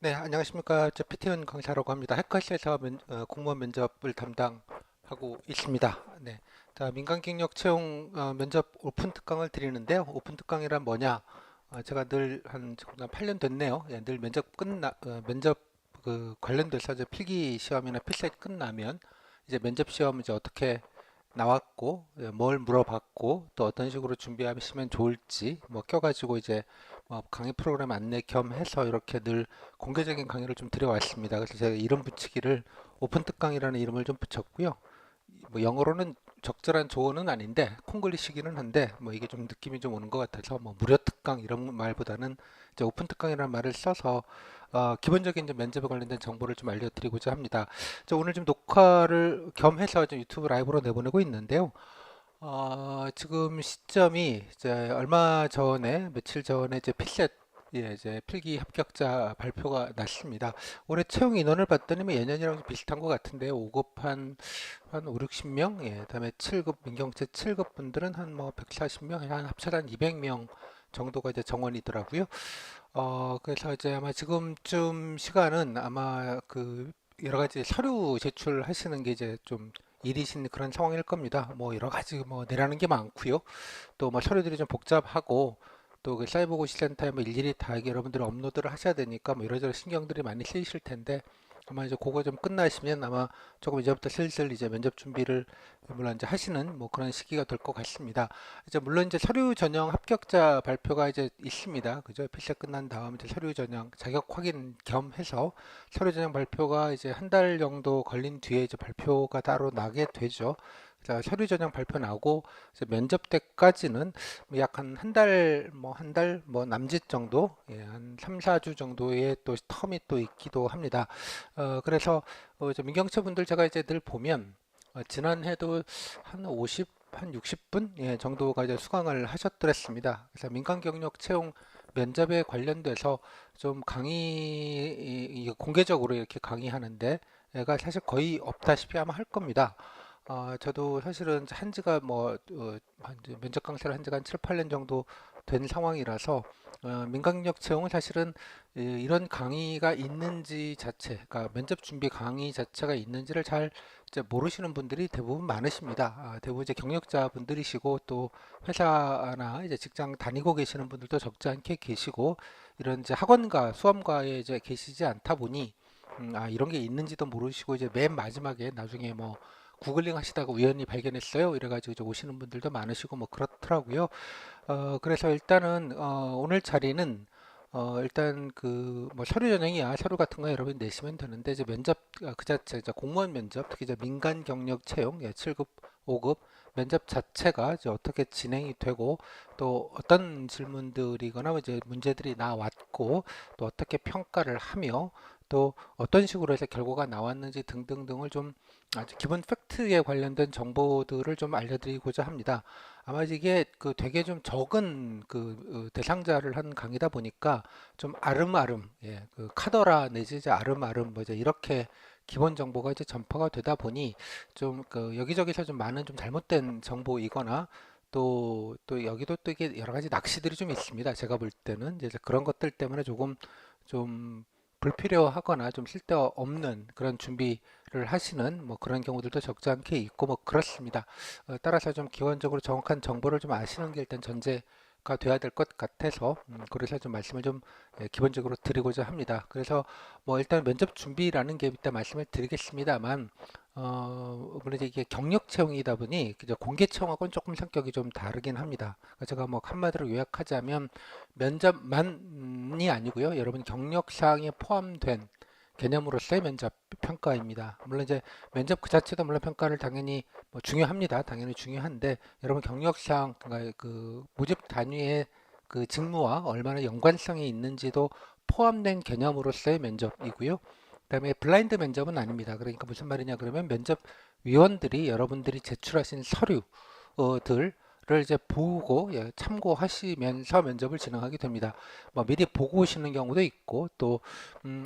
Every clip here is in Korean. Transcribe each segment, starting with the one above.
네, 안녕하십니까. 저 피태훈 강사라고 합니다. 해커스에서 공무원 면접을 담당하고 있습니다. 네, 자, 민간 경력 채용 면접 오픈 특강을 드리는데요. 오픈 특강이란 뭐냐? 제가 늘 한 8년 됐네요. 예, 늘 면접 그 관련돼서 이제 필기 시험이나 필기 끝나면 이제 면접 시험 이제 어떻게 나왔고, 예, 뭘 물어봤고, 또 어떤 식으로 준비하시면 좋을지, 뭐 껴가지고 이제 뭐 강의 프로그램 안내 겸 해서 이렇게 늘 공개적인 강의를 좀 드려왔습니다. 그래서 제가 이름 붙이기를 오픈 특강이라는 이름을 좀 붙였고요. 뭐 영어로는 적절한 조어는 아닌데 콩글리시기는 한데 뭐 이게 좀 느낌이 좀 오는 것 같아서 뭐 무료 특강 이런 말보다는 이제 오픈 특강이라는 말을 써서 기본적인 이제 면접에 관련된 정보를 좀 알려드리고자 합니다. 저 오늘 좀 녹화를 겸해서 좀 유튜브 라이브로 내보내고 있는데요. 지금 시점이 이제 얼마 전에 며칠 전에 이제 필셋 예, 이제 필기 합격자 발표가 났습니다. 올해 채용 인원을 봤더니 뭐 예년이랑 좀 비슷한 것 같은데요. 5급 한 5, 60명, 예, 그다음에 7급 민경채 7급 분들은 한 뭐 140명, 한 합쳐서 한 200명 정도가 이제 정원이더라고요. 그래서 이제 아마 지금쯤 시간은 아마 그 여러 가지 서류 제출하시는 게 이제 좀 일이신 그런 상황일 겁니다. 뭐 여러 가지 뭐 내라는 게 많고요. 또 뭐 서류들이 좀 복잡하고 또 그 사이버고시센터에 뭐 일일이 다 이게 여러분들이 업로드를 하셔야 되니까 뭐 이러저러 신경들이 많이 쓰이실 텐데 아마 이제 그거 좀 끝나시면 아마 조금 이제부터 슬슬 이제 면접 준비를 물론 이제 하시는 뭐 그런 시기가 될 것 같습니다. 이제 물론 이제 서류 전형 합격자 발표가 이제 있습니다. 그죠? 필사 끝난 다음 이제 서류 전형 자격 확인 겸 해서 서류 전형 발표가 이제 한 달 정도 걸린 뒤에 이제 발표가 따로 나게 되죠. 자, 서류 전형 발표 나오고 이제 면접 때까지는 약 한 달, 뭐 한 달, 뭐 남짓 정도, 예, 한 3, 4주 정도의 또 텀이 또 있기도 합니다. 그래서 이제 민경채 분들 제가 이제 늘 보면 지난해도 한 50, 한 60분 예, 정도가 이제 수강을 하셨더랬습니다. 그래서 민간 경력 채용 면접에 관련돼서 좀 공개적으로 이렇게 강의하는데 얘가 사실 거의 없다시피 아마 할 겁니다. 저도 사실은 한 지가 면접 강사를 한 지가 한 7, 8년 정도 된 상황이라서 민간력 채용은 사실은 이런 강의가 있는지 자체, 그러니까 면접 준비 강의 자체가 있는지를 잘 이제 모르시는 분들이 대부분 많으십니다. 대부분 이제 경력자 분들이시고 또 회사나 이제 직장 다니고 계시는 분들도 적지 않게 계시고 이런 이제 학원가, 수험가에 이제 계시지 않다 보니 이런 게 있는지도 모르시고 이제 맨 마지막에 나중에 뭐 구글링 하시다가 우연히 발견했어요. 이래가지고 이제 오시는 분들도 많으시고 뭐 그렇더라고요. 그래서 일단은 오늘 자리는 일단 그 뭐 서류 전형이야 서류 같은 거 여러분 내시면 되는데 이제 면접 그 자체 이제 공무원 면접 특히 이제 민간 경력 채용 7급 5급 면접 자체가 이제 어떻게 진행이 되고 또 어떤 질문들이거나 이제 문제들이 나왔고 또 어떻게 평가를 하며 또 어떤 식으로 해서 결과가 나왔는지 등등등을 좀 아주 기본 팩트에 관련된 정보들을 좀 알려드리고자 합니다. 아마 이게 그 되게 좀 적은 그 대상자를 한 강의다 보니까 좀 아름아름, 예, 그 카더라 내지 이제 아름아름 뭐 이제 이렇게 기본 정보가 이제 전파가 되다 보니 좀 그 여기저기서 좀 많은 좀 잘못된 정보이거나 또 여기도 또 이게 여러 가지 낚시들이 좀 있습니다. 제가 볼 때는 이제 그런 것들 때문에 조금 좀 불필요하거나 좀 쓸데없는 그런 준비를 하시는 뭐 그런 경우들도 적지 않게 있고 뭐 그렇습니다. 따라서 좀 기본적으로 정확한 정보를 좀 아시는 게 일단 전제가 돼야 될 것 같아서 그래서 좀 말씀을 좀 기본적으로 드리고자 합니다. 그래서 뭐 일단 면접 준비라는 게 일단 말씀을 드리겠습니다만 물론 이제 이게 경력 채용이다 보니 그저 공개 채용하고는 조금 성격이 좀 다르긴 합니다. 그러니까 제가 뭐 한마디로 요약하자면 면접만이 아니고요. 여러분 경력 사항에 포함된 개념으로서의 면접 평가입니다. 물론 이제 면접 그 자체도 물론 평가를 당연히 뭐 중요합니다. 당연히 중요한데 여러분 경력상 그러니까 그 모집 단위의 그 직무와 얼마나 연관성이 있는지도 포함된 개념으로서의 면접이고요. 그다음에 블라인드 면접은 아닙니다. 그러니까 무슨 말이냐 그러면 면접위원들이 여러분들이 제출하신 서류들 를 이제 보고 예, 참고하시면서 면접을 진행하게 됩니다. 뭐 미리 보고 오시는 경우도 있고 또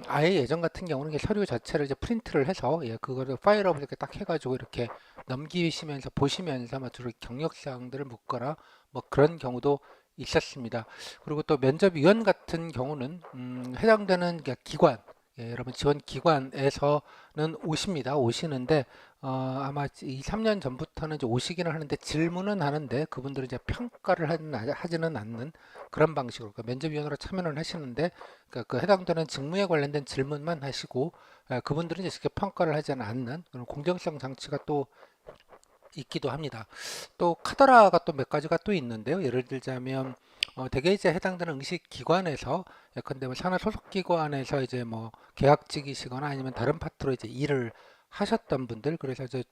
아예 예전 같은 경우는 이게 서류 자체를 이제 프린트를 해서 예, 그거를 파일업을 이렇게 딱 해가지고 이렇게 넘기시면서 보시면서 막 주로 경력 사항들을 묻거나 뭐 그런 경우도 있었습니다. 그리고 또 면접위원 같은 경우는 해당되는 기관, 여러분 지원 기관에서는 오시는데 아마 2, 3년 전부터는 이제 오시기는 하는데 질문은 하는데 그분들은 이제 평가를 하지는 않는 그런 방식으로 그러니까 면접위원으로 참여를 하시는데 그러니까 그 해당되는 직무에 관련된 질문만 하시고 그분들은 이제 직접 평가를 하지는 않는 그런 공정성 장치가 또 있기도 합니다. 또 카더라가 또 몇 가지가 또 있는데요. 예를 들자면 대개 이제 해당되는 응시 기관에서 예컨대 뭐 산하 소속 기관에서 이제 뭐 계약직이시거나 아니면 다른 파트로 이제 일을 하셨던 분들 그래서 이제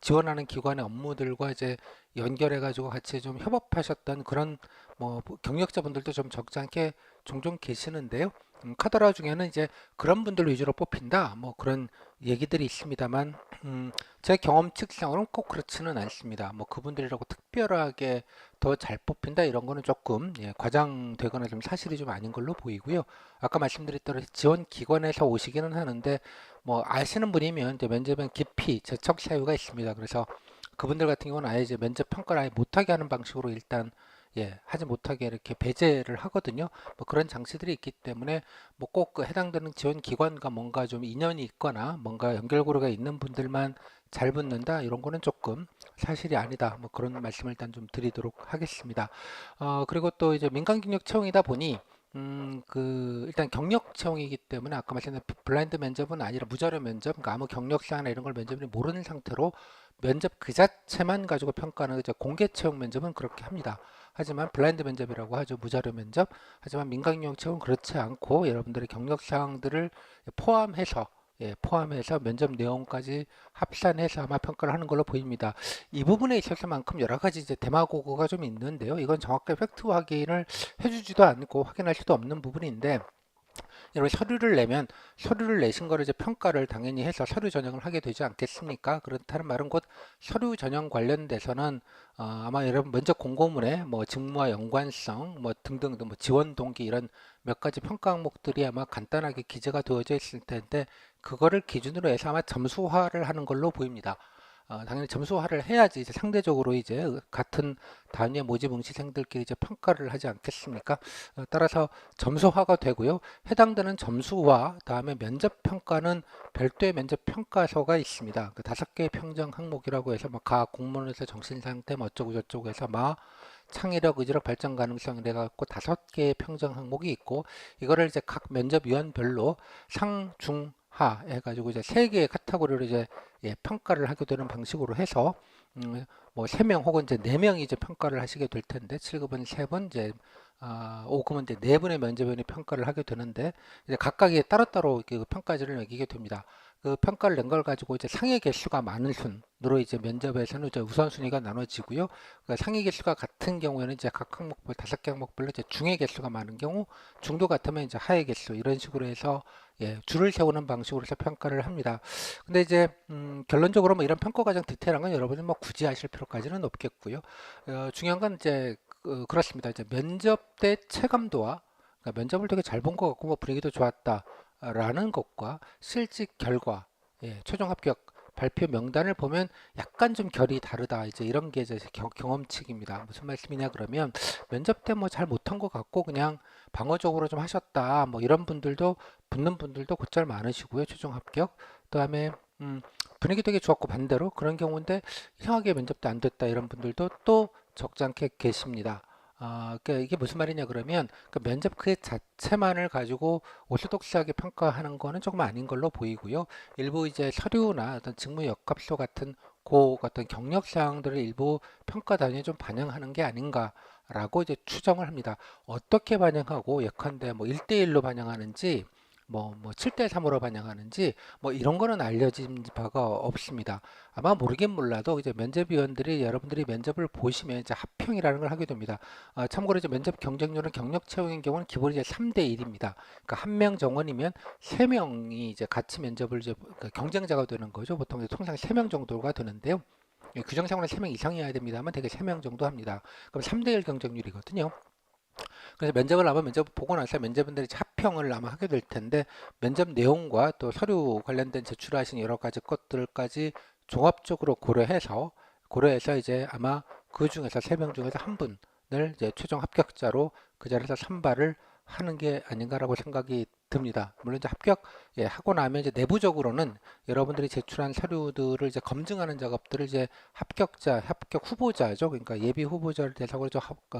지원하는 기관의 업무들과 이제 연결해 가지고 같이 좀 협업하셨던 그런 뭐 경력자분들도 좀 적지 않게 종종 계시는데요. 카더라 중에는 이제 그런 분들 위주로 뽑힌다 뭐 그런 얘기들이 있습니다만 제 경험 측상으로는 꼭 그렇지는 않습니다. 뭐 그분들이라고 특별하게 더 잘 뽑힌다 이런 거는 조금 과장되거나 좀 사실이 좀 아닌 걸로 보이고요. 아까 말씀드렸던 지원 기관에서 오시기는 하는데 뭐 아시는 분이면 이제 면접은 기피 재척 사유가 있습니다. 그래서 그분들 같은 경우는 아예 이제 면접 평가를 아예 못하게 하는 방식으로 일단 하지 못하게 이렇게 배제를 하거든요. 뭐 그런 장치들이 있기 때문에 뭐 꼭 그 해당되는 지원 기관과 뭔가 좀 인연이 있거나 뭔가 연결고리가 있는 분들만 잘 붙는다 이런 거는 조금 사실이 아니다. 뭐 그런 말씀을 일단 좀 드리도록 하겠습니다. 그리고 또 이제 민간 경력 채용이다 보니 그 일단 경력 채용이기 때문에 아까 말씀드린 블라인드 면접은 아니라 무자료 면접, 그러니까 아무 경력사나 이런 걸 면접을 모르는 상태로 면접 그 자체만 가지고 평가하는 이제 공개 채용 면접은 그렇게 합니다. 하지만 블라인드 면접이라고 하죠. 무자료 면접. 하지만 민간 경력 채용은 그렇지 않고 여러분들의 경력 사항들을 포함해서 포함해서 면접 내용까지 합산해서 아마 평가를 하는 걸로 보입니다. 이 부분에 있어서만큼 여러 가지 이제 대마고가 좀 있는데요. 이건 정확하게 팩트 확인을 해주지도 않고 확인할 수도 없는 부분인데 여러분 서류를 내면 서류를 내신 거를 이제 평가를 당연히 해서 서류 전형을 하게 되지 않겠습니까? 그렇다는 말은 곧 서류 전형 관련돼서는 아마 여러분 먼저 공고문에 뭐 직무와 연관성 뭐 등등등 뭐 지원 동기 이런 몇 가지 평가 항목들이 아마 간단하게 기재가 되어져 있을 텐데 그거를 기준으로 해서 아마 점수화를 하는 걸로 보입니다. 당연히 점수화를 해야지 이제 상대적으로 이제 같은 단위의 모집 응시생들끼리 이제 평가를 하지 않겠습니까? 따라서 점수화가 되고요. 해당되는 점수와 다음에 면접 평가는 별도의 면접 평가서가 있습니다. 그 5개의 평정 항목이라고 해서 뭐 가, 공무원에서 정신 상태 뭐 어쩌고 저쩌고 해서 막 창의력, 의지력, 발전 가능성 이래 갖고 5개의 평정 항목이 있고 이거를 이제 각 면접위원별로 상, 중, 하 해가지고 이제 3개의 카테고리로 이제 평가를 하게 되는 방식으로 해서 뭐 3명 혹은 이제 4명이 이제 평가를 하시게 될 텐데 7급은 3분 이제 5급은 이제 4분의 면접위원이 평가를 하게 되는데 이제 각각의 따로따로 그 평가지를 매기게 됩니다. 그 평가를 낸 걸 가지고 이제 상위 개수가 많은 순으로 이제 면접에서는 이제 우선순위가 나눠지고요. 그러니까 상위 개수가 같은 경우에는 이제 각 항목별 5개 항목별로 이제 중의 개수가 많은 경우, 중도 같으면 이제 하위 개수 이런 식으로 해서 줄을 세우는 방식으로 해서 평가를 합니다. 근데 이제 결론적으로 뭐 이런 평가 과정 디테일한 건 여러분이 뭐 굳이 아실 필요까지는 없겠고요. 중요한 건 이제 그렇습니다. 이제 면접 때 체감도와 그러니까 면접을 되게 잘 본 것 같고 뭐 분위기도 좋았다라는 것과 실직 결과, 최종 합격 발표 명단을 보면 약간 좀 결이 다르다. 이제 이런 게 이제 경험칙입니다. 무슨 말씀이냐 그러면 면접 때 뭐 잘 못한 것 같고 그냥 방어적으로 좀 하셨다. 뭐 이런 분들도 붙는 분들도 곧잘 많으시고요. 최종 합격. 그다음에 분위기 되게 좋았고 반대로 그런 경우인데 이상하게 면접도 안 됐다 이런 분들도 또 적지 않게 계십니다. 그러니까 이게 무슨 말이냐 그러면 그 면접 그 자체만을 가지고 오소독스하게 평가하는 거는 조금 아닌 걸로 보이고요. 일부 이제 서류나 어떤 직무 역학서 같은 그 어떤 경력 사항들을 일부 평가 단위에 좀 반영하는 게 아닌가라고 이제 추정을 합니다. 어떻게 반영하고 예컨대 뭐 1대1로 반영하는지 뭐 7대3으로 반영하는지 뭐 이런 거는 알려진 바가 없습니다. 아마 모르긴 몰라도 이제 면접위원들이 여러분들이 면접을 보시면 이제 합평이라는 걸 하게 됩니다. 참고로 이제 면접 경쟁률은 경력 채용인 경우는 기본이 이제 3대1입니다. 그러니까 한 명 정원이면 3명이 이제 같이 면접을 이제 그 경쟁자가 되는 거죠. 보통 이제 통상 3명 정도가 되는데요. 규정상으로는 3명 이상이어야 됩니다만 되게 3명 정도 합니다. 그럼 3대1 경쟁률이거든요. 그래서 면접을 아마 면접 보고 나서 면접분들이 합평을 아마 하게 될 텐데 면접 내용과 또 서류 관련된 제출하신 여러 가지 것들까지 종합적으로 고려해서 이제 아마 그 중에서 3명 중에서 한 분 이제 최종 합격자로 그 자리에서 선발을 하는 게 아닌가라고 생각이 듭니다. 물론 이제 하고 나면 이제 내부적으로는 여러분들이 제출한 서류들을 이제 검증하는 작업들을 이제 합격 후보자죠. 그러니까 예비 후보자를 대상으로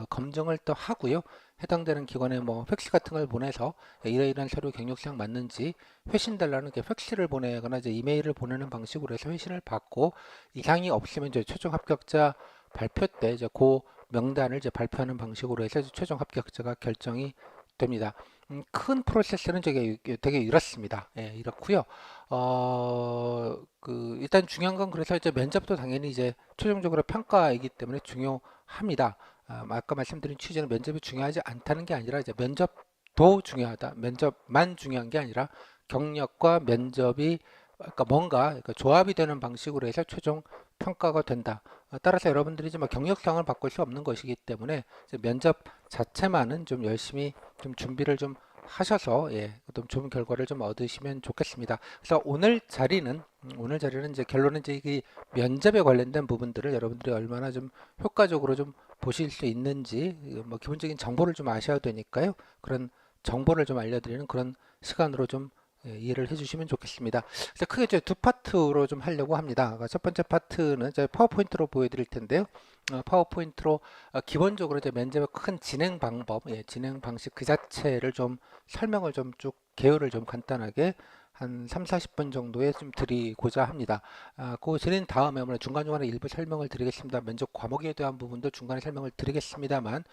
검증을 또 하고요. 해당되는 기관에 뭐 팩스 같은 걸 보내서 이러이러한 서류 경력상 맞는지 회신달라는 게 팩스를 보내거나 이제 이메일을 보내는 방식으로 해서 회신을 받고 이상이 없으면 이제 최종 합격자 발표 때 이제 그 명단을 이제 발표하는 방식으로 해서 최종 합격자가 결정이 됩니다. 큰 프로세스는 되게 이렇습니다. 예, 이렇고요. 일단 중요한 건 그래서 이제 면접도 당연히 이제 최종적으로 평가이기 때문에 중요합니다. 아까 말씀드린 취지는 면접이 중요하지 않다는 게 아니라 이제 면접도 중요하다. 면접만 중요한 게 아니라 경력과 면접이 그러니까 조합이 되는 방식으로 해서 최종 평가가 된다. 따라서 여러분들이 이제 뭐 경력상을 바꿀 수 없는 것이기 때문에 이제 면접 자체만은 좀 열심히 좀 준비를 좀 하셔서 좀 좋은 결과를 좀 얻으시면 좋겠습니다. 그래서 오늘 자리는 이제 결론은 이제 이 면접에 관련된 부분들을 여러분들이 얼마나 좀 효과적으로 좀 보실 수 있는지 뭐 기본적인 정보를 좀 아셔야 되니까요. 그런 정보를 좀 알려드리는 그런 시간으로 좀 이해를 해주시면 좋겠습니다. 그래서 크게 이제 두 파트로 좀 하려고 합니다. 그러니까 첫 번째 파트는 이제 파워포인트로 보여드릴 텐데요. 파워포인트로 기본적으로 이제 면접의 큰 진행 방법, 진행 방식 그 자체를 좀 설명을 좀 쭉 개요를 좀 간단하게 한 3, 40분 정도에 좀 드리고자 합니다. 그 드린 다음에 중간중간에 일부 설명을 드리겠습니다. 면접 과목에 대한 부분도 중간에 설명을 드리겠습니다만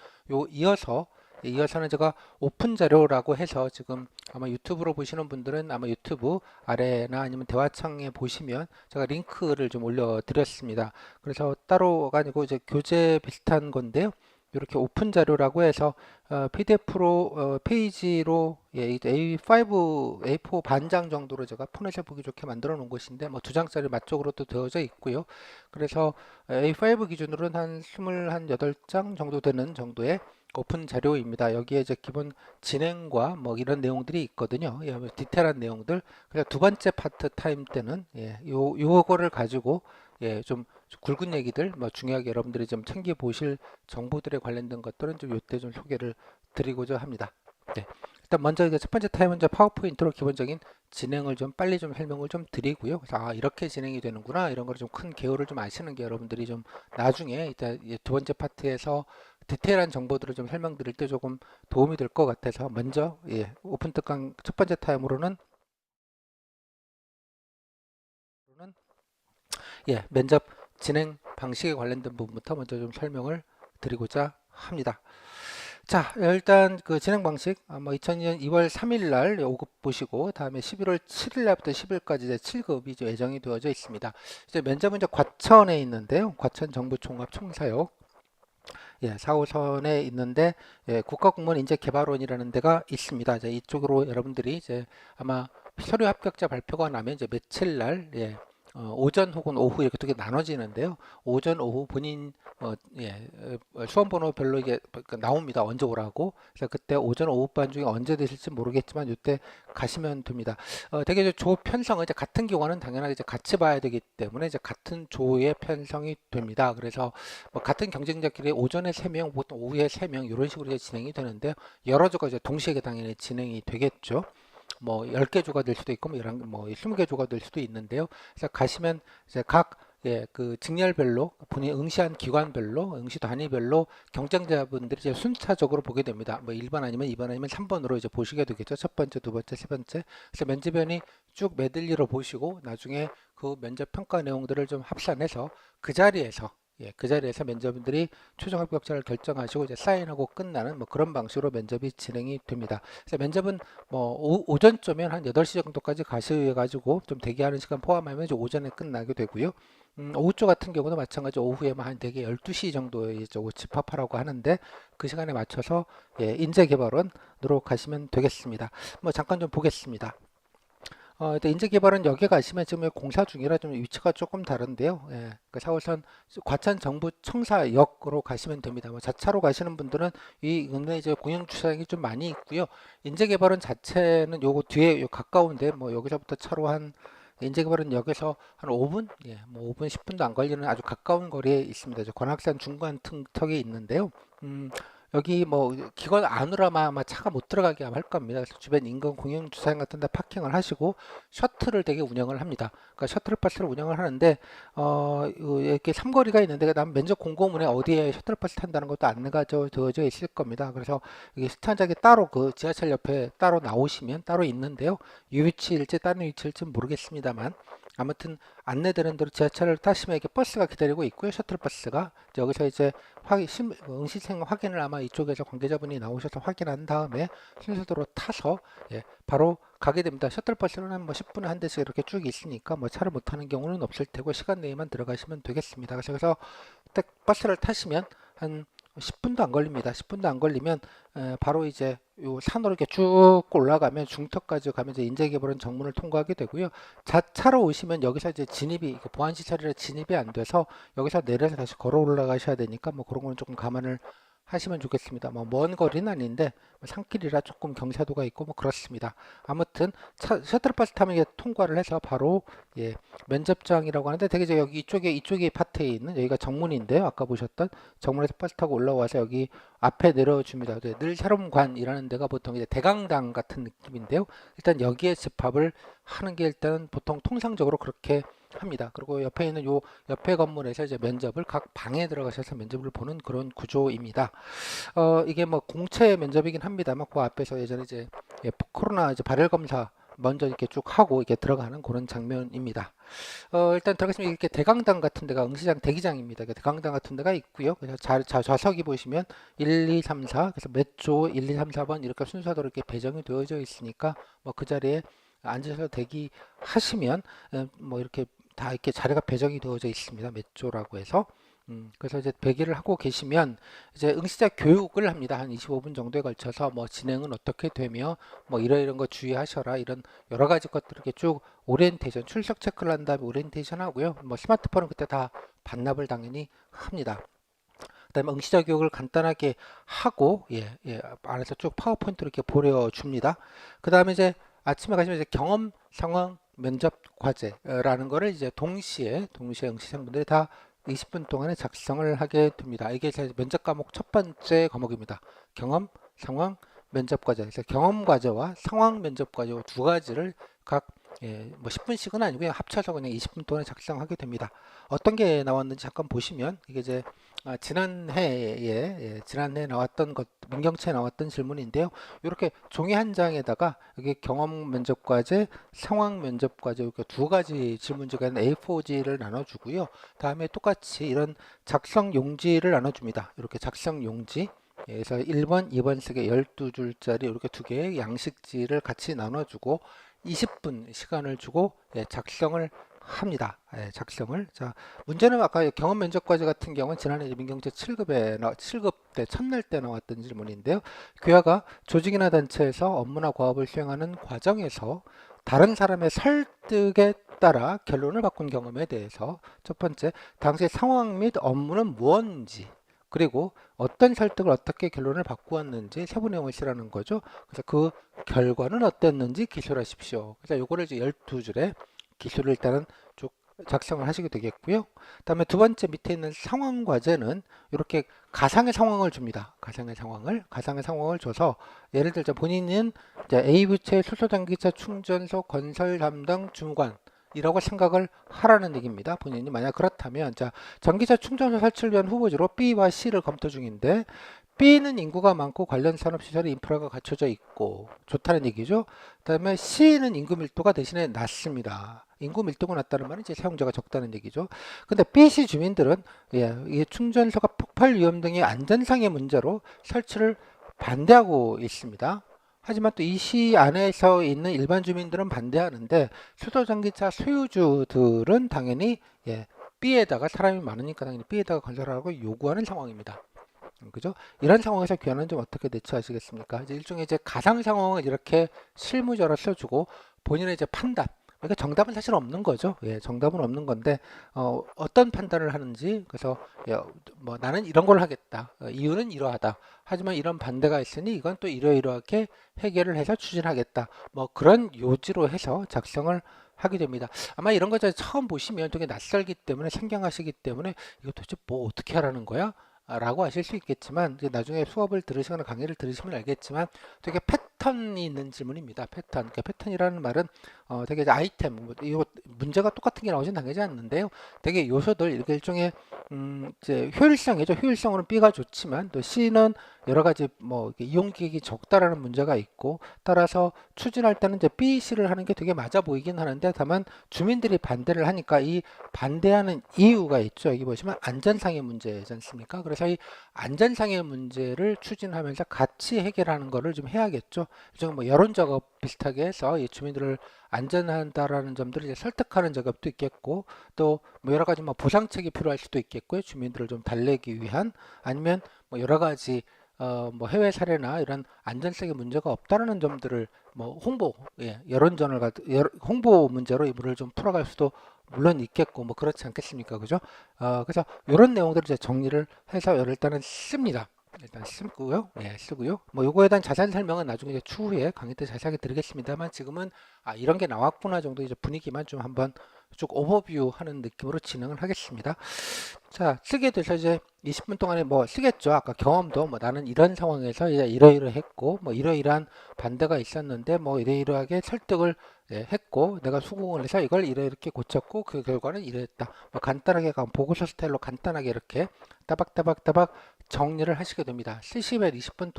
이어서는 제가 오픈 자료라고 해서 지금 아마 유튜브로 보시는 분들은 아마 유튜브 아래나 아니면 대화창에 보시면 제가 링크를 좀 올려드렸습니다. 그래서 따로가 아니고 이제 교재 비슷한 건데요. 이렇게 오픈 자료라고 해서 PDF로 페이지로 이제 A4 반장 정도로 제가 폰에서 보기 좋게 만들어 놓은 것인데 뭐 2장짜리 맛쪽으로 또 되어져 있고요. 그래서 A5 기준으로는 한 28장 정도 되는 정도의 오픈 자료입니다. 여기에 이제 기본 진행과 뭐 이런 내용들이 있거든요. 디테일한 내용들. 그래서 두 번째 파트 타임 때는 요거를 가지고 좀 굵은 얘기들, 뭐 중요하게 여러분들이 좀 챙겨 보실 정보들에 관련된 것들은 좀 요때 좀 소개를 드리고자 합니다. 네. 일단 먼저 첫 번째 타임은 이제 파워포인트로 기본적인 진행을 좀 빨리 좀 설명을 좀 드리고요. 그래서 이렇게 진행이 되는구나 이런 걸 좀 큰 개요를 좀 아시는 게 여러분들이 좀 나중에 이제 두 번째 파트에서 디테일한 정보들을 좀 설명드릴 때 조금 도움이 될 것 같아서 먼저 오픈 특강 첫 번째 타임으로는 면접 진행 방식에 관련된 부분부터 먼저 좀 설명을 드리고자 합니다. 자, 일단 그 진행 방식 뭐 2002년 2월 3일 날 5급 보시고 다음에 11월 7일 날부터 10일까지 이제 7급이 이제 예정이 되어져 있습니다. 이제 면접은 이제 과천에 있는데요. 과천 정부종합청사역 4호선에 있는데 국가공무원 인재개발원이라는 데가 있습니다. 이제 이쪽으로 여러분들이 이제 아마 서류 합격자 발표가 나면 이제 며칠 날 오전 혹은 오후 이렇게 두 개 나눠지는데요. 오전, 오후 본인 수험번호별로 이게 나옵니다. 언제 오라고. 그래서 그때 오전, 오후반 중에 언제 되실지 모르겠지만 이때 가시면 됩니다. 되게 이제 조 편성은 이제 같은 기관은 당연하게 이제 같이 봐야 되기 때문에 이제 같은 조에 편성이 됩니다. 그래서 뭐 같은 경쟁자끼리 오전에 3명, 보통 오후에 3명 이런 식으로 이제 진행이 되는데 여러 조가 이제 동시에 당연히 진행이 되겠죠. 뭐 10개 조가 될 수도 있고 뭐 20개 조가 될 수도 있는데요. 그래서 가시면 이제 그 직렬별로 본인이 응시한 기관별로 응시 단위별로 경쟁자분들이 이제 순차적으로 보게 됩니다. 뭐 1번 아니면 2번 아니면 3번으로 이제 보시게 되겠죠. 첫 번째, 두 번째, 세 번째. 그래서 면접위원이 쭉 메들리로 보시고 나중에 그 면접 평가 내용들을 좀 합산해서 그 자리에서 면접인들이 최종 합격자를 결정하시고 이제 사인하고 끝나는 뭐 그런 방식으로 면접이 진행이 됩니다. 그래서 면접은 뭐 오전쯤엔 한 8시 정도까지 가셔가지고 좀 대기하는 시간 포함하면 이제 오전에 끝나게 되고요. 오후 쪽 같은 경우도 마찬가지 오후에만 한 대개 12시 정도에 이제 집합하라고 하는데 그 시간에 맞춰서 인재개발원으로 가시면 되겠습니다. 뭐 잠깐 좀 보겠습니다. 일단 인재개발은 여기 가시면 지금 공사 중이라 좀 위치가 조금 다른데요. 그 4호선 과천 정부청사역으로 가시면 됩니다. 뭐 자차로 가시는 분들은 이 근처에 이제 공영 주차장이 좀 많이 있고요. 인재개발은 자체는 요거 뒤에 가까운데 뭐 여기서부터 차로 한 인재개발은 여기서 한 5분, 뭐 5분, 10분도 안 걸리는 아주 가까운 거리에 있습니다. 관악산 중간 턱에 있는데요. 여기 뭐 기관 안으로 아마 차가 못 들어가게 할 겁니다. 그래서 주변 인근 공영 주차장 같은 데 파킹을 하시고 셔틀을 되게 운영을 합니다. 그러니까 셔틀버스를 운영을 하는데 이렇게 삼거리가 있는데 난 면접 공고문에 어디에 셔틀버스 탄다는 것도 안내가 되어져 있을 겁니다. 그래서 이게 스타장이 따로 그 지하철 옆에 따로 나오시면 따로 있는데요. 이 위치일지 다른 위치일지 모르겠습니다만 아무튼 안내되는 대로 지하철을 타시면 이렇게 버스가 기다리고 있고요. 셔틀버스가 여기서 이제 응시생 확인을 아마 이쪽에서 관계자분이 나오셔서 확인한 다음에 순서대로 타서 바로 가게 됩니다. 셔틀버스는 한 뭐 10분에 한 대씩 이렇게 쭉 있으니까 뭐 차를 못 타는 경우는 없을 테고 시간 내에만 들어가시면 되겠습니다. 그래서 딱 버스를 타시면 한 10분도 안 걸립니다. 10분도 안 걸리면 바로 이제 요 산으로 이렇게 쭉 올라가면 중턱까지 가면 이제 인재개발원 정문을 통과하게 되고요. 차로 오시면 여기서 이제 진입이 보안시설이라 진입이 안 돼서 여기서 내려서 다시 걸어 올라가셔야 되니까 뭐 그런 거는 조금 감안을 하시면 좋겠습니다. 뭐 먼 거리는 아닌데 산길이라 조금 경사도가 있고 뭐 그렇습니다. 아무튼 셔틀버스 타면 이게 통과를 해서 바로 면접장이라고 하는데 되게 이제 여기 이쪽에 파트에 있는 여기가 정문인데요. 아까 보셨던 정문에서 버스 타고 올라와서 여기 앞에 내려줍니다. 늘샤롬관이라는 데가 보통 이제 대강당 같은 느낌인데요. 일단 여기에 집합을 하는 게 일단 보통 통상적으로 그렇게 합니다. 그리고 옆에 있는 요 옆에 건물에서 이제 면접을 각 방에 들어가셔서 면접을 보는 그런 구조입니다. 이게 뭐 공채 면접이긴 합니다만 그 앞에서 예전에 이제 코로나 이제 발열 검사 먼저 이렇게 쭉 하고 이렇게 들어가는 그런 장면입니다. 일단 들어가시면 이렇게 대강당 같은 데가 응시장 대기장입니다. 대강당 같은 데가 있고요. 그래서 좌석이 보시면 1, 2, 3, 4 그래서 몇 조 1, 2, 3, 4번 이렇게 순서대로 이렇게 배정이 되어져 있으니까 뭐 그 자리에 앉으셔서 대기하시면 뭐 이렇게 다 이렇게 자리가 배정이 되어져 있습니다. 몇 조라고 해서. 그래서 이제 대기를 하고 계시면 이제 응시자 교육을 합니다. 한 25분 정도에 걸쳐서 뭐 진행은 어떻게 되며 뭐 이런 거 주의하셔라 이런 여러 가지 것들 이렇게 쭉 오리엔테이션 출석 체크를 한 다음에 오리엔테이션 하고요. 뭐 스마트폰은 그때 다 반납을 당연히 합니다. 그다음에 응시자 교육을 간단하게 하고 안에서 쭉 파워포인트로 이렇게 보여줍니다. 그다음에 이제 아침에 가시면 이제 경험 상황 면접 과제라는 거를 이제 동시에 응시생분들이 다 20분 동안에 작성을 하게 됩니다. 이게 제 면접 과목 첫 번째 과목입니다. 경험, 상황, 면접 과제. 그래서 경험 과제와 상황 면접 과제 두 가지를 각 뭐 10분씩은 아니고요. 합쳐서 그냥 20분 동안에 작성하게 됩니다. 어떤 게 나왔는지 잠깐 보시면 이게 이제 지난해에 나왔던 것 민경채에 나왔던 질문인데요. 이렇게 종이 한 장에다가 여기 경험 면접 과제, 상황 면접 과제 이렇게 두 가지 질문지가 있는 A4지를 나눠주고요. 다음에 똑같이 이런 작성 용지를 나눠줍니다. 이렇게 작성 용지. 그래서 1번, 2번 쓰게 12줄짜리 이렇게 두 개의 양식지를 같이 나눠주고 20분 시간을 주고 작성을 합니다. 작성을. 자, 문제는 아까 경험 면접 과제 같은 경우는 지난해 민경채 7급 때 첫날 때 나왔던 질문인데요. 교화가 조직이나 단체에서 업무나 과업을 수행하는 과정에서 다른 사람의 설득에 따라 결론을 바꾼 경험에 대해서 첫 번째, 당시 상황 및 업무는 무엇인지 그리고 어떤 설득을 어떻게 결론을 바꾸었는지 세부 내용을 쓰라는 거죠. 그래서 그 결과는 어땠는지 기술하십시오. 그래서 요거를 이제 12줄에 기술을 일단은 쭉 작성을 하시게 되겠고요. 그다음에 두 번째 밑에 있는 상황 과제는 이렇게 가상의 상황을 줍니다. 가상의 상황을 줘서 예를 들자 본인은 이제 A 부처의 수소 전기차 충전소 건설 담당 주무관 이라고 생각을 하라는 얘기입니다. 본인이 만약 그렇다면 자 전기차 충전소 설치를 위한 후보지로 B와 C를 검토 중인데 B는 인구가 많고 관련 산업시설의 인프라가 갖춰져 있고 좋다는 얘기죠. 그 다음에 C는 인구 밀도가 대신에 낮습니다. 인구 밀도가 낮다는 말은 이제 사용자가 적다는 얘기죠. 근데 B, C 주민들은 이 충전소가 폭발 위험 등의 안전상의 문제로 설치를 반대하고 있습니다. 하지만 또 이 시 안에서 있는 일반 주민들은 반대하는데 수소전기차 소유주들은 당연히 B에다가 사람이 많으니까 당연히 B에다가 건설하라고 요구하는 상황입니다. 그죠? 이런 상황에서 교환은 좀 어떻게 대처하시겠습니까? 이제 일종의 이제 가상 상황을 이렇게 실무적으로 써주고 본인의 이제 판단. 그러니까 정답은 사실 없는 거죠. 정답은 없는 건데 어떤 판단을 하는지 그래서 뭐 나는 이런 걸 하겠다. 이유는 이러하다. 하지만 이런 반대가 있으니 이건 또 이러이러하게 해결을 해서 추진하겠다. 뭐 그런 요지로 해서 작성을 하게 됩니다. 아마 이런 거 처음 보시면 되게 낯설기 때문에 생경하시기 때문에 이거 도대체 뭐 어떻게 하라는 거야? 라고 하실 수 있겠지만 이제 나중에 수업을 들으시거나 강의를 들으시면 알겠지만 되게 패턴이 있는 질문입니다. 패턴. 그러니까 패턴이라는 말은 되게 이제 아이템, 뭐 이거 문제가 똑같은 게 나오진 당연히 않는데요. 되게 요소들 이렇게 일종의 이제 효율성이죠. 효율성으로는 B가 좋지만 또 C는 여러 가지 뭐 이용 기획이 적다라는 문제가 있고 따라서 추진할 때는 이제 B, C를 하는 게 되게 맞아 보이긴 하는데 다만 주민들이 반대를 하니까 이 반대하는 이유가 있죠. 여기 보시면 안전상의 문제지 않습니까? 그래서 이 안전상의 문제를 추진하면서 같이 해결하는 거를 좀 해야겠죠. 지금 뭐 여론 작업 비슷하게 해서 이 주민들을 안전한다라는 점들을 이제 설득하는 작업도 있겠고 또 뭐 여러 가지 뭐 보상책이 필요할 수도 있겠고요. 주민들을 좀 달래기 위한 아니면 뭐 여러 가지 뭐 해외 사례나 이런 안전성의 문제가 없다라는 점들을 뭐 홍보, 여론전을 홍보 문제로 이물을 좀 풀어갈 수도 물론 있겠고 뭐 그렇지 않겠습니까, 그죠? 그래서 이런 내용들을 이제 정리를 해서 일단은 씁니다. 일단 쓰고요, 쓰고요. 뭐 요거에 대한 자세한 설명은 나중에 이제 추후에 강의 때 자세하게 드리겠습니다만 지금은 이런 게 나왔구나 정도 이제 분위기만 좀 한번 쭉 오버뷰 하는 느낌으로 진행을 하겠습니다. 자, 쓰게 돼서 이제 20분 동안에 뭐 쓰겠죠. 아까 경험도 뭐 나는 이런 상황에서 이제 이러이러했고 뭐 이러이러한 반대가 있었는데 뭐 이러이러하게 설득을 했고 내가 수긍을 해서 이걸 이렇게 고쳤고 그 결과는 이랬다. 뭐 간단하게 보고서 스타일로 간단하게 이렇게 따박따박따박 정리를 하시게 됩니다. 쓰시면 20분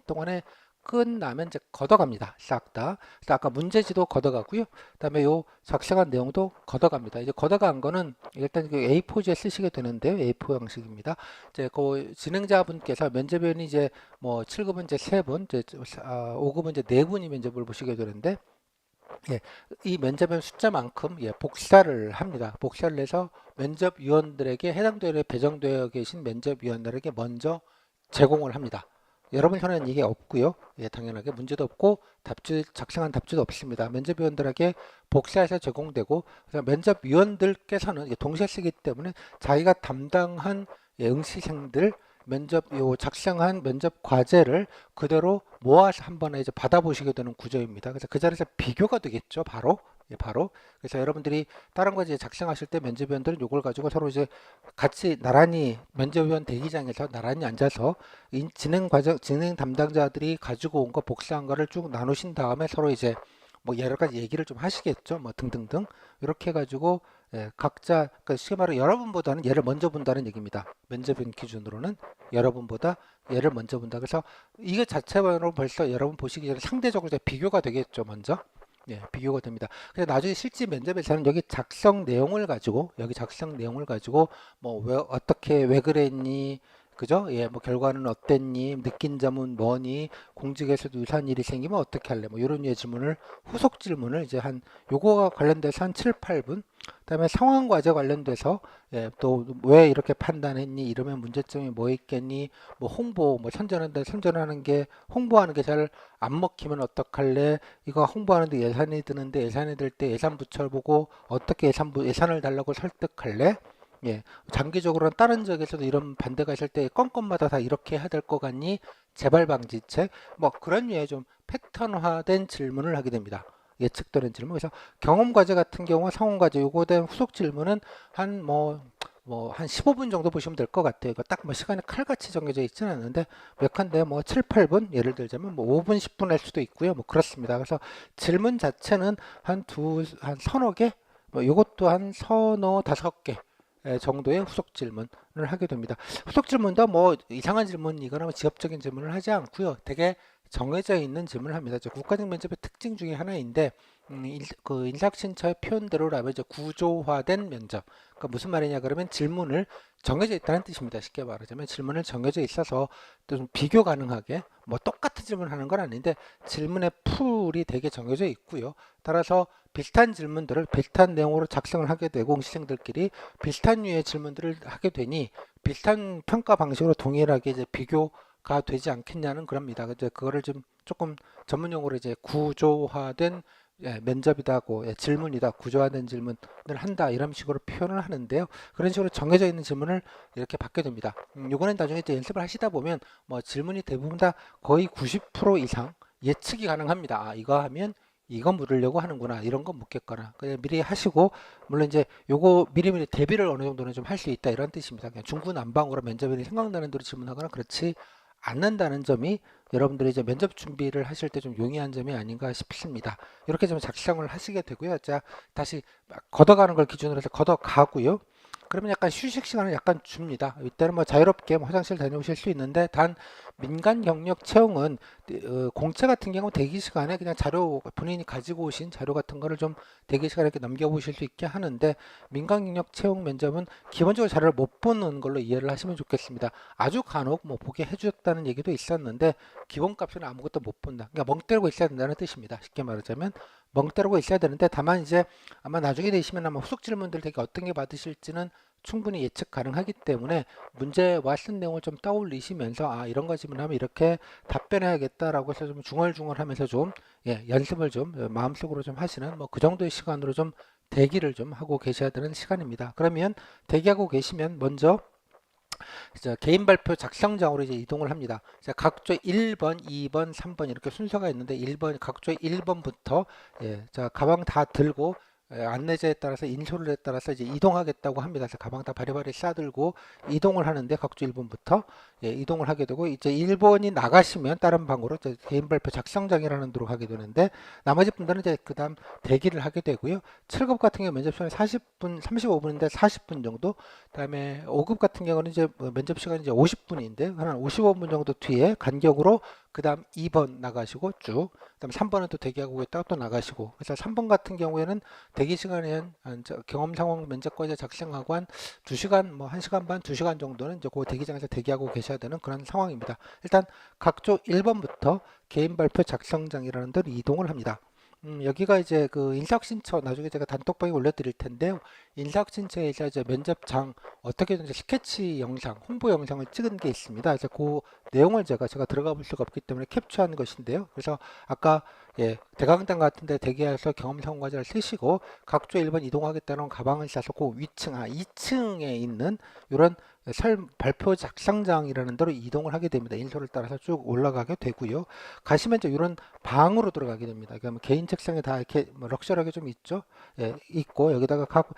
동안에 끝나면 이제 걷어갑니다. 싹 다. 그래서 아까 문제지도 걷어가고요. 그다음에 요 작성한 내용도 걷어갑니다. 이제 걷어간 거는 일단 그 A4지에 쓰시게 되는데요. A4 형식입니다. 이제 그 진행자분께서 면접위원이 이제 뭐 7급은 이제 3분, 이제 5급은 이제 4분이 면접을 보시게 되는데 이 면접위원 숫자만큼 복사를 합니다. 복사를 해서 면접위원들에게 해당되어 배정되어 계신 면접위원들에게 먼저 제공을 합니다. 여러분 현에는 이게 없고요. 당연하게 문제도 없고 작성한 답지도 없습니다. 면접위원들에게 복사해서 제공되고 면접위원들께서는 동시에 쓰기 때문에 자기가 담당한 응시생들 작성한 면접 과제를 그대로 모아서 한 번에 이제 받아보시게 되는 구조입니다. 그래서 그 자리에서 비교가 되겠죠. 바로. 그래서 여러분들이 다른 과제 작성하실 때 면접위원들은 이걸 가지고 서로 이제 같이 나란히 면접위원 대기장에서 나란히 앉아서 진행 담당자들이 가지고 온 거 복사한 거를 쭉 나누신 다음에 서로 이제 뭐 여러 가지 얘기를 좀 하시겠죠. 뭐 등등등. 이렇게 해가지고 각자 그러니까 쉽게 말해 여러분보다는 얘를 먼저 본다는 얘기입니다. 면접인 기준으로는 여러분보다 얘를 먼저 본다. 그래서 이거 자체로 벌써 여러분 보시기 전에 상대적으로 이제 비교가 되겠죠. 먼저. 비교가 됩니다. 그래서 나중에 실제 면접에서는 여기 작성 내용을 가지고 뭐 왜 그랬니? 그죠? 뭐 결과는 어땠니? 느낀 점은 뭐니? 공직에서도 유사한 일이 생기면 어떻게 할래? 뭐 이런 류의 질문을 후속 질문을 이제 요거가 관련돼서 한 7, 8분. 그다음에 상황 과제 관련돼서 또 왜 이렇게 판단했니? 이러면 문제점이 뭐 있겠니? 뭐 홍보 뭐 선전하는 게 홍보하는 게 잘 안 먹히면 어떡할래? 이거 홍보하는데 예산이 드는데 예산이 들 때 예산 부처를 보고 어떻게 예산을 달라고 설득할래? 장기적으로는 다른 지역에서도 이런 반대가 있을 때 건건마다 다 이렇게 해야 될 것 같니? 재발 방지책 뭐 그런 류의 좀 패턴화된 질문을 하게 됩니다. 예측되는 질문. 그래서 경험 과제 같은 경우 상황 과제 요거에 대한 후속 질문은 한 15분 정도 보시면 될 것 같아요. 이거 딱 뭐 시간이 칼같이 정해져 있지는 않는데 몇한데 뭐 7, 8분 예를 들자면 뭐 5분, 10분 할 수도 있고요. 뭐 그렇습니다. 그래서 질문 자체는 한 서너 개, 뭐 요것도 한 서너 다섯 개 정도의 후속 질문을 하게 됩니다. 후속 질문도 뭐 이상한 질문이거나 뭐 지엽적인 질문을 하지 않고요. 되게 정해져 있는 질문을 합니다. 국가직 면접의 특징 중에 하나인데 그 인사혁신처의 표현대로라면 이제 구조화된 면접. 그러니까 무슨 말이냐 그러면 질문을 정해져 있다는 뜻입니다. 쉽게 말하자면 질문을 정해져 있어서 또 좀 비교 가능하게 뭐 똑같은 질문을 하는 건 아닌데 질문의 풀이 되게 정해져 있고요. 따라서 비슷한 질문들을 비슷한 내용으로 작성을 하게 되고 응시생들끼리 비슷한 류의 질문들을 하게 되니 비슷한 평가 방식으로 동일하게 이제 비교가 되지 않겠냐는 그럽니다. 이제 그거를 좀 조금 전문용어로 이제 구조화된 면접이다고 질문이다 구조화된 질문을 한다 이런 식으로 표현을 하는데요. 그런 식으로 정해져 있는 질문을 이렇게 받게 됩니다. 요거는 나중에 이제 연습을 하시다 보면 뭐 질문이 대부분 다 거의 90% 이상 예측이 가능합니다. 이거 하면 이거 물으려고 하는구나 이런 거 묻겠거나 그냥 미리 하시고 물론 이제 요거 미리미리 대비를 어느 정도는 좀 할 수 있다 이런 뜻입니다. 그냥 중구난방으로 면접이 생각나는 대로 질문하거나 그렇지 않는다는 점이 여러분들이 이제 면접 준비를 하실 때 좀 용이한 점이 아닌가 싶습니다. 이렇게 좀 작성을 하시게 되고요. 자, 다시 걷어가는 걸 기준으로 해서 걷어가고요. 그러면 약간 휴식 시간을 약간 줍니다. 이때는 뭐 자유롭게 뭐 화장실 다녀오실 수 있는데 단 민간 경력 채용은 공채 같은 경우 대기 시간에 그냥 자료 본인이 가지고 오신 자료 같은 거를 좀 대기 시간에 이렇게 넘겨보실 수 있게 하는데 민간 경력 채용 면접은 기본적으로 자료를 못 보는 걸로 이해를 하시면 좋겠습니다. 아주 간혹 뭐 보게 해주셨다는 얘기도 있었는데 기본값은 아무것도 못 본다. 그러니까 멍 때리고 있어야 된다는 뜻입니다. 쉽게 말하자면 멍 때리고 있어야 되는데 다만 이제 아마 나중에 되시면 아마 후속 질문들 되게 어떤 게 받으실지는 충분히 예측 가능하기 때문에 문제와 쓴 내용을 좀 떠올리시면서 아 이런 거 질문하면 이렇게 답변해야겠다라고 해서 좀 중얼중얼하면서 좀 연습을 좀 마음속으로 좀 하시는 뭐 그 정도의 시간으로 좀 대기를 좀 하고 계셔야 되는 시간입니다. 그러면 대기하고 계시면 먼저 이제 개인 발표 작성장으로 이제 이동을 합니다. 자, 각조 1번, 2번, 3번 이렇게 순서가 있는데 1번 각조 1번부터 자, 가방 다 들고 안내자에 따라서 인솔에 따라서 이제 이동하겠다고 합니다. 그래서 가방 다 바리바리 싸들고 이동을 하는데 각조 1번부터 이동을 하게 되고 이제 1번이 나가시면 다른 방으로 이제 개인 발표 작성장이라는 데로 가게 되는데 나머지 분들은 이제 그다음 대기를 하게 되고요. 7급 같은 경우 면접 시간이 40분, 35분인데 40분 정도. 그다음에 5급 같은 경우는 이제 면접 시간이 이제 50분인데 한 55분 정도 뒤에 간격으로 그다음 2번 나가시고 쭉 그다음 3번은 또 대기하고 있다가 또 나가시고 그래서 3번 같은 경우에는 대기 시간이 한 경험 상황 면접과제 작성하고 한 2시간 뭐 1시간 반 2시간 정도는 이제 그 대기장에서 대기하고 계셔야 되는 그런 상황입니다. 일단 각조 1번부터 개인 발표 작성장이라는 데로 이동을 합니다. 여기가 이제 그 인사혁신처 나중에 제가 단톡방에 올려드릴 텐데요. 인사혁신처에서 이제 면접장 어떻게든 이제 스케치 영상, 홍보 영상을 찍은 게 있습니다. 그래서 그 내용을 제가 들어가 볼 수가 없기 때문에 캡처한 것인데요. 그래서 아까 대강당 같은데 대기해서 경험상과제를 쓰시고 각조 1번 이동하겠다는 가방을 싸서 그 위층, 2층에 있는 이런 발표 작성장이라는 데로 이동을 하게 됩니다. 인솔을 따라서 쭉 올라가게 되고요. 가시면 이제 이런 방으로 들어가게 됩니다. 그러니까 개인 책상에 다 이렇게 뭐 럭셔리하게 좀 있죠. 있고 여기다가 각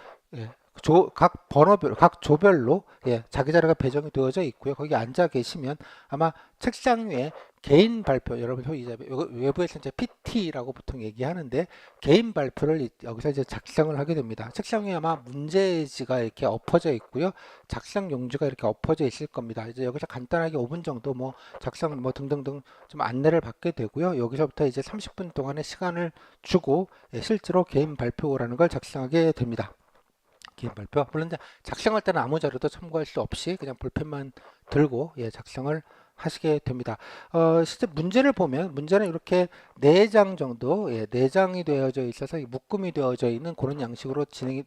번호별, 각 조별로 자기 자리가 배정이 되어져 있고요. 거기 앉아 계시면 아마 책상 위에 개인 발표, 여러분 소위 이제 외부에서 이제 PT라고 보통 얘기하는데 개인 발표를 여기서 이제 작성을 하게 됩니다. 책상 위에 아마 문제지가 이렇게 엎어져 있고요. 작성 용지가 이렇게 엎어져 있을 겁니다. 이제 여기서 간단하게 5분 정도 뭐 작성 뭐 등등등 좀 안내를 받게 되고요. 여기서부터 이제 30분 동안의 시간을 주고 실제로 개인 발표라는 걸 작성하게 됩니다. 개인 발표. 물론 이제 작성할 때는 아무 자료도 첨부할 수 없이 그냥 볼펜만 들고 작성을 하시게 됩니다. 실제 문제를 보면 문제는 이렇게 4장 정도, 4장이 되어져 있어서 묶음이 되어져 있는 그런 양식으로 진행이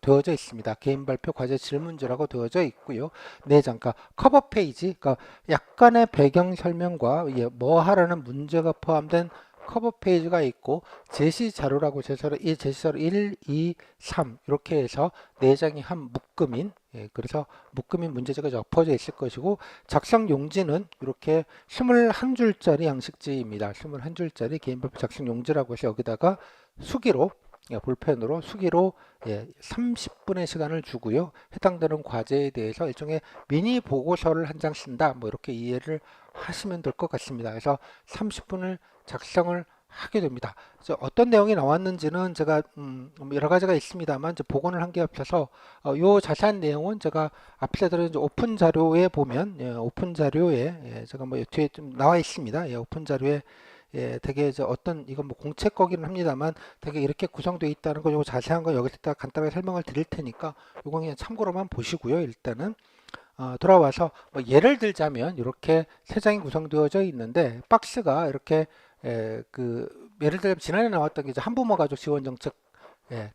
되어져 있습니다. 개인 발표 과제 질문지라고 되어져 있고요. 4장, 그러니까 커버 페이지, 그러니까 약간의 배경 설명과 뭐 하라는 문제가 포함된 커버 페이지가 있고 제시 자료라고 이 제시 자료 1, 2, 3 이렇게 해서 4장이 한 묶음인 그래서 묶음인 문제지가 엎어져 있을 것이고 작성 용지는 이렇게 21줄짜리 양식지입니다. 21줄짜리 개인 발표 작성 용지라고 해서 여기다가 수기로 볼펜으로 수기로 30분의 시간을 주고요. 해당되는 과제에 대해서 일종의 미니 보고서를 한 장 쓴다. 뭐 이렇게 이해를 하시면 될 것 같습니다. 그래서 30분을 작성을 하게 됩니다. 그래서 어떤 내용이 나왔는지는 제가 여러 가지가 있습니다만 이제 복원을 한 게 없어서 요 자세한 내용은 제가 앞서 들은 이제 오픈 자료에 보면 오픈 자료에 제가 뭐 뒤에 좀 나와 있습니다. 오픈 자료에 되게 이제 어떤 이건 뭐 공채 거기는 합니다만 되게 이렇게 구성되어 있다는 거 요거 자세한 거 여기서 간단하게 설명을 드릴 테니까 요거 그냥 참고로만 보시고요. 일단은 돌아와서 뭐 예를 들자면 이렇게 3장이 구성되어져 있는데 박스가 이렇게 예를 들면 지난해 나왔던 게 이제 한부모 가족 지원 정책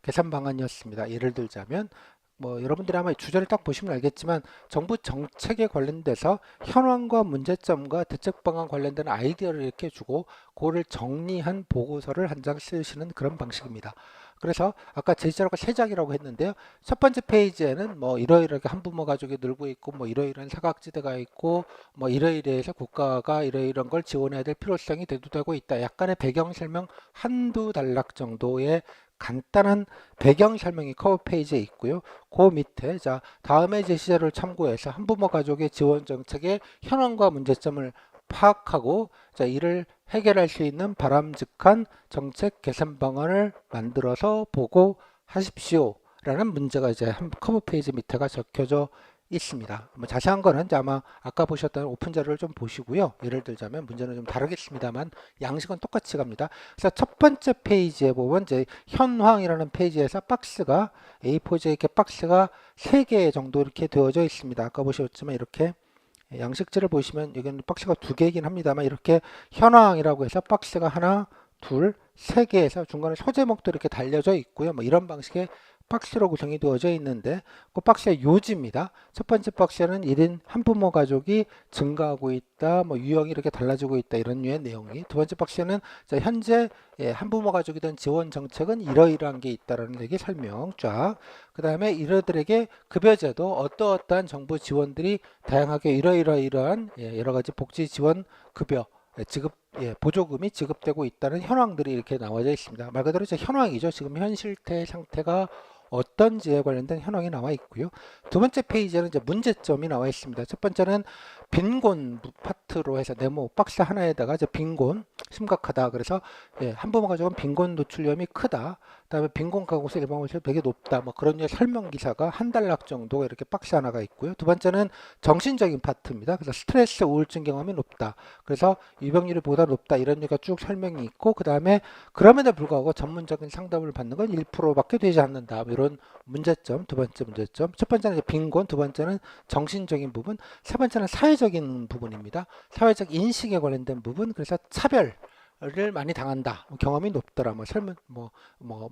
개선 방안이었습니다. 예를 들자면 뭐 여러분들이 아마 주제를 딱 보시면 알겠지만 정부 정책에 관련돼서 현황과 문제점과 대책 방안 관련된 아이디어를 이렇게 주고 그거를 정리한 보고서를 한 장 쓰시는 그런 방식입니다. 그래서 아까 제시자료가 세 장이라고 했는데요. 첫 번째 페이지에는 뭐 이러이러하게 한부모 가족이 늘고 있고 뭐 이러이러한 사각지대가 있고 뭐 이러이러해서 국가가 이러이러한 걸 지원해야 될 필요성이 대두되고 있다. 약간의 배경 설명 한두 단락 정도의 간단한 배경 설명이 커버 페이지에 있고요. 그 밑에 자 다음에 제시자료를 참고해서 한부모 가족의 지원 정책의 현황과 문제점을 파악하고 자 이를 해결할 수 있는 바람직한 정책 개선 방안을 만들어서 보고하십시오. 라는 문제가 이제 한 커버 페이지 밑에가 적혀져 있습니다. 뭐 자세한 거는 이제 아마 아까 보셨던 오픈 자료를 좀 보시고요. 예를 들자면 문제는 좀 다르겠습니다만 양식은 똑같이 갑니다. 그래서 첫 번째 페이지에 보면 이제 현황이라는 페이지에서 박스가 A4지에 이렇게 박스가 3개 정도 이렇게 되어져 있습니다. 아까 보셨지만 이렇게 양식지를 보시면 여기는 박스가 2개이긴 합니다만 이렇게 현황이라고 해서 박스가 하나, 둘, 3개에서 중간에 소제목도 이렇게 달려져 있고요. 뭐 이런 방식의 박스로 구성이 되어져 있는데 그 박스의 요지입니다. 첫 번째 박스에는 1인 한부모 가족이 증가하고 있다, 뭐 유형이 이렇게 달라지고 있다 이런 류의 내용이. 두 번째 박스에는 자, 현재 한부모 가족이 된 지원 정책은 이러이러한 게 있다라는 얘기 설명 쫙. 그 다음에 이러들에게 급여제도 어떠어떠한 정부 지원들이 다양하게 이러이러한 여러 가지 복지 지원 급여 지급 보조금이 지급되고 있다는 현황들이 이렇게 나와져 있습니다. 말 그대로 이제 현황이죠. 지금 현 실태 상태가 어떤지에 관련된 현황이 나와 있고요. 두 번째 페이지에는 이제 문제점이 나와 있습니다. 첫 번째는 빈곤 파트로 해서 네모 박스 하나에다가 이제 빈곤 심각하다. 그래서 한부모 가족은 빈곤 노출 위험이 크다. 그다음에 빈곤 가구수 일반화율이 되게 높다. 뭐 그런 류의 설명 기사가 한 단락 정도 이렇게 박스 하나가 있고요. 두 번째는 정신적인 파트입니다. 그래서 스트레스 우울증 경험이 높다. 그래서 유병률이 보다 높다. 이런 류가 쭉 설명이 있고 그다음에 그럼에도 불구하고 전문적인 상담을 받는 건 1%밖에 되지 않는다. 뭐 이런 문제점, 두 번째 문제점. 첫 번째는 이제 빈곤, 두 번째는 정신적인 부분, 세 번째는 사회적인 부분입니다. 사회적 인식에 관련된 부분, 그래서 차별을 많이 당한다. 경험이 높더라. 뭐 설문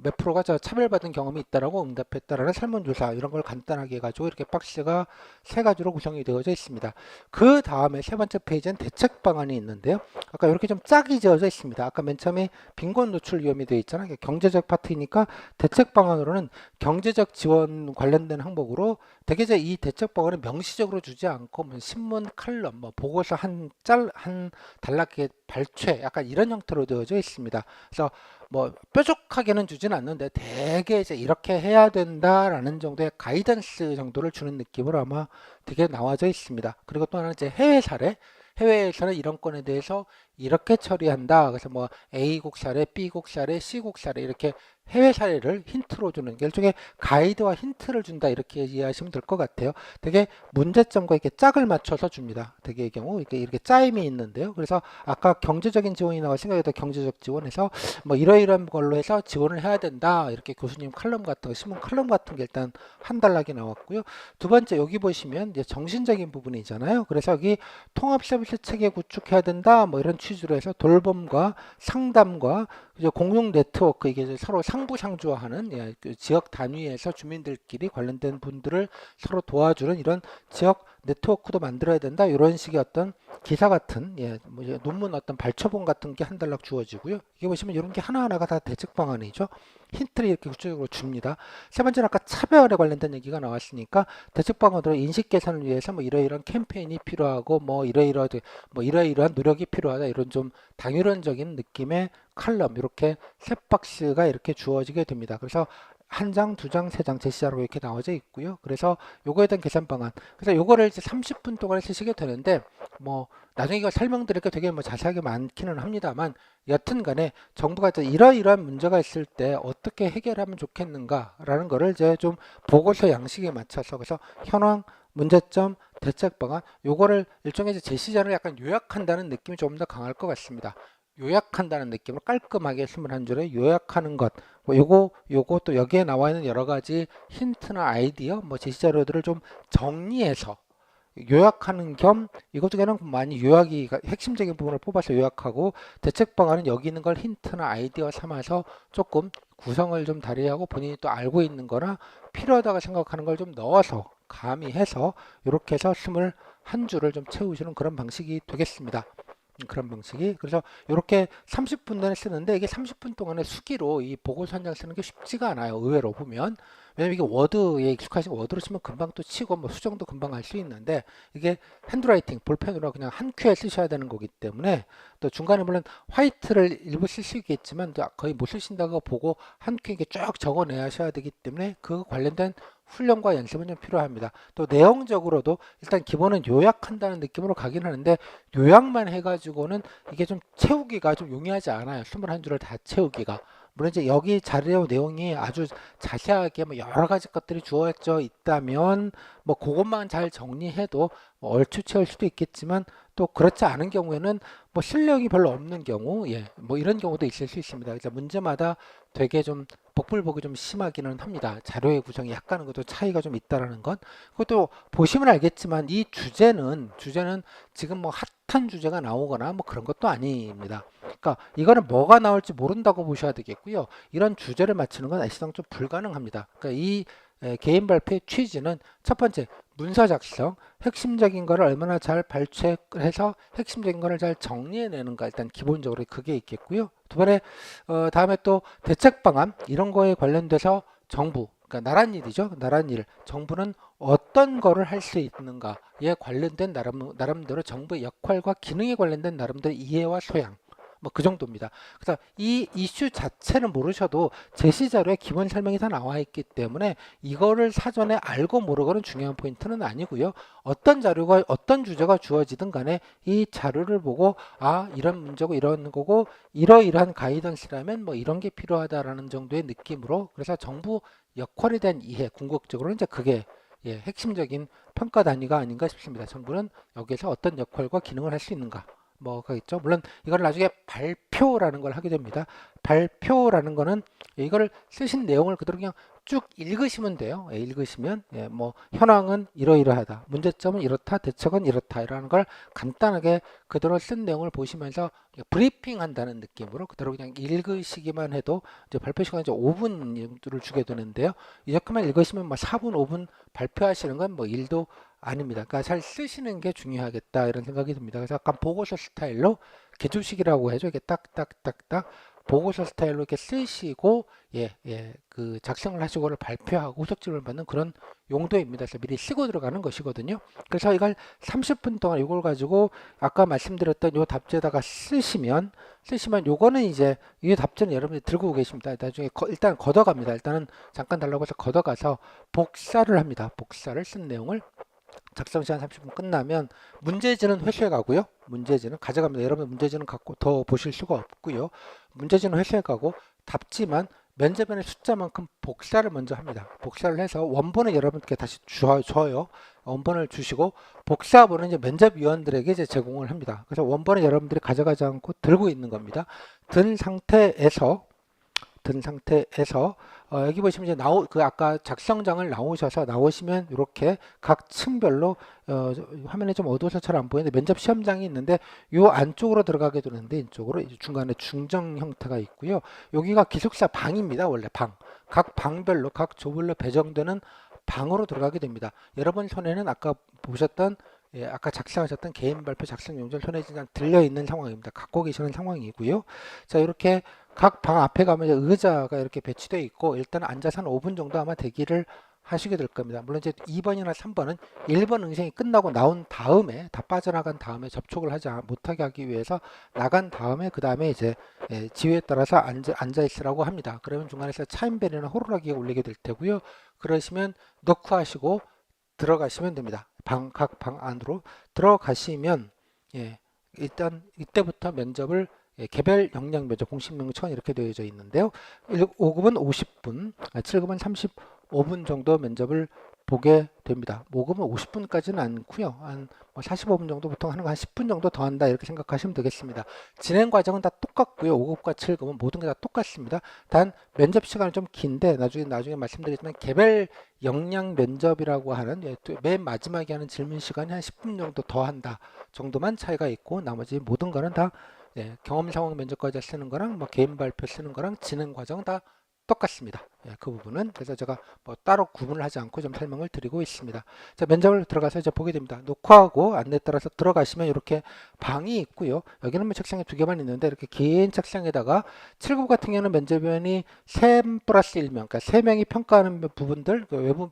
몇 프로가 저 차별받은 경험이 있다라고 응답했다라는 설문조사 이런 걸 간단하게 해가지고 이렇게 박스가 세 가지로 구성이 되어져 있습니다. 그 다음에 세 번째 페이지엔 대책 방안이 있는데요. 아까 이렇게 좀 짝이 지어져 있습니다. 아까 맨 처음에 빈곤 노출 위험이 되어 있잖아요. 경제적 파트이니까 대책 방안으로는 경제적 지원 관련된 항목으로 되게 이제 이 대책 방안을 명시적으로 주지 않고 뭐 신문 칼럼, 뭐 보고서 한 단락의 발췌 약간 이런 형태로 되어져 있습니다. 그래서 뭐 뾰족하게는 주진 않는데 되게 이제 이렇게 해야 된다라는 정도의 가이던스 정도를 주는 느낌으로 아마 되게 나와져 있습니다. 그리고 또 하나는 이제 해외 사례. 해외에서는 이런 건에 대해서 이렇게 처리한다. 그래서 뭐 A국 사례, B국 사례, C국 사례 이렇게 해외 사례를 힌트로 주는 게 일종의 가이드와 힌트를 준다 이렇게 이해하시면 될 것 같아요. 되게 문제점과 이렇게 짝을 맞춰서 줍니다. 대개의 경우 이렇게 짜임이 있는데요. 그래서 아까 경제적인 지원이 나왔으니까 여기다 경제적 지원해서 뭐 이러이러한 걸로 해서 지원을 해야 된다. 이렇게 교수님 칼럼 같은 거, 신문 칼럼 같은 게 일단 한 단락이 나왔고요. 두 번째 여기 보시면 이제 정신적인 부분이잖아요. 그래서 여기 통합 서비스 체계 구축해야 된다. 뭐 이런 취지로 해서 돌봄과 상담과 이제 공용 네트워크 이게 서로 상부상조하는 그 지역 단위에서 주민들끼리 관련된 분들을 서로 도와주는 이런 지역 네트워크도 만들어야 된다. 이런 식의 어떤 기사 같은 뭐 논문 어떤 발췌본 같은 게 한 단락 주어지고요. 이게 보시면 이런 게 하나하나가 다 대책 방안이죠. 힌트를 이렇게 구체적으로 줍니다. 세 번째는 아까 차별에 관련된 얘기가 나왔으니까 대책 방안으로 인식 개선을 위해서 뭐 이러이러한 캠페인이 필요하고 뭐 이러이러한 노력이 필요하다. 이런 좀 당위론적인 느낌의 칼럼 이렇게 세 박스가 이렇게 주어지게 됩니다. 그래서 한 장, 두 장, 세 장 제시자로 이렇게 나와져 있고요. 그래서 요거에 대한 계산 방안. 그래서 요거를 이제 30분 동안 쓰시게 되는데 뭐 나중에 이거 설명드릴 게 되게 뭐 자세하게 많기는 합니다만 여튼 간에 정부가 이제 이러이러한 문제가 있을 때 어떻게 해결하면 좋겠는가라는 거를 이제 좀 보고서 양식에 맞춰서 그래서 현황, 문제점, 대책 방안 요거를 일종의 이제 제시자를 약간 요약한다는 느낌이 조금 더 강할 것 같습니다. 요약한다는 느낌으로 깔끔하게 21줄에 요약하는 것. 뭐 요거 또 여기에 나와 있는 여러 가지 힌트나 아이디어, 뭐 제시자료들을 좀 정리해서 요약하는 겸 이것도 그냥 많이 요약이 핵심적인 부분을 뽑아서 요약하고 대책 방안은 여기 있는 걸 힌트나 아이디어 삼아서 조금 구성을 좀 다리하고 본인이 또 알고 있는 거나 필요하다고 생각하는 걸 좀 넣어서 가미해서 이렇게 해서 21줄을 좀 채우시는 그런 방식이 되겠습니다. 그런 방식이. 그래서 이렇게 30분 내에 쓰는데 이게 30분 동안에 수기로 이 보고서 한 장 쓰는 게 쉽지가 않아요. 의외로 보면. 왜냐면 이게 워드에 익숙하신 워드로 치면 금방 또 치고 뭐 수정도 금방 할 수 있는데 이게 핸드라이팅 볼펜으로 그냥 한 큐에 쓰셔야 되는 거기 때문에 또 중간에 물론 화이트를 일부 쓸 수 있겠지만 또 거의 못 쓰신다고 보고 한 큐에 이렇게 쭉 적어내야 하셔야 되기 때문에 그 관련된 훈련과 연습은 좀 필요합니다. 또 내용적으로도 일단 기본은 요약한다는 느낌으로 가긴 하는데 요약만 해가지고는 이게 좀 채우기가 좀 용이하지 않아요. 21줄을 다 채우기가. 물론 이제 여기 자료 내용이 아주 자세하게 뭐 여러 가지 것들이 주어져 있다면 뭐 그것만 잘 정리해도 뭐 얼추 채울 수도 있겠지만 또 그렇지 않은 경우에는 뭐 실력이 별로 없는 경우, 예, 뭐 이런 경우도 있을 수 있습니다. 그래서 문제마다 되게 좀 복불복이 좀 심하기는 합니다. 자료의 구성이 약간은 그래도 차이가 좀 있다라는 건. 그것도 보시면 알겠지만 이 주제는 지금 뭐 핫한 주제가 나오거나 뭐 그런 것도 아닙니다. 그러니까 이거는 뭐가 나올지 모른다고 보셔야 되겠고요. 이런 주제를 맞추는 건 사실상 좀 불가능합니다. 그러니까 이 개인 발표의 취지는 첫 번째 문서 작성, 핵심적인 거를 얼마나 잘 발췌해서 핵심적인 거를 잘 정리해내는가 일단 기본적으로 그게 있겠고요. 두 번에 다음에 또 대책 방안 이런 거에 관련돼서 정부 그러니까 나란 일이죠. 나란 일. 정부는 어떤 거를 할 수 있는가에 관련된 나름대로 정부의 역할과 기능에 관련된 나름대로 이해와 소양. 뭐 그 정도입니다. 그래서 이 이슈 자체는 모르셔도 제시 자료에 기본 설명이 다 나와 있기 때문에 이거를 사전에 알고 모르고는 중요한 포인트는 아니고요. 어떤 자료가 어떤 주제가 주어지든 간에 이 자료를 보고 아 이런 문제고 이런 거고 이러이러한 가이던스라면 뭐 이런 게 필요하다라는 정도의 느낌으로 그래서 정부 역할에 대한 이해 궁극적으로는 이제 그게 예, 핵심적인 평가 단위가 아닌가 싶습니다. 정부는 여기에서 어떤 역할과 기능을 할 수 있는가 뭐가 있죠. 물론 이걸 나중에 발표라는 걸 하게 됩니다. 발표라는 거는 이거를 쓰신 내용을 그대로 그냥 쭉 읽으시면 돼요. 예, 읽으시면 예, 뭐 현황은 이러이러하다. 문제점은 이렇다. 대책은 이렇다라는 걸 간단하게 그대로 쓴 내용을 보시면서 브리핑 한다는 느낌으로 그대로 그냥 읽으시기만 해도 이제 발표 시간 이제 5분을 주게 되는데요. 이렇게만 읽으시면 뭐 4분, 5분 발표하시는 건 뭐 일도 아닙니다. 그러니까 잘 쓰시는 게 중요하겠다 이런 생각이 듭니다. 그래서 약간 보고서 스타일로 개주식이라고 해죠. 이게 딱딱딱딱 보고서 스타일로 이렇게 쓰시고 그 작성을 하시고를 발표하고 후속집을 받는 그런 용도입니다. 그래서 미리 쓰고 들어가는 것이거든요. 그래서 이걸 30분 동안 이걸 가지고 아까 말씀드렸던 요 답지에다가 쓰시면 요거는 이제 이 답지는 여러분들이 들고 계십니다. 나중에 일단 걷어갑니다. 일단은 잠깐 달라고 해서 걷어가서 복사를 합니다. 복사를 쓴 내용을 작성 시간 30분 끝나면 문제지는 회수해 가고요. 문제지는 가져갑니다. 여러분 문제지는 갖고 더 보실 수가 없고요. 문제지는 회수해 가고 답지만 면접원의 숫자만큼 복사를 먼저 합니다. 복사를 해서 원본을 여러분께 다시 줘요. 원본을 주시고 복사본은 이제 면접위원들에게 이제 제공을 합니다. 그래서 원본은 여러분들이 가져가지 않고 들고 있는 겁니다. 든 상태에서 여기 보시면 이제 그 아까 작성장을 나오시면 이렇게 각 층별로 화면에 좀 어두워서 잘 안 보이는데 면접 시험장이 있는데 요 안쪽으로 들어가게 되는데 이쪽으로 이제 중간에 중정 형태가 있고요. 여기가 기숙사 방입니다. 원래 각 방별로 각 조별로 배정되는 방으로 들어가게 됩니다. 여러분 손에는 아까 보셨던 아까 작성하셨던 개인 발표 작성 용지를 손에 그냥 들려 있는 상황입니다. 갖고 계시는 상황이고요. 자, 이렇게 각 방 앞에 가면 의자가 이렇게 배치되어 있고 일단 앉아서 한 5분 정도 아마 대기를 하시게 될 겁니다. 물론 이제 2번이나 3번은 1번 응시이 끝나고 나온 다음에 다 빠져나간 다음에 접촉을 하지 못하게 하기 위해서 나간 다음에 그 다음에 이제 지위에 따라서 앉아 있으라고 합니다. 그러면 중간에서 차임벨이나 호루라기가 울리게 될 테고요. 그러시면 넣고 하시고 들어가시면 됩니다. 각 방 안으로 들어가시면 일단 이때부터 면접을 개별 역량 면접 공식 명칭은 이렇게 되어져 있는데요. 5급은 50분, 7급은 35분 정도 면접을 보게 됩니다. 5급은 50분까지는 않고요. 한 45분 정도 보통 하는 거 한 10분 정도 더 한다 이렇게 생각하시면 되겠습니다. 진행 과정은 다 똑같고요. 5급과 7급은 모든 게 다 똑같습니다. 단 면접 시간은 좀 긴데 나중에 말씀드리지만 개별 역량 면접이라고 하는 맨 마지막에 하는 질문 시간이 한 10분 정도 더 한다 정도만 차이가 있고 나머지 모든 거는 다 경험 상황 면접까지 쓰는 거랑 뭐 개인 발표 쓰는 거랑 진행 과정 다 똑같습니다. 예, 그 부분은 그래서 제가 뭐 따로 구분을 하지 않고 좀 설명을 드리고 있습니다. 자, 면접을 들어가서 이제 보게 됩니다. 녹화하고 안내에 따라서 들어가시면 이렇게 방이 있고요. 여기는 뭐 책상이 두 개만 있는데 이렇게 긴 책상에다가 7급 같은 경우는 면접위원이 3 플러스 1명, 그러니까 3명이 평가하는 부분들, 그 외부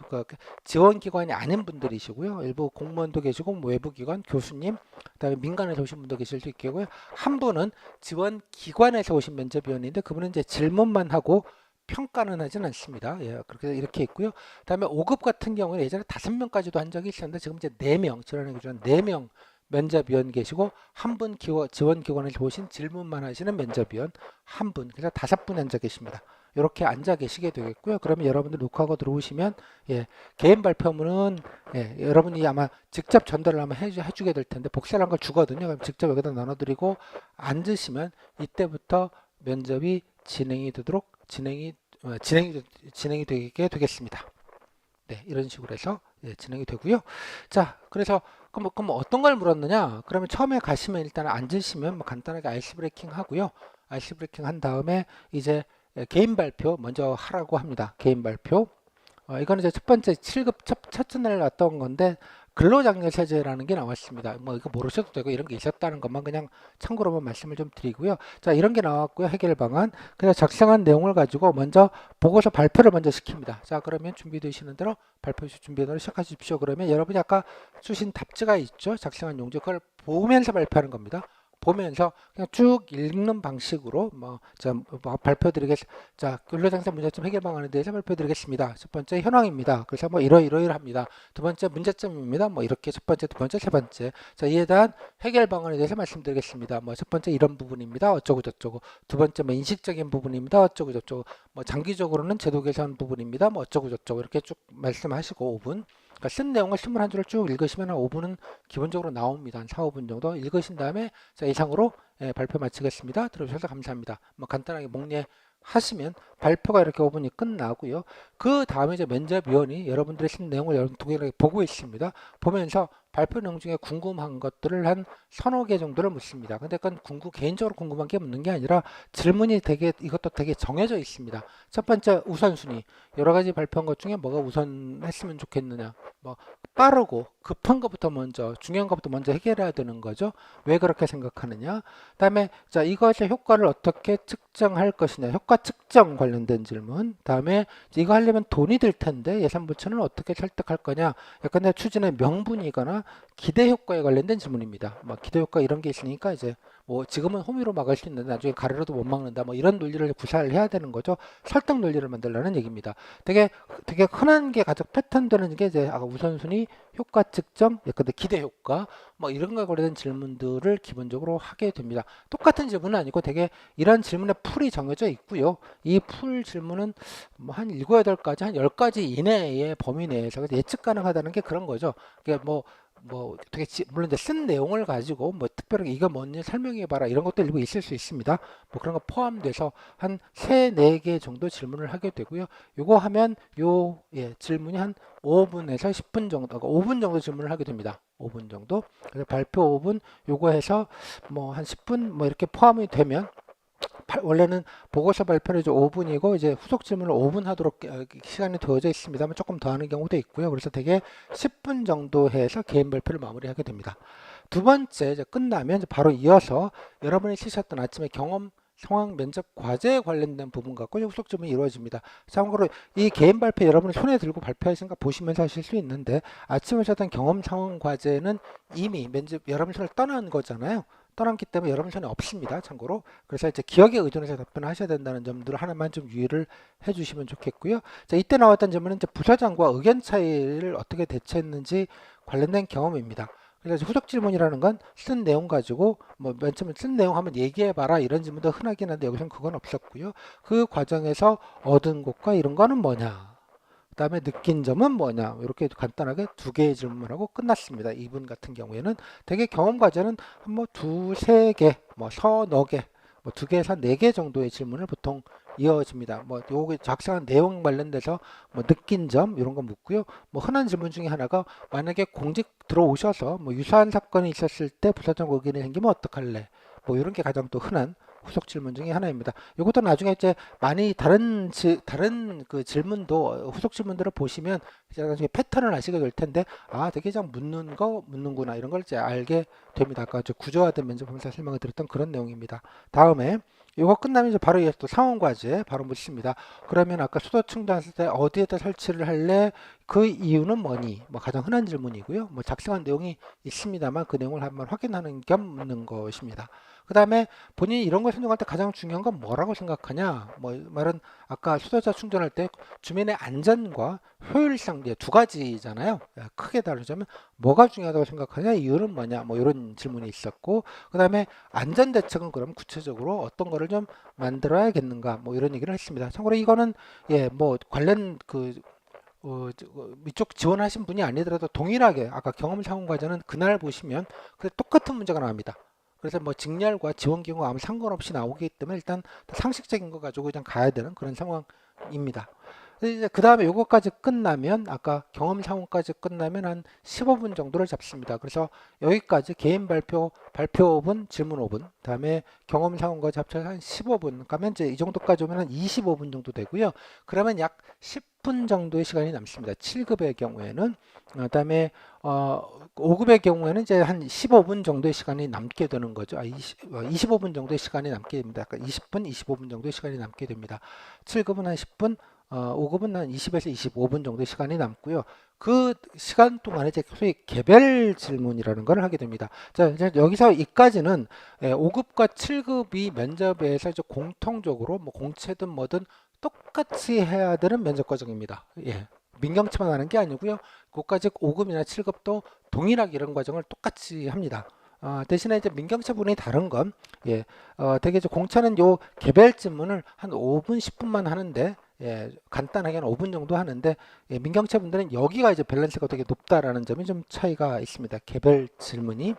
지원기관이 아닌 분들이시고요. 일부 공무원도 계시고 뭐 외부기관, 교수님, 그다음에 민간에서 오신 분도 계실 수 있고요. 한 분은 지원기관에서 오신 면접위원인데 그분은 이제 질문만 하고 평가는 하진 않습니다. 예, 그렇게 이렇게 있고요. 그다음에 5급 같은 경우는 예전에 5명까지도 한 적이 있었는데 지금 이제 4명, 지원하는 기준 4명 면접위원 계시고 한 분 지원기관에서 오신 질문만 하시는 면접위원 한 분, 그래서 5분 앉아 계십니다. 이렇게 앉아 계시게 되겠고요. 그러면 여러분들 녹화하고 들어오시면 예, 개인 발표문은 예, 여러분이 아마 직접 전달을 한번 해주게 될 텐데 복사를 한 걸 주거든요. 그럼 직접 여기다 나눠드리고 앉으시면 이때부터 면접이 진행이 되게 되겠습니다. 네, 이런 식으로 해서 예, 진행이 되고요. 자, 그래서 그럼 어떤 걸 물었느냐? 그러면 처음에 가시면 일단 앉으시면 뭐 간단하게 아이스 브레이킹 하고요. 아이스 브레이킹 한 다음에 이제 개인 발표 먼저 하라고 합니다. 개인 발표. 이거는 이제 첫 번째 7급 첫째 날 났던 건데 근로장려세제라는 게 나왔습니다. 뭐 이거 모르셔도 되고 이런 게 있었다는 것만 그냥 참고로만 말씀을 좀 드리고요. 자, 이런 게 나왔고요. 해결 방안. 그래서 작성한 내용을 가지고 먼저 보고서 발표를 먼저 시킵니다. 자, 그러면 준비되시는 대로 발표 준비대로 시작하십시오. 그러면 여러분이 아까 주신 답지가 있죠. 작성한 용지 그걸 보면서 발표하는 겁니다. 보면서 그냥 쭉 읽는 방식으로 발표 드리겠습니다. 자, 근로장사 문제점 해결 방안에 대해서 발표 드리겠습니다. 첫 번째 현황입니다. 그래서 뭐 이러이러합니다. 두 번째 문제점입니다. 뭐 이렇게 첫 번째, 두 번째, 세 번째. 자, 이에 대한 해결 방안에 대해서 말씀드리겠습니다. 뭐 첫 번째 이런 부분입니다. 어쩌고 저쩌고. 두 번째 뭐 인식적인 부분입니다. 어쩌고 저쩌고. 뭐 장기적으로는 제도 개선 부분입니다. 뭐 어쩌고 저쩌고 이렇게 쭉 말씀하시고 5분. 그러니까 쓴 내용을 21줄을 쭉 읽으시면 한 5분은 기본적으로 나옵니다. 한 4, 5분 정도 읽으신 다음에 자, 이상으로 예, 발표 마치겠습니다. 들어주셔서 감사합니다. 뭐 간단하게 목례 하시면 발표가 이렇게 5분이 끝나고요. 그 다음에 이제 면접위원이 여러분들의 쓴 내용을 여러분 두 개를 보고 있습니다. 보면서 발표 내용 중에 궁금한 것들을 한 서너 개 정도를 묻습니다. 근데 그건 개인적으로 궁금한 게 묻는 게 아니라 질문이 이것도 되게 정해져 있습니다. 첫 번째 우선순위. 여러 가지 발표한 것 중에 뭐가 우선했으면 좋겠느냐. 뭐 빠르고 급한 것부터 먼저 중요한 것부터 먼저 해결해야 되는 거죠. 왜 그렇게 생각하느냐. 그다음에 자, 이것의 효과를 어떻게 측정할 것이냐. 효과 측정 관련된 질문. 그다음에 이거 하려면 돈이 들 텐데 예산부처는 어떻게 설득할 거냐. 약간 내 추진의 명분이거나 기대 효과에 관련된 질문입니다. 뭐 기대 효과 이런 게 있으니까 이제 뭐 지금은 호미로 막을 수 있는데 나중에 가래로도 못 막는다. 뭐 이런 논리를 구사를 해야 되는 거죠. 설득 논리를 만들라는 얘기입니다. 되게 흔한 게 가장 패턴 되는 게 이제 아까 우선순위, 효과 측정, 근데 기대 효과 뭐 이런 거에 관련된 질문들을 기본적으로 하게 됩니다. 똑같은 질문은 아니고 되게 이런 질문의 풀이 정해져 있고요. 이 풀 질문은 뭐 한 7, 8가지, 한 10가지 이내의 범위 내에서 예측 가능하다는 게 그런 거죠. 그러니까 되게 물론 이제 쓴 내용을 가지고 뭐 특별하게 이거 뭔지 설명해 봐라 이런 것도 일부 있을 수 있습니다. 뭐 그런 거 포함돼서 한 3, 4개 정도 질문을 하게 되고요. 요거 하면 질문이 한 5분에서 10분 정도, 5분 정도 질문을 하게 됩니다. 5분 정도. 그래서 발표 5분, 요거 해서 뭐 한 10분 뭐 이렇게 포함이 되면 원래는 보고서 발표를 이제 5분이고 이제 후속 질문을 5분 하도록 시간이 되어져 있습니다만 조금 더 하는 경우도 있고요. 그래서 대개 10분 정도 해서 개인 발표를 마무리하게 됩니다. 두 번째 이제 끝나면 이제 바로 이어서 여러분이 쓰셨던 아침에 경험 상황 면접 과제에 관련된 부분 갖고 후속 질문이 이루어집니다. 참고로 이 개인 발표 여러분이 손에 들고 발표하시니까 보시면서 하실 수 있는데 아침에 하셨던 경험 상황 과제는 이미 면접 여러분 손을 떠난 거잖아요. 떠났기 때문에 여러분 손에 없습니다. 참고로. 그래서 이제 기억에 의존해서 답변을 하셔야 된다는 점들 하나만 좀 유의를 해주시면 좋겠고요. 자, 이때 나왔던 질문은 이제 부서장과 의견 차이를 어떻게 대처했는지 관련된 경험입니다. 그래서 후속 질문이라는 건 쓴 내용 가지고 뭐 맨 처음에 쓴 내용 하면 얘기해봐라 이런 질문도 흔하긴 한데 여기서는 그건 없었고요. 그 과정에서 얻은 것과 이런 거는 뭐냐. 그 다음에 느낀 점은 뭐냐 이렇게 간단하게 2개의 질문하고 끝났습니다. 이분 같은 경우에는 되게 경험 과제는 한 뭐 2, 3개 뭐 서너 개 뭐 2개에서 4개 정도의 질문을 보통 이어집니다. 뭐 요게 작성한 내용 관련돼서 뭐 느낀 점 이런 거 묻고요. 뭐 흔한 질문 중에 하나가 만약에 공직 들어오셔서 뭐 유사한 사건이 있었을 때 부사장 의견이 생기면 어떡할래? 뭐 이런 게 가장 또 흔한 후속 질문 중에 하나입니다. 이것도 나중에 이제 많이 다른 그 질문도 후속 질문들을 보시면 이제 나중에 패턴을 아시게 될 텐데 아 대개장 묻는구나 이런 걸 이제 알게 됩니다. 아까 저 구조화된 면접하면서 설명을 드렸던 그런 내용입니다. 다음에 이거 끝나면 이제 바로 이제 또 상황과제 바로 묻습니다. 그러면 아까 수도 충전했을 때 어디에다 설치를 할래? 그 이유는 뭐니? 뭐 가장 흔한 질문이고요. 뭐 작성한 내용이 있습니다만 그 내용을 한번 확인하는 겸 묻는 것입니다. 그 다음에 본인이 이런 걸 선정할 때 가장 중요한 건 뭐라고 생각하냐? 뭐 말은 아까 수도자 충전할 때 주민의 안전과 효율성 이제 두 가지잖아요. 크게 다루자면 뭐가 중요하다고 생각하냐? 이유는 뭐냐? 뭐 이런 질문이 있었고 그 다음에 안전 대책은 그럼 구체적으로 어떤 거를 좀 만들어야겠는가? 뭐 이런 얘기를 했습니다. 참고로 이거는 뭐 관련 이쪽 지원하신 분이 아니더라도 동일하게 아까 경험 상황 과정은 그날 보시면 똑같은 문제가 나옵니다. 그래서 뭐 직렬과 지원 경우 아무 상관없이 나오기 때문에 일단 상식적인 거 가지고 그냥 가야 되는 그런 상황입니다. 이제 그 다음에 요거까지 끝나면 아까 경험 상황까지 끝나면 한 15분 정도를 잡습니다. 그래서 여기까지 개인 발표 5분, 질문 5분, 다음에 경험 상황까지 합쳐서 한 15분. 가면 이제 이 정도까지 오면 한 25분 정도 되고요. 그러면 약 10분 정도의 시간이 남습니다. 7급의 경우에는 그다음에 5급의 경우에는 이제 한 15분 정도의 시간이 남게 되는 거죠. 25분 정도의 시간이 남게 됩니다. 그러니까 20분, 25분 정도의 시간이 남게 됩니다. 7급은 한 10분, 5급은 한 20에서 25분 정도의 시간이 남고요. 그 시간 동안에 이제 소위 개별 질문이라는 걸 하게 됩니다. 자, 이제 여기서 이까지는 5급과 7급이 면접에서 이제 공통적으로 뭐 공채든 뭐든 똑같이 해야 되는 면접 과정입니다. 민경치만 하는 게 아니고요. 그까지 5급이나 7급도 동일하게 이런 과정을 똑같이 합니다. 대신에 이제 민경채 분이 다른 건, 되게 이제 공차는 요 개별 질문을 한 5분, 10분만 하는데, 간단하게 한 5분 정도 하는데, 민경채 분들은 여기가 이제 밸런스가 되게 높다라는 점이 좀 차이가 있습니다. 개별 질문이.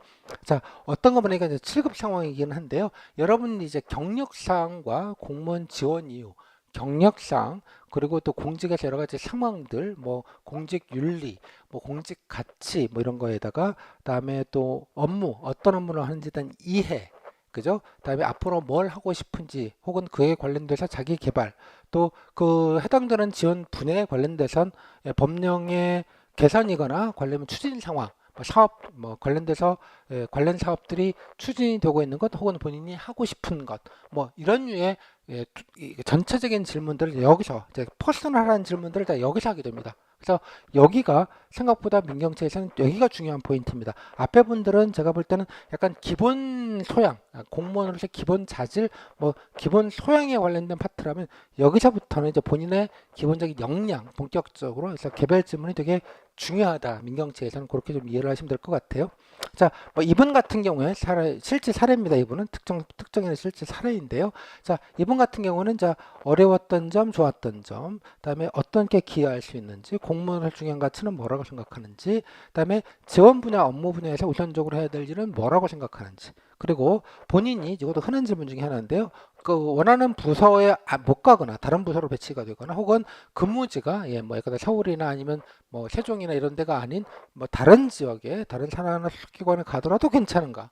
자, 어떤 거 보니까 이제 7급 상황이긴 한데요. 여러분 이제 경력사항과 공무원 지원 이유, 경력상 그리고 또 공직에서 여러 가지 상황들 뭐 공직 윤리 뭐 공직 가치 뭐 이런 거에다가 그다음에 또 업무 어떤 업무를 하는지에 대한 이해 그죠? 그다음에 앞으로 뭘 하고 싶은지 혹은 그에 관련돼서 자기 개발 또 그 해당되는 지원 분야에 관련돼선 법령의 개선이거나 관련 추진 상황 뭐 사업 뭐 관련돼서 관련 사업들이 추진이 되고 있는 것 혹은 본인이 하고 싶은 것 뭐 이런 류의 전체적인 질문들을 여기서 이제 퍼스널한 질문들을 다 여기서 하게 됩니다. 그래서 여기가 생각보다 민경채에서는 여기가 중요한 포인트입니다. 앞에 분들은 제가 볼 때는 약간 기본 소양, 공무원으로서 기본 자질, 뭐 기본 소양에 관련된 파트라면 여기서부터는 이제 본인의 기본적인 역량, 본격적으로 그래서 개별 질문이 되게 중요하다. 민경채에서는 그렇게 좀 이해를 하시면 될 것 같아요. 자, 뭐 이분 같은 경우에 실제 사례입니다. 이분은 특정인의 실제 사례인데요. 자, 이분 같은 경우는 자 어려웠던 점, 좋았던 점, 그다음에 어떤 게 기여할 수 있는지, 공무원의 중요한 가치는 뭐라고 생각하는지, 그다음에 지원 분야, 업무 분야에서 우선적으로 해야 될 일은 뭐라고 생각하는지, 그리고 본인이 이것도 흔한 질문 중에 하나인데요. 그 원하는 부서에 못 가거나 다른 부서로 배치가 되거나 혹은 근무지가 뭐 예를 들어 서울이나 아니면 뭐 세종이나 이런 데가 아닌 뭐 다른 지역에 다른 산하기관에 가더라도 괜찮은가?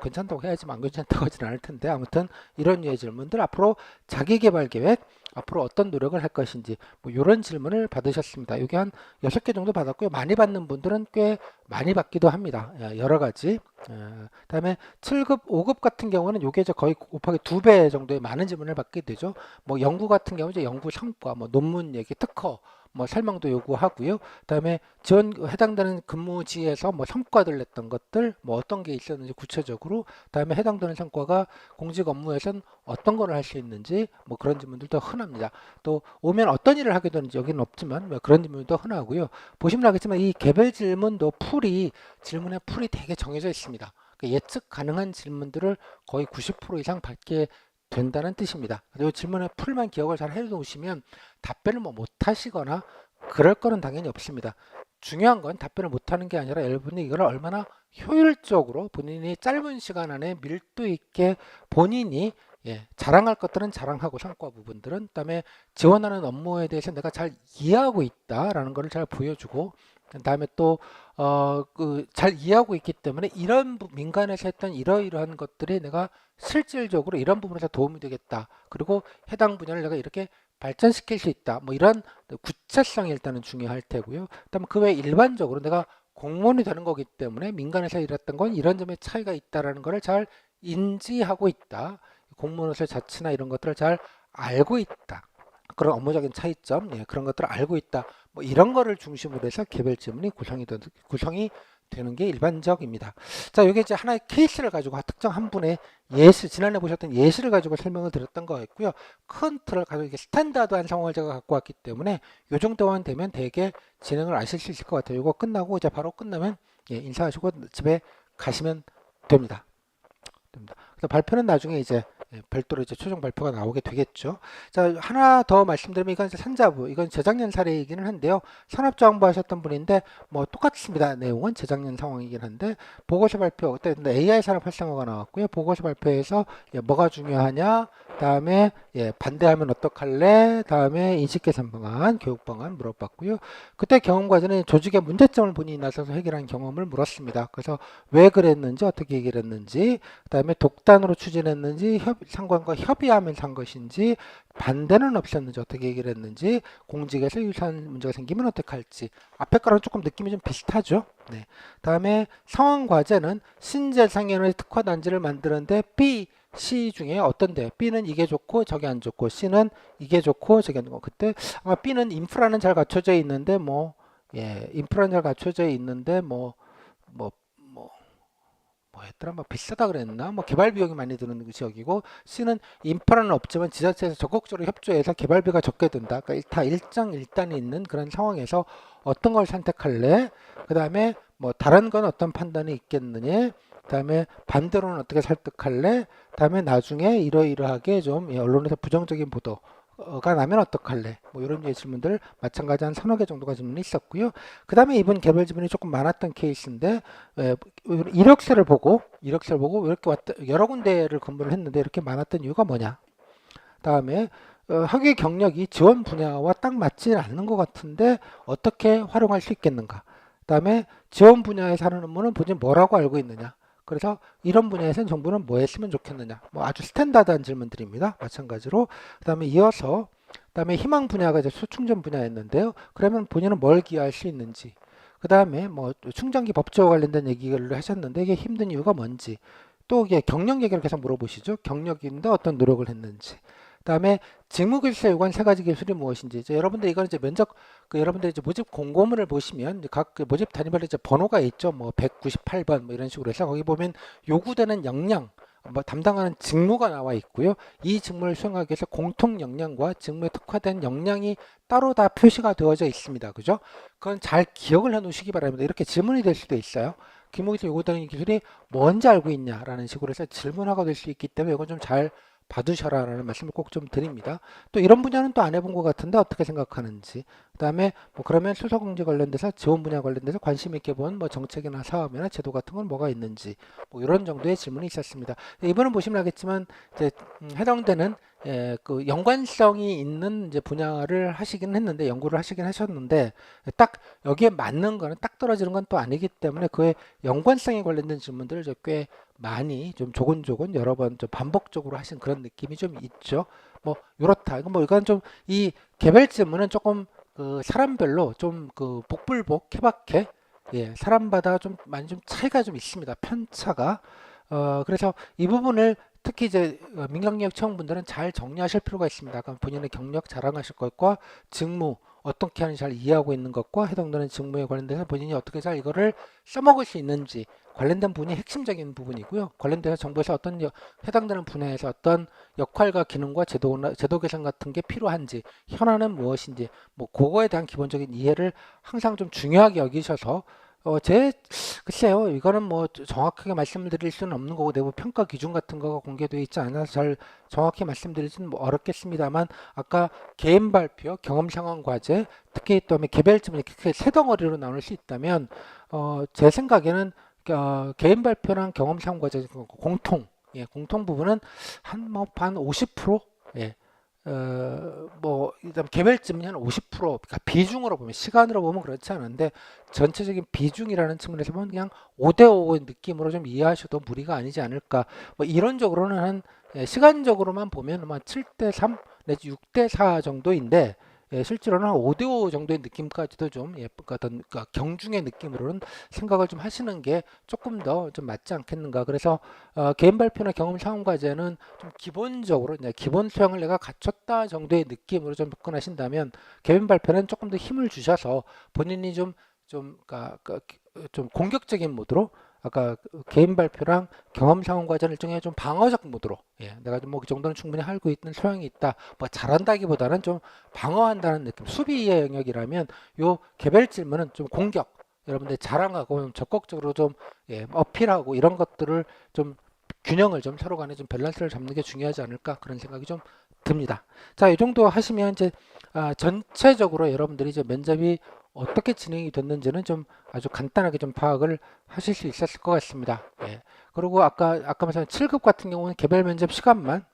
괜찮다고 해야지만 안 괜찮다고 하진 않을 텐데 아무튼 이런 류의 질문들 앞으로 자기계발 계획 앞으로 어떤 노력을 할 것인지 뭐 이런 질문을 받으셨습니다. 이게 한 6개 정도 받았고요. 많이 받는 분들은 꽤 많이 받기도 합니다. 여러 가지. 그다음에 7급, 5급 같은 경우는 이게 이제 거의 곱하기 2배 정도의 많은 질문을 받게 되죠. 뭐 연구 같은 경우 이제 연구 성과, 뭐 논문 얘기, 특허 뭐 설명도 요구하고요. 그다음에 지원 해당되는 근무지에서 뭐 성과들 냈던 것들 뭐 어떤 게 있었는지 구체적으로 그다음에 해당되는 성과가 공직 업무에선 어떤 거를 할 수 있는지 뭐 그런 질문들도 흔합니다. 또 오면 어떤 일을 하게 되는지 여기는 없지만 뭐 그런 질문도 흔하고요. 보시면 알겠지만 이 개별 질문도 질문의 풀이 되게 정해져 있습니다. 그러니까 예측 가능한 질문들을 거의 90% 이상 받게 된다는 뜻입니다. 그리고 질문의 풀만 기억을 잘 해놓으시면 답변을 뭐 못하시거나 그럴 거는 당연히 없습니다. 중요한 건 답변을 못하는 게 아니라 여러분이 이걸 얼마나 효율적으로 본인이 짧은 시간 안에 밀도 있게 본인이 자랑할 것들은 자랑하고 성과 부분들은 그다음에 지원하는 업무에 대해서 내가 잘 이해하고 있다라는 것을 잘 보여주고 그다음에 또 잘 이해하고 있기 때문에 이런 민간에서 했던 이러이러한 것들이 내가 실질적으로 이런 부분에서 도움이 되겠다. 그리고 해당 분야를 내가 이렇게 발전시킬 수 있다. 뭐 이런 구체성이 일단은 중요할 테고요. 그다음에 그 외에 일반적으로 내가 공무원이 되는 거기 때문에 민간에서 일했던 건 이런 점의 차이가 있다라는 것을 잘 인지하고 있다. 공무원으로서의 자치나 이런 것들을 잘 알고 있다. 그런 업무적인 차이점, 예, 그런 것들을 알고 있다. 뭐 이런 거를 중심으로 해서 개별 지문이 구성이 되는 게 일반적입니다. 자, 여기 이제 하나의 케이스를 가지고 특정 한 분의 예시, 지난해 보셨던 예시를 가지고 설명을 드렸던 거였고요. 큰 틀을 가지고 이게 스탠다드한 상황을 제가 갖고 왔기 때문에 요 정도만 되면 되게 진행을 하실 수 있을 것 같아요. 이거 끝나고 이제 바로 끝나면 예, 인사하시고 집에 가시면 됩니다. 그래서 발표는 나중에 이제 별도로 이제 최종 발표가 나오게 되겠죠. 자, 하나 더 말씀드리면 이건 이제 산자부, 이건 재작년 사례이기는 한데요. 산업정보 하셨던 분인데 뭐 똑같습니다. 내용은 재작년 상황이긴 한데 보고서 발표 그때 AI 산업 활성화가 나왔고요. 보고서 발표에서 뭐가 중요하냐, 다음에 반대하면 어떡할래, 다음에 인식 개선 방안, 교육 방안 물어봤고요. 그때 경험 과정은 조직의 문제점을 본인이 나서서 해결한 경험을 물었습니다. 그래서 왜 그랬는지, 어떻게 해결했는지, 그다음에 독단으로 추진했는지, 상관과 협의하면서 한 것인지, 반대는 없었는지, 어떻게 해결했는지, 공직에서 유사한 문제가 생기면 어떻게 할지. 앞에 거랑 조금 느낌이 좀 비슷하죠. 네. 다음에 상황 과제는 신재생에너지 특화 단지를 만드는데 B, C 중에 어떤데? B는 이게 좋고 저게 안 좋고, C는 이게 좋고 저게 안 좋고. 그때 아마 B는 인프라는 잘 갖춰져 있는데 인프라는 잘 갖춰져 있는데 뭐 뭐였더라? 뭐 비싸다 그랬나? 뭐 개발 비용이 많이 드는 지역이고, C는 인프라는 없지만 지자체에서 적극적으로 협조해서 개발비가 적게 든다. 그러니까 다 일장일단이 있는 그런 상황에서 어떤 걸 선택할래? 그 다음에 뭐 다른 건 어떤 판단이 있겠느냐? 그다음에 반대로는 어떻게 설득할래? 그다음에 나중에 이러이러하게 좀 언론에서 부정적인 보도가 나면 어떡할래? 뭐 이런 류의 질문들 마찬가지 한 서너 개 정도가 질문이 있었고요. 그다음에 이번 개별 질문이 조금 많았던 케이스인데 이력서를 보고 왜 이렇게 여러 군데를 근무를 했는데 이렇게 많았던 이유가 뭐냐? 다음에 학위 경력이 지원 분야와 딱 맞지는 않는 것 같은데 어떻게 활용할 수 있겠는가? 그다음에 지원 분야에서 하는 업무는 본인이 뭐라고 알고 있느냐? 그래서 이런 분야에서는 정부는 뭐 했으면 좋겠느냐? 뭐 아주 스탠다드한 질문들입니다. 마찬가지로 그다음에 이어서 그다음에 희망 분야가 이제 수충전 분야였는데요. 그러면 본인은 뭘 기여할 수 있는지. 그다음에 뭐 충전기 법제와 관련된 얘기를 하셨는데 이게 힘든 이유가 뭔지. 또 이게 경력 얘기를 계속 물어보시죠. 경력인데 어떤 노력을 했는지. 그다음에 직무기술사 요구한 세 가지 기술이 무엇인지. 이제 여러분들 이거는 이제 면접 여러분들 이제 모집 공고문을 보시면 각 모집 단위별로 이제 번호가 있죠. 뭐 198번 뭐 이런 식으로 해서 거기 보면 요구되는 역량 뭐 담당하는 직무가 나와 있고요. 이 직무를 수행하기 위해서 공통 역량과 직무에 특화된 역량이 따로 다 표시가 되어져 있습니다. 그죠? 그건 잘 기억을 해 놓으시기 바랍니다. 이렇게 질문이 될 수도 있어요. 기목에서 요구되는 기술이 뭔지 알고 있냐라는 식으로 해서 질문화가 될 수 있기 때문에 이건 좀 잘 봐두셔라라는 말씀을 꼭 좀 드립니다. 또 이런 분야는 또 안 해본 것 같은데 어떻게 생각하는지. 그다음에 뭐 그러면 수소공제 관련돼서 지원 분야 관련돼서 관심 있게 본 뭐 정책이나 사업이나 제도 같은 건 뭐가 있는지 뭐 이런 정도의 질문이 있었습니다. 이번은 보시면 알겠지만 이제 해당되는 그 연관성이 있는 이제 분야를 하시긴 했는데 연구를 하시긴 하셨는데 딱 여기에 맞는 거는 딱 떨어지는 건 또 아니기 때문에 그의 연관성에 관련된 질문들을 이제 꽤 많이 좀 조곤조곤 여러 번 좀 반복적으로 하신 그런 느낌이 좀 있죠. 뭐 요렇다. 이건 좀 이 개별 질문은 조금 그 사람별로 좀 그 복불복 케바케 사람마다 좀 많이 좀 차이가 좀 있습니다. 편차가. 그래서 이 부분을 특히 이제 민간기업 채용분들은 잘 정리하실 필요가 있습니다. 그럼 본인의 경력 자랑하실 것과 직무 어떻게 하는지 잘 이해하고 있는 것과 해당되는 직무에 관련돼서 본인이 어떻게 잘 이거를 써먹을 수 있는지 관련된 부분이 핵심적인 부분이고요. 관련돼서 정부에서 해당되는 분야에서 어떤 역할과 기능과 제도 개선 같은 게 필요한지 현안은 무엇인지 뭐 그거에 대한 기본적인 이해를 항상 좀 중요하게 여기셔서 글쎄요, 이거는 뭐 정확하게 말씀을 드릴 수는 없는 거고 내부 평가 기준 같은 거가 공개되어 있지 않아서 잘 정확히 말씀드리지는 뭐 어렵겠습니다만 아까 개인 발표, 경험 상황 과제, 특히 또 개별 질문이 크게 세 덩어리로 나눌 수 있다면 제 생각에는 개인 발표랑 경험 상황 과제 공통 부분은 한 50%? 예, 뭐 일단 개별 질문이 한 50%, 그러니까 비중으로 보면 시간으로 보면 그렇지 않은데 전체적인 비중이라는 측면에서 보면 그냥 5대5 느낌으로 좀 이해하셔도 무리가 아니지 않을까. 뭐 이론적으로는 한 시간적으로만 보면 아마 7대3 내지 6대4 정도인데 실제로는 한 5대5 정도의 느낌까지도 좀 어떤 그러니까 경중의 느낌으로는 생각을 좀 하시는 게 조금 더 좀 맞지 않겠는가. 그래서 개인 발표나 경험 상황 과제는 좀 기본적으로 기본 소양을 내가 갖췄다 정도의 느낌으로 좀 접근하신다면 개인 발표는 조금 더 힘을 주셔서 본인이 그러니까 좀 공격적인 모드로 아까 개인 발표랑 경험 상황 과제는 일종의 좀 방어적 모드로 내가 좀 뭐 그 정도는 충분히 알고 있는 소양이 있다 뭐 잘한다기보다는 좀 방어한다는 느낌 수비의 영역이라면 요 개별 질문은 좀 공격 여러분들 자랑하고 좀 적극적으로 좀 어필하고 이런 것들을 좀 균형을 좀 서로 간에 좀 밸런스를 잡는 게 중요하지 않을까 그런 생각이 좀 듭니다. 자, 이 정도 하시면 이제 전체적으로 여러분들이 이제 면접이 어떻게 진행이 됐는지는 좀 아주 간단하게 좀 파악을 하실 수 있었을 것 같습니다. 그리고 아까 말씀한 7급 같은 경우는 개별 면접 시간만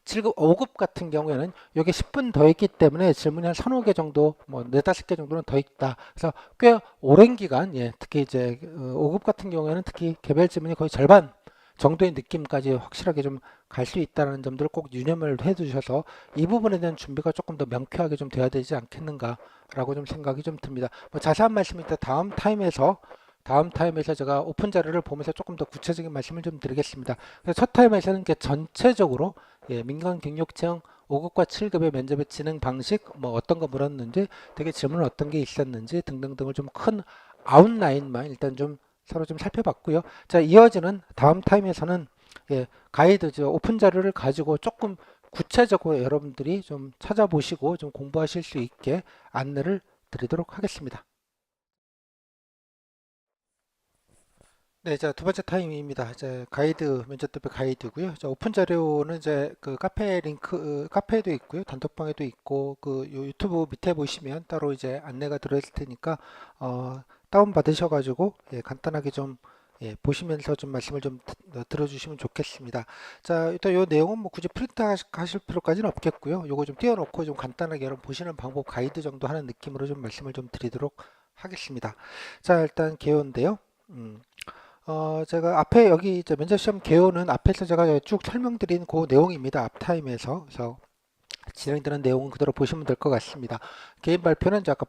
7급, 5급 같은 경우에는 이게 10분 더 있기 때문에 질문이 한 서너 개 정도, 뭐, 네다섯 개 정도는 더 있다. 그래서 꽤 오랜 기간, 특히 이제 5급 같은 경우에는 특히 개별 질문이 거의 절반 정도의 느낌까지 확실하게 좀 갈 수 있다는 점들을 꼭 유념을 해 두셔서 이 부분에 대한 준비가 조금 더 명쾌하게 좀 돼야 되지 않겠는가라고 좀 생각이 좀 듭니다. 뭐 자세한 말씀은 일단 다음 타임에서 제가 오픈 자료를 보면서 조금 더 구체적인 말씀을 좀 드리겠습니다. 그래서 첫 타임에서는 이렇게 전체적으로 민간 경력청 5급과 7급의 면접의 진행 방식, 뭐 어떤 거 물었는지, 되게 질문 어떤 게 있었는지 등등등을 좀 큰 아웃라인만 일단 좀 서로 좀 살펴봤고요. 자, 이어지는 다음 타임에서는 가이드, 오픈 자료를 가지고 조금 구체적으로 여러분들이 좀 찾아보시고 좀 공부하실 수 있게 안내를 드리도록 하겠습니다. 네, 자, 두 번째 타임입니다. 이제 가이드, 면접 대비 가이드고요. 자, 오픈 자료는 이제 그 카페 링크, 카페에도 있고요. 단톡방에도 있고, 유튜브 밑에 보시면 따로 이제 안내가 들어있을 테니까, 다운 받으셔가지고, 간단하게 좀, 보시면서 좀 말씀을 좀 들어주시면 좋겠습니다. 자, 일단 요 내용은 뭐 굳이 프린트 하실 필요까지는 없겠고요. 요거 좀 띄워놓고 좀 간단하게 여러분 보시는 방법 가이드 정도 하는 느낌으로 좀 말씀을 좀 드리도록 하겠습니다. 자, 일단 개요인데요. 제가 앞에 여기 이제 면접 시험 개요는 앞에서 제가 쭉 설명드린 그 내용입니다. 앞타임에서. 그래서 진행되는 내용은 그대로 보시면 될 것 같습니다. 개인 발표는 이제 아까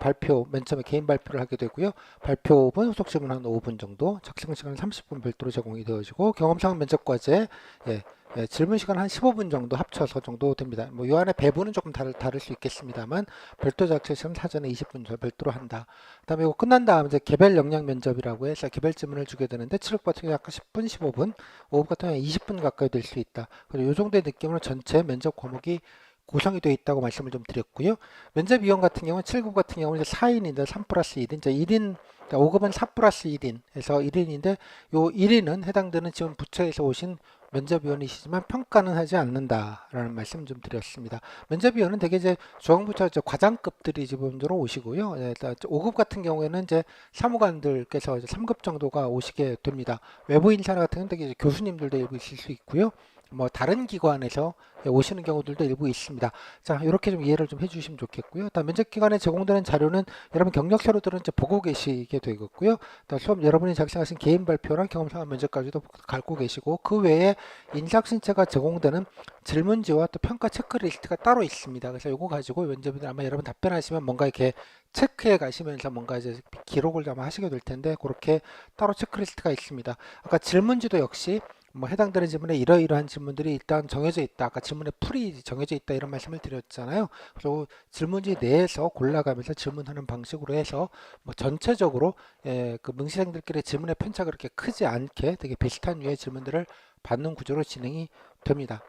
맨 처음에 개인 발표를 하게 되고요. 발표 5분, 후속 질문 한 5분 정도, 작성 시간 30분 별도로 제공이 되어지고, 경험상 면접 과제, 예, 질문 시간 한 15분 정도 합쳐서 정도 됩니다. 뭐, 이 안에 배분은 조금 다를 수 있겠습니다만, 별도 작성 시간 사전에 20분 별도로 한다. 그다음에 이거 끝난 다음 이제 개별 역량 면접이라고 해서 개별 질문을 주게 되는데, 7급 같은 경우 약간 10분, 15분, 5급 같은 경우 20분 가까이 될 수 있다. 그리고 이 정도의 느낌으로 전체 면접 과목이 구성이 되어 있다고 말씀을 좀 드렸고요. 면접 위원 같은 경우는 7급 같은 경우는 4인인데 3 플러스 1인, 이제 1인, 5급은 4 플러스 1인 해서 1인인데 요 1인은 해당되는 지원 부처에서 오신 면접위원이시지만 평가는 하지 않는다라는 말씀 좀 드렸습니다. 면접위원은 대개 이제 중앙부처 과장급들이 기본적으로 오시고요. 5급 같은 경우에는 이제 사무관들께서 이제 3급 정도가 오시게 됩니다. 외부 인사 같은 경우는 되게 이제 교수님들도 일부 있을 수 있고요. 뭐 다른 기관에서 오시는 경우들도 일부 있습니다. 자, 이렇게 좀 이해를 좀 해주시면 좋겠고요. 다음 면접 기관에 제공되는 자료는 여러분 경력 서류들은 이제 보고 계시게 되겠고요. 다음 수업 여러분이 작성하신 개인 발표랑 경험상황 면접까지도 갖고 계시고 그 외에 인사신체가 제공되는 질문지와 또 평가 체크리스트가 따로 있습니다. 그래서 이거 가지고 면접들 아마 여러분 답변하시면 뭔가 이렇게 체크해 가시면서 뭔가 이제 기록을 아마 하시게 될 텐데 그렇게 따로 체크리스트가 있습니다. 아까 질문지도 역시 뭐 해당되는 질문에 이러이러한 질문들이 일단 정해져 있다. 아까 질문의 풀이 정해져 있다 이런 말씀을 드렸잖아요. 그리고 질문지 내에서 골라가면서 질문하는 방식으로 해서 뭐 전체적으로 그 응시생들끼리 질문의 편차가 그렇게 크지 않게 되게 비슷한 유의 질문들을 받는 구조로 진행이 됩니다.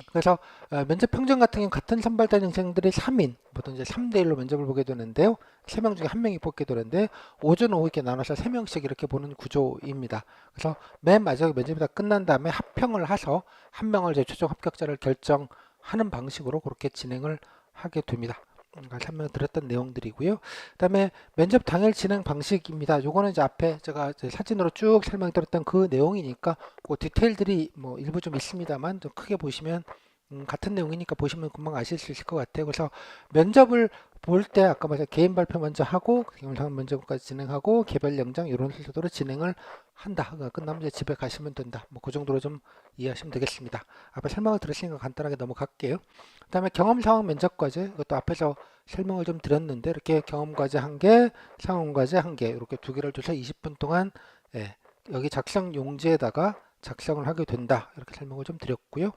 그래서 면접 평점 같은 경우 같은 선발된 학생들이 3인, 보통 이제 3대1로 면접을 보게 되는데요. 3명 중에 1명이 뽑게 되는데 오전, 오후 이렇게 나눠서 3명씩 이렇게 보는 구조입니다. 그래서 맨 마지막에 면접이 다 끝난 다음에 합평을 해서 한 명을 이제 최종 합격자를 결정하는 방식으로 그렇게 진행을 하게 됩니다. 설명드렸던 내용들이고요. 그다음에 면접 당일 진행 방식입니다. 요거는 이제 앞에 제가 이제 사진으로 쭉 설명드렸던 그 내용이니까 그 디테일들이 뭐 일부 좀 있습니다만 좀 크게 보시면 같은 내용이니까 보시면 금방 아실 수 있을 것 같아요. 그래서 면접을 볼 때 아까 말씀 개인 발표 먼저 하고 경험상 면접까지 진행하고 개별 영장 이런 순서대로 진행을 한다. 그러니까 끝나면 이제 집에 가시면 된다. 뭐 그 정도로 좀 이해하시면 되겠습니다. 앞에 설명을 들으시니까 간단하게 넘어갈게요. 그다음에 경험 상황 면접 과제 이것도 앞에서 설명을 좀 드렸는데 이렇게 경험 과제 한 개, 상황 과제 한 개 이렇게 두 개를 줘서 20분 동안 예, 여기 작성 용지에다가 작성을 하게 된다. 이렇게 설명을 좀 드렸고요.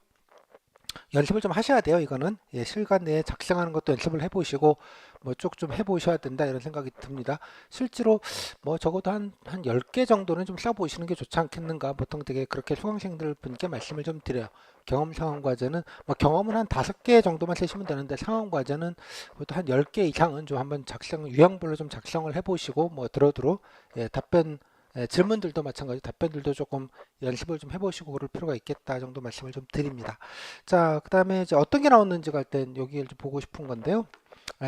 연습을 좀 하셔야 돼요. 이거는 예, 실간 내에 작성하는 것도 연습을 해보시고 뭐 쭉 좀 해보셔야 된다 이런 생각이 듭니다. 실제로 뭐 적어도 한 10개 정도는 좀 써보시는 게 좋지 않겠는가. 보통 되게 그렇게 수강생들 분께 말씀을 좀 드려요. 경험 상황 과제는 뭐 경험은 한 5개 정도만 쓰시면 되는데 상황 과제는 보통 한 10개 이상은 좀 한번 작성 유형별로 좀 작성을 해보시고 뭐 들어두로 예, 답변 질문들도 마찬가지 답변들도 조금 연습을 좀 해보시고 그럴 필요가 있겠다 정도 말씀을 좀 드립니다. 자, 그 다음에 이제 어떤 게 나왔는지 갈 땐 여기를 좀 보고 싶은 건데요.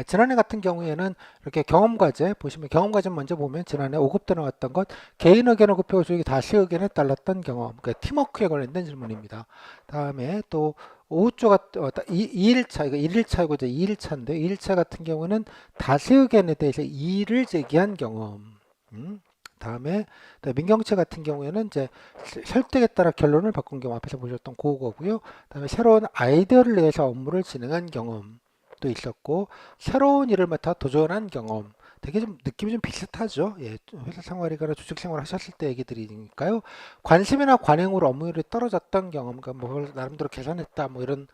지난해 같은 경우에는 이렇게 경험 과제 보시면 경험 과제 먼저 보면 지난해 5급 때 나왔던 것 개인 의견을 곱하고 조직이 다수 의견에 따랐던 경험 그러니까 팀워크에 관련된 질문입니다. 다음에 또 오후 쪽 2일차 이거 1일차이고 이제 2일차인데 2일차 같은 경우는 다수 의견에 대해서 이의를 제기한 경험. 다음에 민경채 같은 경우에는 이제 설득에 따라 결론을 바꾼 경험 앞에서 보셨던 그거고요. 다음에 새로운 아이디어를 내서 업무를 진행한 경험도 있었고 새로운 일을 맡아 도전한 경험. 되게 좀 느낌이 좀 비슷하죠. 예, 회사 생활이거나 조직 생활 하셨을 때 얘기들이니까요. 관심이나 관행으로 업무율이 떨어졌던 경험, 그러니까 뭐 나름대로 계산했다, 뭐 이런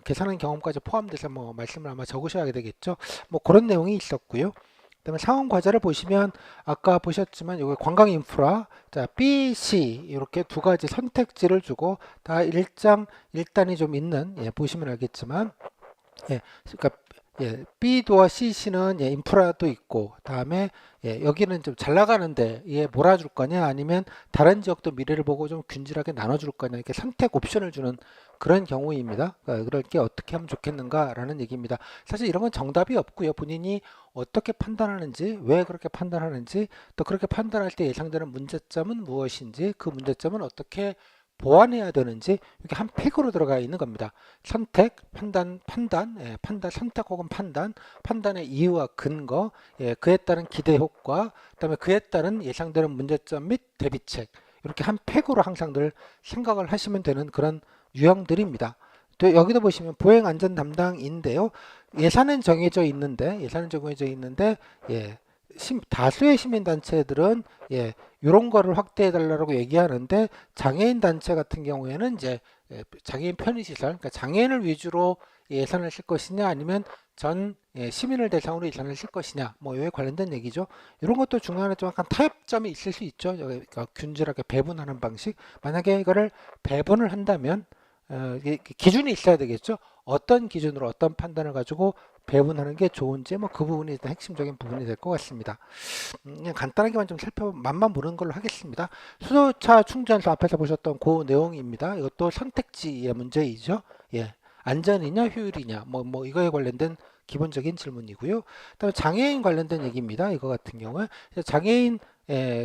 계산한 경험까지 포함돼서 뭐 말씀을 아마 적으셔야 되겠죠. 뭐 그런 내용이 있었고요. 그다음에 상황 과제를 보시면 아까 보셨지만 여기 관광 인프라 자 B, C 이렇게 두 가지 선택지를 주고 다 1단이 좀 있는 예, 보시면 알겠지만 예, 그러니까 예, B도와 CC는 예, 인프라도 있고 다음에 예, 여기는 좀 잘 나가는데 예, 몰아줄 거냐 아니면 다른 지역도 미래를 보고 좀 균질하게 나눠줄 거냐 이렇게 선택 옵션을 주는 그런 경우입니다. 그러니까 그럴 게 어떻게 하면 좋겠는가라는 얘기입니다. 사실 이런 건 정답이 없고요. 본인이 어떻게 판단하는지 왜 그렇게 판단하는지 또 그렇게 판단할 때 예상되는 문제점은 무엇인지 그 문제점은 어떻게 보완해야 되는지 이렇게 한 팩으로 들어가 있는 겁니다. 선택, 판단, 선택 혹은 판단의 이유와 근거, 예, 그에 따른 기대 효과, 그다음에 그에 따른 예상되는 문제점 및 대비책 이렇게 한 팩으로 항상 늘 생각을 하시면 되는 그런 유형들입니다. 또 여기도 보시면 보행 안전 담당인데요. 예산은 정해져 있는데 예, 다수의 시민단체들은 예, 이런 거를 확대해 달라고 얘기하는데 장애인 단체 같은 경우에는 이제 장애인 편의시설, 그러니까 장애인을 위주로 예산을 쓸 것이냐 아니면 전 시민을 대상으로 예산을 쓸 것이냐 뭐 이에 관련된 얘기죠. 이런 것도 중간에 좀 약간 타협점이 있을 수 있죠. 그러니까 균질하게 배분하는 방식. 만약에 이거를 배분을 한다면 기준이 있어야 되겠죠. 어떤 기준으로 어떤 판단을 가지고 배분하는 게 좋은지 뭐 그 부분이 일단 핵심적인 부분이 될 것 같습니다. 그냥 간단하게만 좀 맛만 보는 걸로 하겠습니다. 수소차 충전소 앞에서 보셨던 그 내용입니다. 이것도 선택지의 문제이죠. 예, 안전이냐 효율이냐 뭐 이거에 관련된 기본적인 질문이고요. 그다음에 장애인 관련된 얘기입니다. 이거 같은 경우에 장애인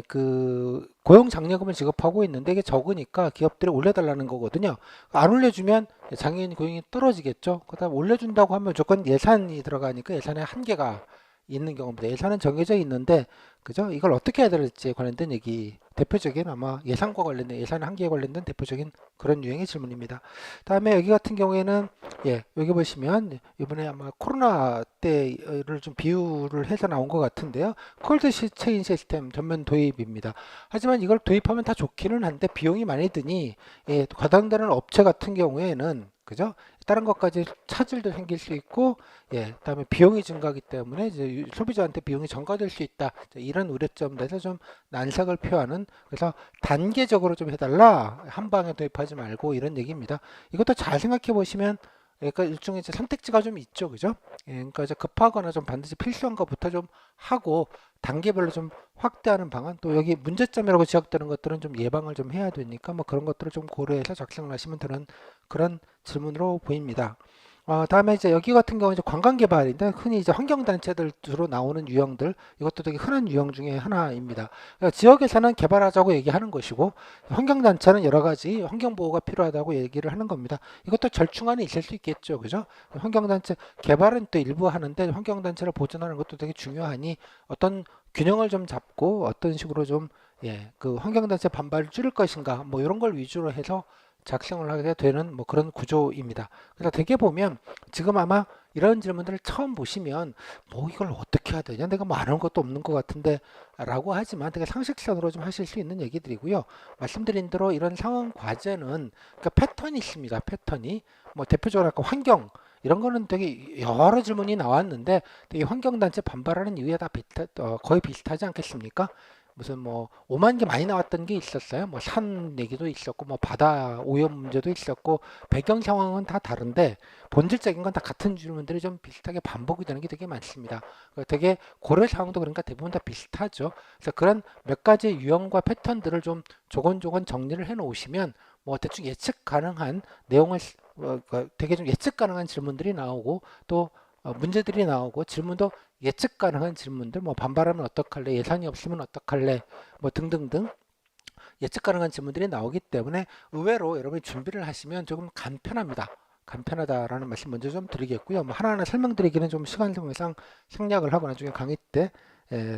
그 고용 장려금을 지급하고 있는데 이게 적으니까 기업들이 올려달라는 거거든요. 안 올려주면 장애인 고용이 떨어지겠죠. 그다음 올려준다고 하면 무조건 예산이 들어가니까 예산에 한계가 있는 경우입니다. 예산은 정해져 있는데 그죠? 이걸 어떻게 해야 될지 관련된 얘기 대표적인 아마 예산과 관련된 예산 한계에 관련된 대표적인 그런 유형의 질문입니다. 다음에 여기 같은 경우에는 예 여기 보시면 이번에 아마 코로나 때를 좀 비유를 해서 나온 것 같은데요. 콜드 체인 시스템 전면 도입입니다. 하지만 이걸 도입하면 다 좋기는 한데 비용이 많이 드니 예, 과당되는 업체 같은 경우에는 그죠? 다른 것까지 차질도 생길 수 있고 예, 그다음에 비용이 증가하기 때문에 이제 소비자한테 비용이 전가될 수 있다. 이런 우려점에서 좀 난색을 표하는 그래서 단계적으로 좀 해달라. 한 방에 도입하지 말고 이런 얘기입니다. 이것도 잘 생각해 보시면 그러니까 일종의 이제 선택지가 좀 있죠, 그죠? 예, 그러니까 이제 급하거나 좀 반드시 필수한 것부터 좀 하고 단계별로 좀 확대하는 방안 또 여기 문제점이라고 지적되는 것들은 좀 예방을 좀 해야 되니까 뭐 그런 것들을 좀 고려해서 작성을 하시면 되는 그런 질문으로 보입니다. 다음에 이제 여기 같은 경우 이제 관광개발인데 흔히 이제 환경단체들 주로 나오는 유형들 이것도 되게 흔한 유형 중에 하나입니다. 그러니까 지역에서는 개발하자고 얘기하는 것이고 환경단체는 여러 가지 환경보호가 필요하다고 얘기를 하는 겁니다. 이것도 절충안에 있을 수 있겠죠, 그죠? 환경단체 개발은 또 일부 하는데 환경단체를 보존하는 것도 되게 중요하니 어떤 균형을 좀 잡고 어떤 식으로 좀 그 환경단체 반발을 줄일 것인가 뭐 이런 걸 위주로 해서 작성을 하게 되는 뭐 그런 구조입니다. 그래서 되게 보면 지금 아마 이런 질문들을 처음 보시면 뭐 이걸 어떻게 해야 되냐 내가 뭐 아는 것도 없는 것 같은데 라고 하지만 되게 상식선으로 좀 하실 수 있는 얘기들이고요. 말씀드린 대로 이런 상황 과제는 그러니까 패턴이 있습니다. 패턴이 뭐 대표적으로 아까 환경 이런 거는 되게 여러 질문이 나왔는데 되게 환경단체 반발하는 이유에 다 거의 비슷하지 않겠습니까? 무슨 뭐 오만 개 많이 나왔던 게 있었어요. 뭐 산 얘기도 있었고 뭐 바다 오염 문제도 있었고 배경 상황은 다 다른데 본질적인 건 다 같은 질문들이 좀 비슷하게 반복이 되는 게 되게 많습니다. 되게 고려 사항도 그러니까 대부분 다 비슷하죠. 그래서 그런 몇 가지 유형과 패턴들을 좀 조곤조곤 정리를 해 놓으시면 뭐 대충 예측 가능한 내용을 되게 좀 예측 가능한 질문들이 나오고 또 문제들이 나오고 질문도 예측 가능한 질문들 뭐 반발하면 어떡할래 예산이 없으면 어떡할래 뭐 등등등 예측 가능한 질문들이 나오기 때문에 의외로 여러분이 준비를 하시면 조금 간편합니다. 간편하다라는 말씀 먼저 좀 드리겠고요. 뭐 하나하나 설명드리기는 좀 시간 상황상 생략을 하고 나중에 강의 때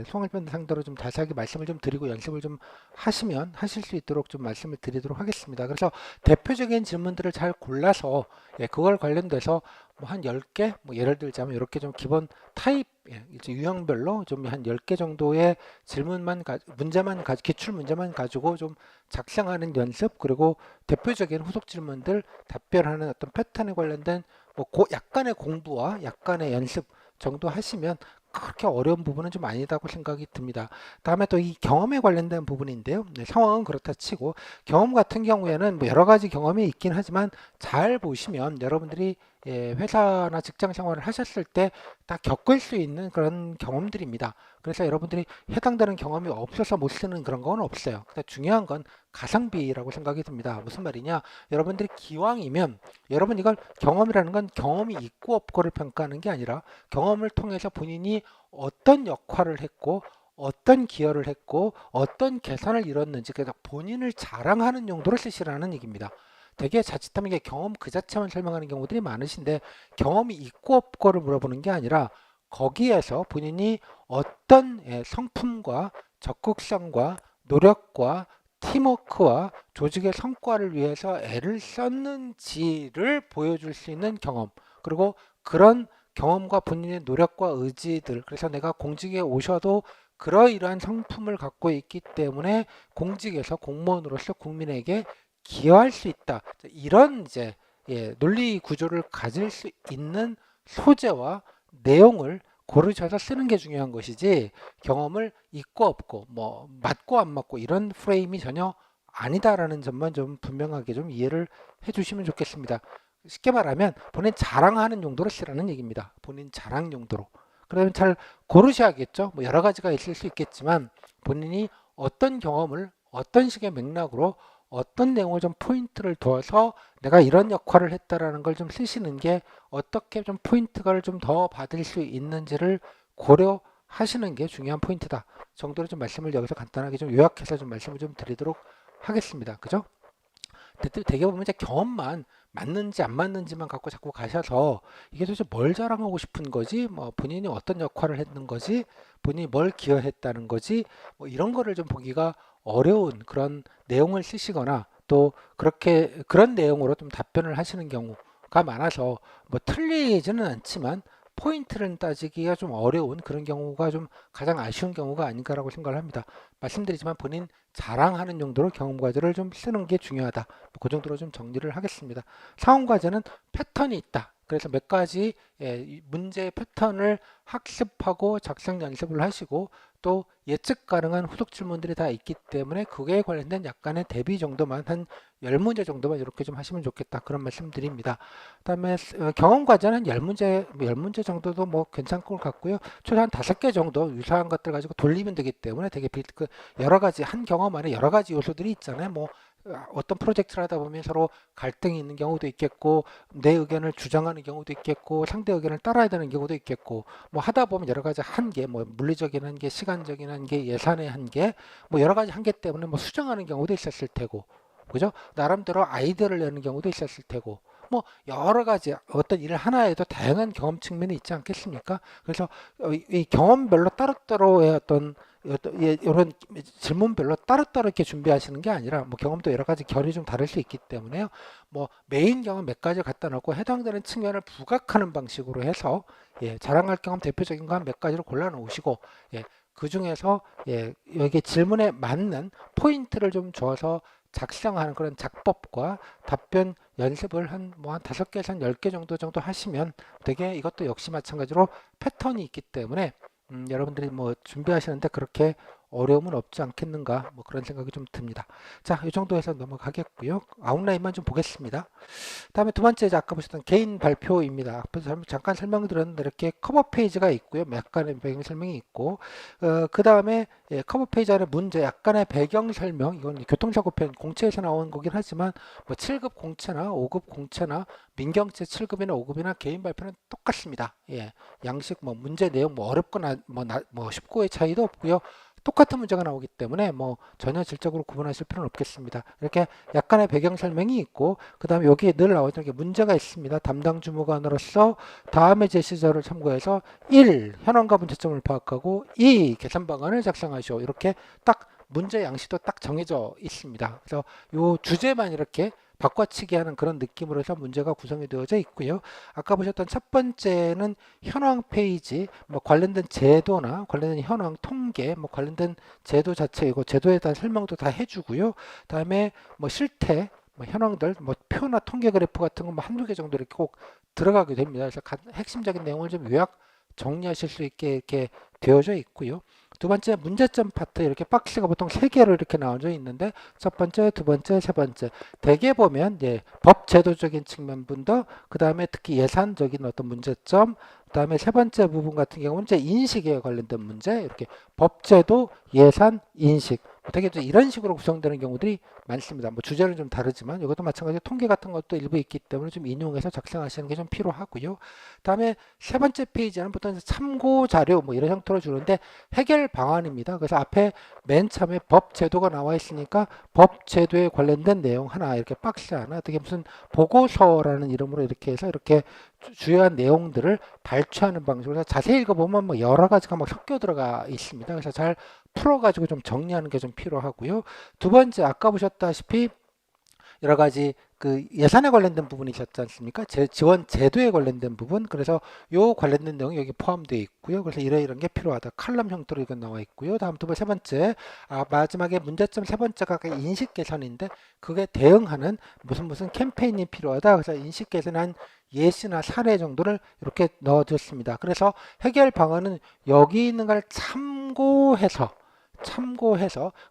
송일편 상대로 좀 자세하게 말씀을 좀 드리고 연습을 좀 하시면 하실 수 있도록 좀 말씀을 드리도록 하겠습니다. 그래서 대표적인 질문들을 잘 골라서 그걸 관련돼서 뭐 한 10개 뭐 예를 들자면 이렇게 좀 기본 타입 이제 유형별로 좀 한 10개 정도의 질문만 문제만 기출 문제만 가지고 좀 작성하는 연습 그리고 대표적인 후속 질문들 답변하는 어떤 패턴에 관련된 뭐 약간의 공부와 약간의 연습 정도 하시면 그렇게 어려운 부분은 좀 아니다고 생각이 듭니다. 다음에 또 이 경험에 관련된 부분인데요. 상황은 그렇다 치고 경험 같은 경우에는 뭐 여러 가지 경험이 있긴 하지만 잘 보시면 여러분들이 회사나 직장 생활을 하셨을 때 다 겪을 수 있는 그런 경험들입니다. 그래서 여러분들이 해당되는 경험이 없어서 못 쓰는 그런 건 없어요. 근데 중요한 건 가성비라고 생각이 듭니다. 무슨 말이냐? 여러분들이 기왕이면 여러분 이걸 경험이라는 건 경험이 있고 없고를 평가하는 게 아니라 경험을 통해서 본인이 어떤 역할을 했고 어떤 기여를 했고 어떤 개선을 이뤘는지 그래서 본인을 자랑하는 용도로 쓰시라는 얘기입니다. 되게 자칫하면 이게 경험 그 자체만 설명하는 경우들이 많으신데 경험이 있고 없고를 물어보는 게 아니라 거기에서 본인이 어떤 성품과 적극성과 노력과 팀워크와 조직의 성과를 위해서 애를 썼는지를 보여줄 수 있는 경험 그리고 그런 경험과 본인의 노력과 의지들 그래서 내가 공직에 오셔도 그러이러한 성품을 갖고 있기 때문에 공직에서 공무원으로서 국민에게 기여할 수 있다. 이런 이제 논리 구조를 가질 수 있는 소재와 내용을 고르셔서 쓰는 게 중요한 것이지 경험을 있고 없고 뭐 맞고 안 맞고 이런 프레임이 전혀 아니다라는 점만 좀 분명하게 좀 이해를 해주시면 좋겠습니다. 쉽게 말하면 본인 자랑하는 용도로 쓰라는 얘기입니다. 본인 자랑 용도로. 그러면 잘 고르셔야겠죠. 뭐 여러 가지가 있을 수 있겠지만 본인이 어떤 경험을 어떤 식의 맥락으로 어떤 내용을 좀 포인트를 두어서 내가 이런 역할을 했다라는 걸 좀 쓰시는 게 어떻게 좀 포인트를 좀 더 받을 수 있는지를 고려하시는 게 중요한 포인트다 정도로 좀 말씀을 여기서 간단하게 좀 요약해서 좀 말씀을 좀 드리도록 하겠습니다. 그죠? 되게 보면 이제 경험만 맞는지 안 맞는지만 갖고 자꾸 가셔서 이게 도대체 뭘 자랑하고 싶은 거지? 뭐 본인이 어떤 역할을 했는 거지? 본인이 뭘 기여했다는 거지? 뭐 이런 거를 좀 보기가 어려운 그런 내용을 쓰시거나 또 그렇게 그런 내용으로 좀 답변을 하시는 경우가 많아서 뭐 틀리지는 않지만 포인트를 따지기가 좀 어려운 그런 경우가 좀 가장 아쉬운 경우가 아닌가라고 생각을 합니다. 말씀드리지만 본인 자랑하는 용도로 경험 과제를 좀 쓰는 게 중요하다. 그 정도로 좀 정리를 하겠습니다. 상황 과제는 패턴이 있다. 그래서 몇 가지 문제의 패턴을 학습하고 작성 연습을 하시고 또 예측 가능한 후속 질문들이 다 있기 때문에 그에 관련된 약간의 대비 정도만 한 10문제 정도만 이렇게 좀 하시면 좋겠다. 그런 말씀 드립니다. 그다음에 경험 과제는 10문제, 10문제 정도도 뭐 괜찮을 것 같고요. 최소한 5개 정도 유사한 것들 가지고 돌리면 되기 때문에 되게 여러 가지 한 경험 안에 여러 가지 요소들이 있잖아요. 뭐 어떤 프로젝트를 하다 보면 서로 갈등이 있는 경우도 있겠고, 내 의견을 주장하는 경우도 있겠고, 상대 의견을 따라야 되는 경우도 있겠고, 뭐 하다 보면 여러 가지 한계, 뭐 물리적인 한계, 시간적인 한계, 예산의 한계, 뭐 여러 가지 한계 때문에 뭐 수정하는 경우도 있었을 테고, 그죠? 나름대로 아이디어를 내는 경우도 있었을 테고, 뭐 여러 가지 어떤 일 하나에도 다양한 경험 측면이 있지 않겠습니까? 그래서 이 경험별로 따로따로의 이런 질문별로 따로따로 이렇게 준비하시는 게 아니라 뭐 경험도 여러 가지 결이 좀 다를 수 있기 때문에요. 뭐 메인 경험 몇 가지 갖다 놓고 해당되는 측면을 부각하는 방식으로 해서 자랑할 경험 대표적인 거 한 몇 가지를 골라 놓으시고 그 중에서 여기 질문에 맞는 포인트를 좀 줘서 작성하는 그런 작법과 답변 연습을 한 5개에서 한 10개 정도 하시면 되게 이것도 역시 마찬가지로 패턴이 있기 때문에 여러분들이 뭐 준비하시는데 그렇게 어려움은 없지 않겠는가 뭐 그런 생각이 좀 듭니다. 자, 이 정도 해서 넘어가겠고요. 아웃라인만 좀 보겠습니다. 다음에 두 번째 아까 보셨던 개인 발표입니다. 앞에서 잠깐 설명드렸는데 이렇게 커버 페이지가 있고요. 약간의 배경 설명이 있고 그 다음에 커버 페이지 안에 문제 약간의 배경 설명 이건 교통사고 편 공채에서 나온 거긴 하지만 뭐 7급 공채나 5급 공채나 민경채 7급이나 5급이나 개인 발표는 똑같습니다. 양식 뭐 문제 내용 뭐 어렵거나 뭐 쉽고의 차이도 없고요. 똑같은 문제가 나오기 때문에 뭐 전혀 질적으로 구분하실 필요는 없겠습니다. 이렇게 약간의 배경 설명이 있고 그 다음에 여기에 늘 나오는 게 문제가 있습니다. 담당 주무관으로서 다음의 제시자를 참고해서 1. 현황과 문제점을 파악하고 2. 계산 방안을 작성하시오. 이렇게 딱 문제 양식도 딱 정해져 있습니다. 그래서 요 주제만 이렇게 바꿔치기 하는 그런 느낌으로 해서 문제가 구성이 되어져 있고요. 아까 보셨던 첫 번째는 현황 페이지, 뭐 관련된 제도나 관련된 현황 통계, 뭐 관련된 제도 자체이고 제도에 대한 설명도 다 해주고요. 다음에 뭐 실태, 뭐 현황들, 뭐 표나 통계 그래프 같은 거 뭐 한두 개 정도 이렇게 꼭 들어가게 됩니다. 그래서 핵심적인 내용을 좀 요약 정리하실 수 있게 이렇게 되어져 있고요. 두 번째 문제점 파트 이렇게 박스가 보통 세 개로 이렇게 나와져 있는데 첫 번째, 두 번째, 세 번째 대개 보면 법 제도적인 측면분도 그 다음에 특히 예산적인 어떤 문제점 그 다음에 세 번째 부분 같은 경우는 이제 인식에 관련된 문제 이렇게 법 제도 예산 인식 되게 이런 식으로 구성되는 경우들이 많습니다. 뭐 주제는 좀 다르지만 이것도 마찬가지로 통계 같은 것도 일부 있기 때문에 좀 인용해서 작성하시는 게 좀 필요하고요. 다음에 세 번째 페이지는 보통 참고 자료 뭐 이런 형태로 주는데 해결 방안입니다. 그래서 앞에 맨 처음에 법 제도가 나와 있으니까 법 제도에 관련된 내용 하나 이렇게 박스 하나 어떻게 무슨 보고서라는 이름으로 이렇게 해서 이렇게 주요한 내용들을 발췌하는 방식으로 자세히 읽어보면 뭐 여러 가지가 막 섞여 들어가 있습니다. 그래서 잘 풀어가지고 좀 정리하는 게 좀 필요하고요. 두 번째 아까 보셨다시피 여러 가지 그 예산에 관련된 부분이 있었지 않습니까? 지원 제도에 관련된 부분. 그래서 요 관련된 내용이 여기 포함되어 있고요. 그래서 이런 게 필요하다. 칼럼 형태로 이건 나와 있고요. 다음 세 번째, 마지막에 문제점 세 번째가 인식 개선인데 그게 대응하는 무슨 캠페인이 필요하다. 그래서 인식 개선한 예시나 사례 정도를 이렇게 넣어줬습니다. 그래서 해결 방안은 여기 있는 걸 참고해서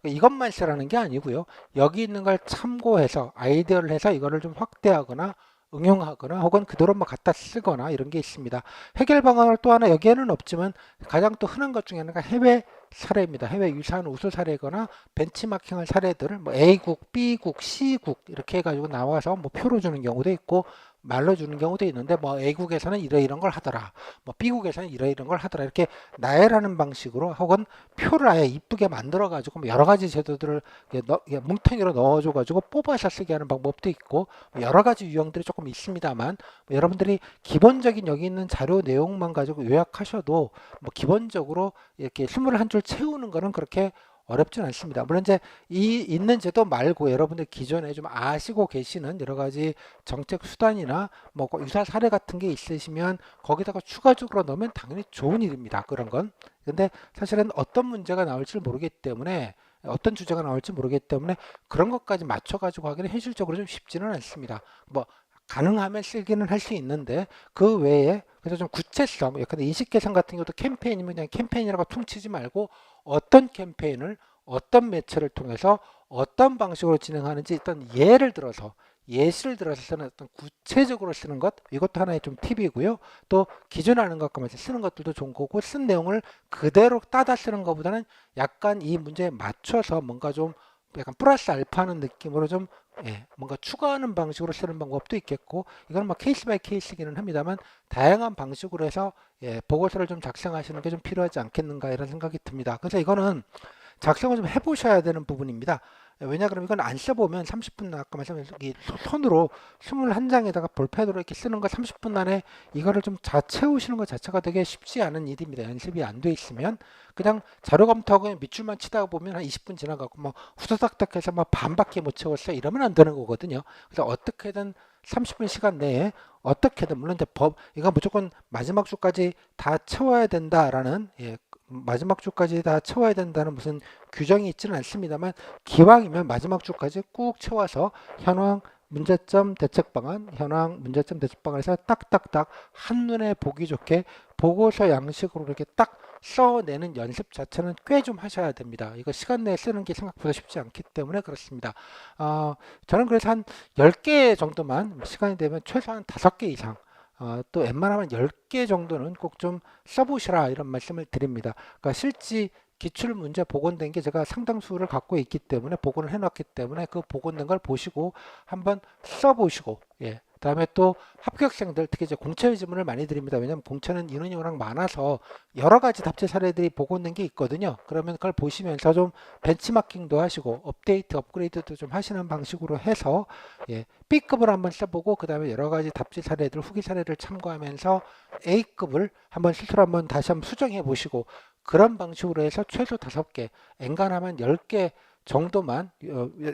이것만 쓰라는 게 아니고요. 여기 있는 걸 참고해서 아이디어를 해서 이거를 좀 확대하거나 응용하거나 혹은 그대로 뭐 갖다 쓰거나 이런 게 있습니다. 해결 방안을 또 하나 여기에는 없지만 가장 또 흔한 것 중에 하나가 해외 사례입니다. 해외 유사한 우수 사례거나 벤치마킹할 사례들을 뭐 A국, B국, C국 이렇게 해가지고 나와서 뭐 표로 주는 경우도 있고 말로 주는 경우도 있는데 뭐 A국에서는 이런 걸 하더라. 뭐 B국에서는 이런 걸 하더라. 이렇게 나열하는 방식으로 혹은 표를 아예 이쁘게 만들어 가지고 뭐 여러 가지 제도들을 뭉텅이로 넣어 줘 가지고 뽑아서 쓰게 하는 방법도 있고 뭐 여러 가지 유형들이 조금 있습니다만 뭐 여러분들이 기본적인 여기 있는 자료 내용만 가지고 요약하셔도 뭐 기본적으로 이렇게 21줄 채우는 거는 그렇게 어렵진 않습니다. 물론 이제 이 있는 제도 말고 여러분들 기존에 좀 아시고 계시는 여러 가지 정책 수단이나 뭐 유사 사례 같은 게 있으시면 거기다가 추가적으로 넣으면 당연히 좋은 일입니다. 그런 건. 근데 사실은 어떤 문제가 나올지 모르기 때문에 어떤 주제가 나올지 모르기 때문에 그런 것까지 맞춰가지고 하기는 현실적으로 좀 쉽지는 않습니다. 뭐 가능하면 쓰기는 할 수 있는데 그 외에 그래서 좀 구체성, 약간 인식 개선 같은 경우도 캠페인이면 그냥 캠페인이라고 퉁치지 말고 어떤 캠페인을 어떤 매체를 통해서 어떤 방식으로 진행하는지 일단 예시를 들어서 쓰는 어떤 구체적으로 쓰는 것 이것도 하나의 좀 팁이고요. 또 기존에 하는 것과 같이 쓰는 것들도 좋은 거고 쓴 내용을 그대로 따다 쓰는 것보다는 약간 이 문제에 맞춰서 뭔가 좀 약간 플러스 알파하는 느낌으로 좀 뭔가 추가하는 방식으로 쓰는 방법도 있겠고, 이건 뭐 케이스 바이 케이스기는 합니다만 다양한 방식으로 해서 보고서를 좀 작성하시는 게 좀 필요하지 않겠는가 이런 생각이 듭니다. 그래서 이거는 작성을 좀 해보셔야 되는 부분입니다. 왜냐 그러면 이건 안 써보면 30분 아까 말씀드린 손으로 21장에다가 볼펜으로 이렇게 쓰는 거 30분 안에 이거를 좀 채우시는 것 자체가 되게 쉽지 않은 일입니다. 연습이 안 돼 있으면 그냥 자료 검토하고 그냥 밑줄만 치다가 보면 한 20분 지나가고 뭐 후다닥닥 해서 뭐 반밖에 못 채웠어요. 이러면 안 되는 거거든요. 그래서 어떻게든 30분 시간 내에 어떻게든 물론 이제 이거 무조건 마지막 주까지 다 채워야 된다라는 마지막 주까지 다 채워야 된다는 무슨 규정이 있지는 않습니다만 기왕이면 마지막 주까지 꾹 채워서 현황 문제점 대책 방안, 현황 문제점 대책 방안에서 딱딱딱 한눈에 보기 좋게 보고서 양식으로 이렇게 딱 써내는 연습 자체는 꽤 좀 하셔야 됩니다. 이거 시간 내에 쓰는 게 생각보다 쉽지 않기 때문에 그렇습니다. 저는 그래서 한 10개 정도만 시간이 되면 최소한 5개 이상 또 웬만하면 10개 정도는 꼭 좀 써보시라 이런 말씀을 드립니다. 그러니까 실제 기출문제 복원된 게 제가 상당수를 갖고 있기 때문에 복원을 해놨기 때문에 그 복원된 걸 보시고 한번 써보시고 다음에 또 합격생들 특히 이제 공채 지문을 많이 드립니다. 왜냐하면 공채는 인원이 워낙 많아서 여러 가지 답지 사례들이 복원된 게 있거든요. 그러면 그걸 보시면서 좀 벤치마킹도 하시고 업데이트 업그레이드도 좀 하시는 방식으로 해서 B급을 한번 써보고 그 다음에 여러 가지 답지 사례들 후기 사례를 참고하면서 A급을 한번 스스로 한번 다시 한번 수정해 보시고 그런 방식으로 해서 최소 5개 엔간하면 10개 정도만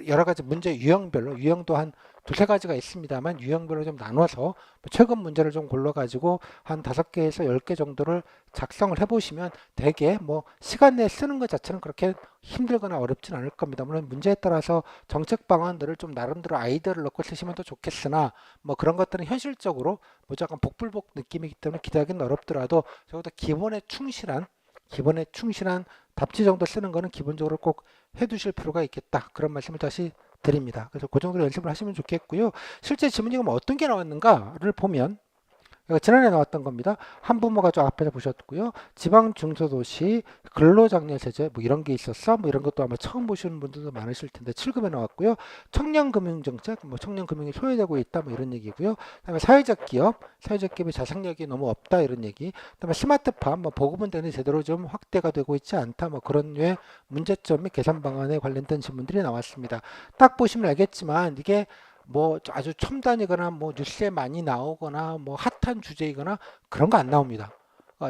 여러 가지 문제 유형별로 유형도 한 두세 가지가 있습니다만 유형별로 좀 나눠서 최근 문제를 좀 골라가지고 한 5개에서 10개 정도를 작성을 해보시면 되게 뭐 시간 내에 쓰는 것 자체는 그렇게 힘들거나 어렵진 않을 겁니다. 물론 문제에 따라서 정책 방안들을 좀 나름대로 아이디어를 넣고 쓰시면 더 좋겠으나 뭐 그런 것들은 현실적으로 뭐 약간 복불복 느낌이기 때문에 기대하기는 어렵더라도 적어도 기본에 충실한 답지 정도 쓰는 거는 기본적으로 꼭 해두실 필요가 있겠다. 그런 말씀을 다시 드립니다. 그래서 그 정도로 연습을 하시면 좋겠고요. 실제 지문이 그럼 어떤 게 나왔는가를 보면 지난해 나왔던 겁니다. 한부모가 좀 앞에서 보셨고요. 지방 중소도시 근로장려세제 뭐 이런 게 있었어. 뭐 이런 것도 아마 처음 보시는 분들도 많으실 텐데 7급에 나왔고요. 청년금융정책, 뭐 청년금융이 소외되고 있다, 뭐 이런 얘기고요. 그다음에 사회적 기업의 자생력이 너무 없다 이런 얘기. 그다음에 스마트팜, 뭐 보급은 되는 제대로 좀 확대가 되고 있지 않다, 뭐 그런 류의 문제점 및 개선 방안에 관련된 질문들이 나왔습니다. 딱 보시면 알겠지만 이게 뭐 아주 첨단이거나 뭐 뉴스에 많이 나오거나 뭐 핫한 주제이거나 그런 거 안 나옵니다.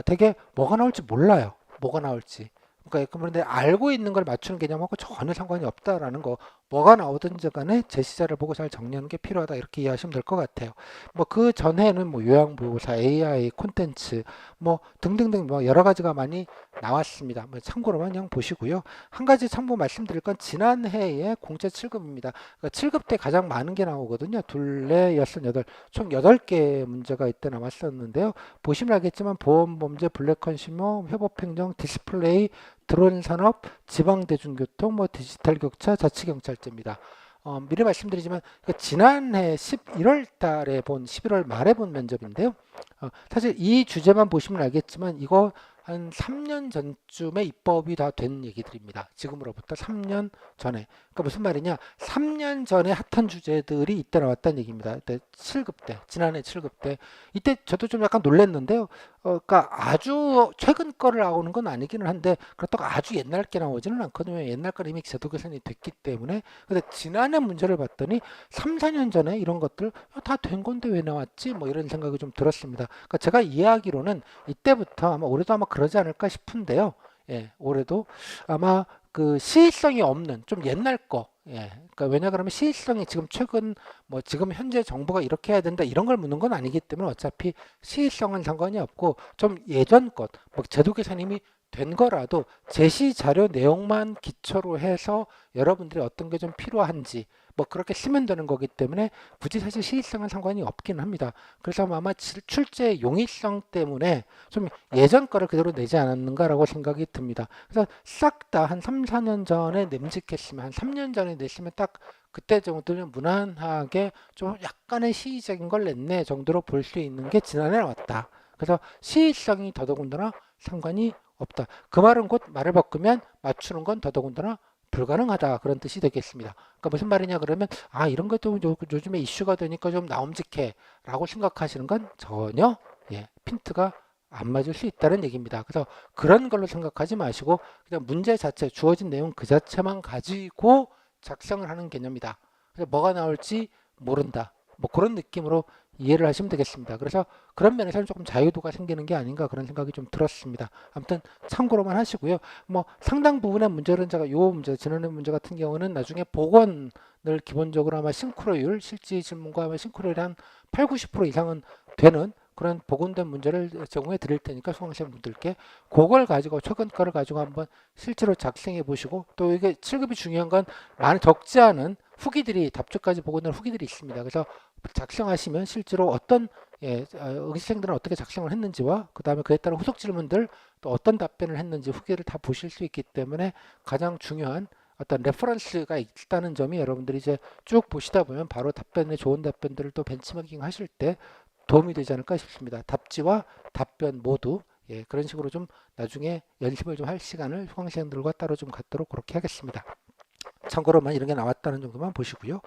되게 뭐가 나올지 몰라요. 뭐가 나올지. 그러니까 그런데 알고 있는 걸 맞추는 개념하고 전혀 상관이 없다라는 거. 뭐가 나오든지 간에 제시자를 보고 잘 정리하는 게 필요하다 이렇게 이해하시면 될 것 같아요. 뭐 그 전에는 뭐 요양보호사, AI, 콘텐츠 뭐 등등등 뭐 여러 가지가 많이 나왔습니다. 뭐 참고로만 그냥 보시고요. 한 가지 참고 말씀드릴 건 지난해에 공채 7급입니다. 그러니까 7급 때 가장 많은 게 나오거든요. 둘레, 여섯, 여덟, 총 8개 문제가 이때 나왔었는데요. 보시면 알겠지만 보험범죄, 블랙컨슈머, 회법행정, 디스플레이, 드론 산업, 지방대중교통, 뭐 디지털 격차, 자치경찰제입니다. 미리 말씀드리지만 지난해 11월 달에 본 11월 말에 본 면접인데요. 사실 이 주제만 보시면 알겠지만 이거 한 3년 전쯤에 입법이 다 된 얘기들입니다. 지금으로부터 3년 전에. 그러니까 무슨 말이냐? 3년 전에 핫한 주제들이 이때 나왔다는 얘기입니다. 이때 7급 때, 지난해 7급 때. 이때 저도 좀 약간 놀랐는데요. 그러니까 아주 최근 거를 나오는 건 아니기는 한데 그렇다고 아주 옛날 게 나오지는 않거든요. 옛날 거는 이미 제도 개선이 됐기 때문에. 근데 지난해 문제를 봤더니 3, 4년 전에 이런 것들 다 된 건데 왜 나왔지? 뭐 이런 생각이 좀 들었습니다. 그러니까 제가 이해하기로는 이때부터 아마 올해도 아마 그러지 않을까 싶은데요. 올해도 아마 그 시의성이 없는 좀 옛날 거. 그러니까 왜냐 그러면 시의성이 지금 최근 뭐 지금 현재 정부가 이렇게 해야 된다 이런 걸 묻는 건 아니기 때문에 어차피 시의성은 상관이 없고 좀 예전 것, 뭐 제도 개선이 된 거라도 제시 자료 내용만 기초로 해서 여러분들이 어떤 게 좀 필요한지 뭐 그렇게 쓰면 되는 거기 때문에 굳이 사실 시의성은 상관이 없긴 합니다. 그래서 아마 출제 용이성 때문에 좀 예전 거를 그대로 내지 않았는가라고 생각이 듭니다. 그래서 싹 다 한 3, 4년 전에 nem직했으면 한 3년 전에 냈으면 딱 그때 정도는 무난하게 좀 약간의 시의적인 걸 냈네 정도로 볼 수 있는 게 지난해 나왔다. 그래서 시의성이 더더군다나 상관이 없다. 그 말은 곧 말을 바꾸면 맞추는 건 더더군다나 불가능하다 그런 뜻이 되겠습니다. 그러니까 무슨 말이냐 그러면 이런 것도 요즘에 이슈가 되니까 좀 나움직해라고 생각하시는 건 전혀 핀트가 안 맞을 수 있다는 얘기입니다. 그래서 그런 걸로 생각하지 마시고 그냥 문제 자체 주어진 내용 그 자체만 가지고 작성을 하는 개념이다. 그래서 뭐가 나올지 모른다. 뭐 그런 느낌으로 이해를 하시면 되겠습니다. 그래서 그런 면에서는 조금 자유도가 생기는 게 아닌가 그런 생각이 좀 들었습니다. 아무튼 참고로만 하시고요. 뭐 상당 부분의 문제는 제가 요 문제 지난해 문제 같은 경우는 나중에 복원을 기본적으로 아마 싱크로율 실제 질문과 아마 싱크로율이 한 8, 90% 이상은 되는 그런 복원된 문제를 제공해 드릴 테니까 수강생분들께 그걸 가지고 최근 거를 가지고 한번 실제로 작성해 보시고 또 이게 7급이 중요한 건 많은 적지 않은 후기들이 답주까지 복원된 후기들이 있습니다. 그래서 작성하시면 실제로 어떤 응시생들은 어떻게 작성을 했는지와 그 다음에 그에 따른 후속 질문들 또 어떤 답변을 했는지 후기를 다 보실 수 있기 때문에 가장 중요한 어떤 레퍼런스가 있다는 점이 여러분들이 이제 쭉 보시다 보면 바로 답변에 좋은 답변들을 또 벤치마킹 하실 때 도움이 되지 않을까 싶습니다. 답지와 답변 모두 그런 식으로 좀 나중에 연습을 좀 할 시간을 수강생들과 따로 좀 갖도록 그렇게 하겠습니다. 참고로만 이런 게 나왔다는 정도만 보시고요.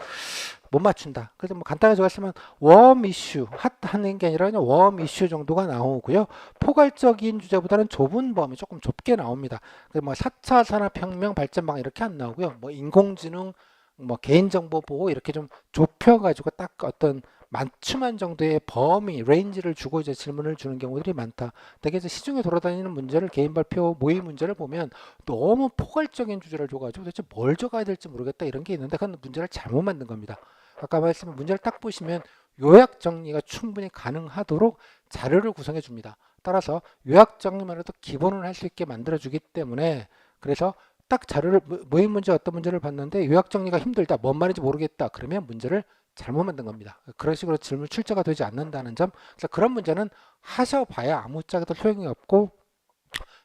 못 맞춘다. 그래서 뭐 간단하게 적었으면 웜 이슈, 핫하는 게 아니라 그냥 웜 이슈 정도가 나오고요. 포괄적인 주제보다는 좁은 범위 조금 좁게 나옵니다. 그래서 뭐 4차 산업혁명 발전방 이렇게 안 나오고요. 뭐 인공지능, 뭐 개인정보 보호 이렇게 좀 좁혀가지고 딱 어떤 맞춤한 정도의 범위, 레인지를 주고 이제 질문을 주는 경우들이 많다. 되게 이제 시중에 돌아다니는 문제를 개인 발표 모의 문제를 보면 너무 포괄적인 주제를 줘가지고 도대체 뭘 적어야 될지 모르겠다 이런 게 있는데 그건 문제를 잘못 만든 겁니다. 아까 말씀한 문제를 딱 보시면 요약 정리가 충분히 가능하도록 자료를 구성해 줍니다. 따라서 요약 정리만 해도 기본을 할 수 있게 만들어 주기 때문에 그래서 딱 자료를 모의 문제 어떤 문제를 봤는데 요약 정리가 힘들다 뭔 말인지 모르겠다 그러면 문제를 잘못 만든 겁니다. 그런 식으로 질문 출제가 되지 않는다는 점. 그래서 그런 문제는 하셔봐야 아무짝에도 소용이 없고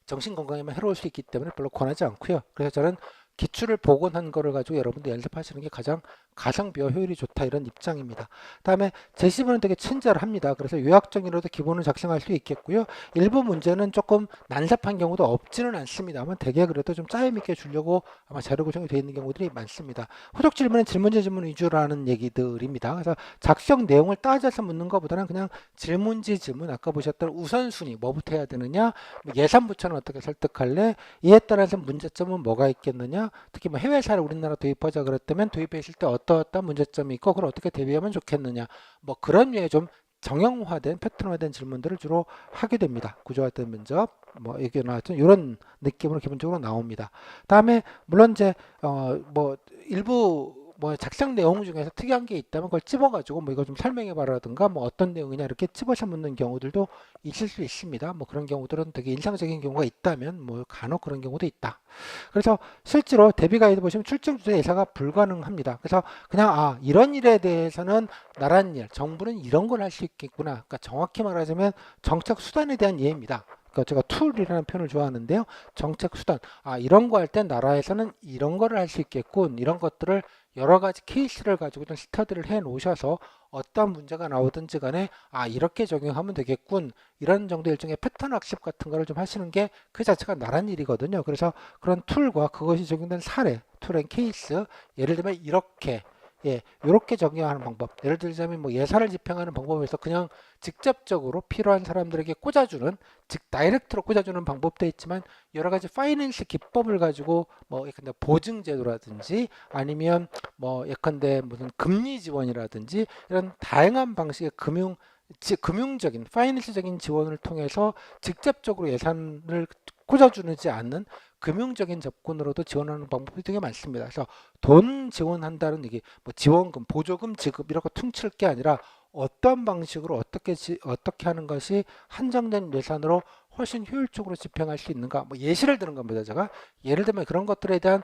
정신 건강에만 해로울 수 있기 때문에 별로 권하지 않고요. 그래서 저는 기출을 복원한 거를 가지고 여러분들 연습하시는 게 가장 가성비와 효율이 좋다 이런 입장입니다. 다음에 제시문은 되게 친절합니다. 그래서 요약정이라도 기본을 작성할 수 있겠고요. 일부 문제는 조금 난삽한 경우도 없지는 않습니다만 되게 그래도 좀 짜임 있게 주려고 아마 자료 구성이 되어 있는 경우들이 많습니다. 후속 질문은 질문제 질문 위주라는 얘기들입니다. 그래서 작성 내용을 따져서 묻는 것보다는 그냥 질문지 질문 아까 보셨던 우선순위 뭐부터 해야 되느냐 예산부처는 어떻게 설득할래 이에 따라서 문제점은 뭐가 있겠느냐 특히 뭐 해외사를 우리나라 도입하자 그랬다면 도입했을 때 어떠한 문제점이 있고 그걸 어떻게 대비하면 좋겠느냐 뭐 그런 류의 좀 정형화된 패턴화된 질문들을 주로 하게 됩니다. 구조화된 면접 뭐 얘기 나왔던 이런 느낌으로 기본적으로 나옵니다. 다음에 물론 이제 뭐 일부 뭐 작성 내용 중에서 특이한 게 있다면 그걸 찝어가지고 뭐 이거 좀 설명해 봐라든가 뭐 어떤 내용이냐 이렇게 찝어서 묻는 경우들도 있을 수 있습니다. 뭐 그런 경우들은 되게 인상적인 경우가 있다면 뭐 간혹 그런 경우도 있다. 그래서 실제로 대비 가이드 보시면 출정 주제 예사가 불가능합니다. 그래서 그냥 이런 일에 대해서는 나라는 일, 정부는 이런 걸 할 수 있겠구나. 그러니까 정확히 말하자면 정책 수단에 대한 이해입니다. 그러니까 제가 툴이라는 표현을 좋아하는데요. 정책 수단. 이런 거 할 때 나라에서는 이런 거를 할 수 있겠군. 이런 것들을 여러 가지 케이스를 가지고 좀 스터디를 해 놓으셔서 어떤 문제가 나오든지 간에 이렇게 적용하면 되겠군. 이런 정도 일종의 패턴 학습 같은 거를 좀 하시는 게 그 자체가 나란 일이거든요. 그래서 그런 툴과 그것이 적용된 사례, 툴 앤 케이스, 예를 들면 이렇게 이렇게 적용하는 방법. 예를 들자면 뭐 예산을 집행하는 방법에서 그냥 직접적으로 필요한 사람들에게 꽂아주는, 즉 다이렉트로 꽂아주는 방법도 있지만 여러 가지 파이낸스 기법을 가지고 뭐 예컨대 보증 제도라든지 아니면 뭐 예컨대 무슨 금리 지원이라든지 이런 다양한 방식의 금융적인 파이낸스적인 지원을 통해서 직접적으로 예산을 꽂아주지 않는 금융적인 접근으로도 지원하는 방법이 되게 많습니다. 그래서 돈 지원한다는 얘기, 뭐 지원금, 보조금 지급 이런 거 퉁칠 게 아니라 어떤 방식으로 어떻게 하는 것이 한정된 예산으로 훨씬 효율적으로 집행할 수 있는가? 뭐 예시를 드는 겁니다. 제가 예를 들면 그런 것들에 대한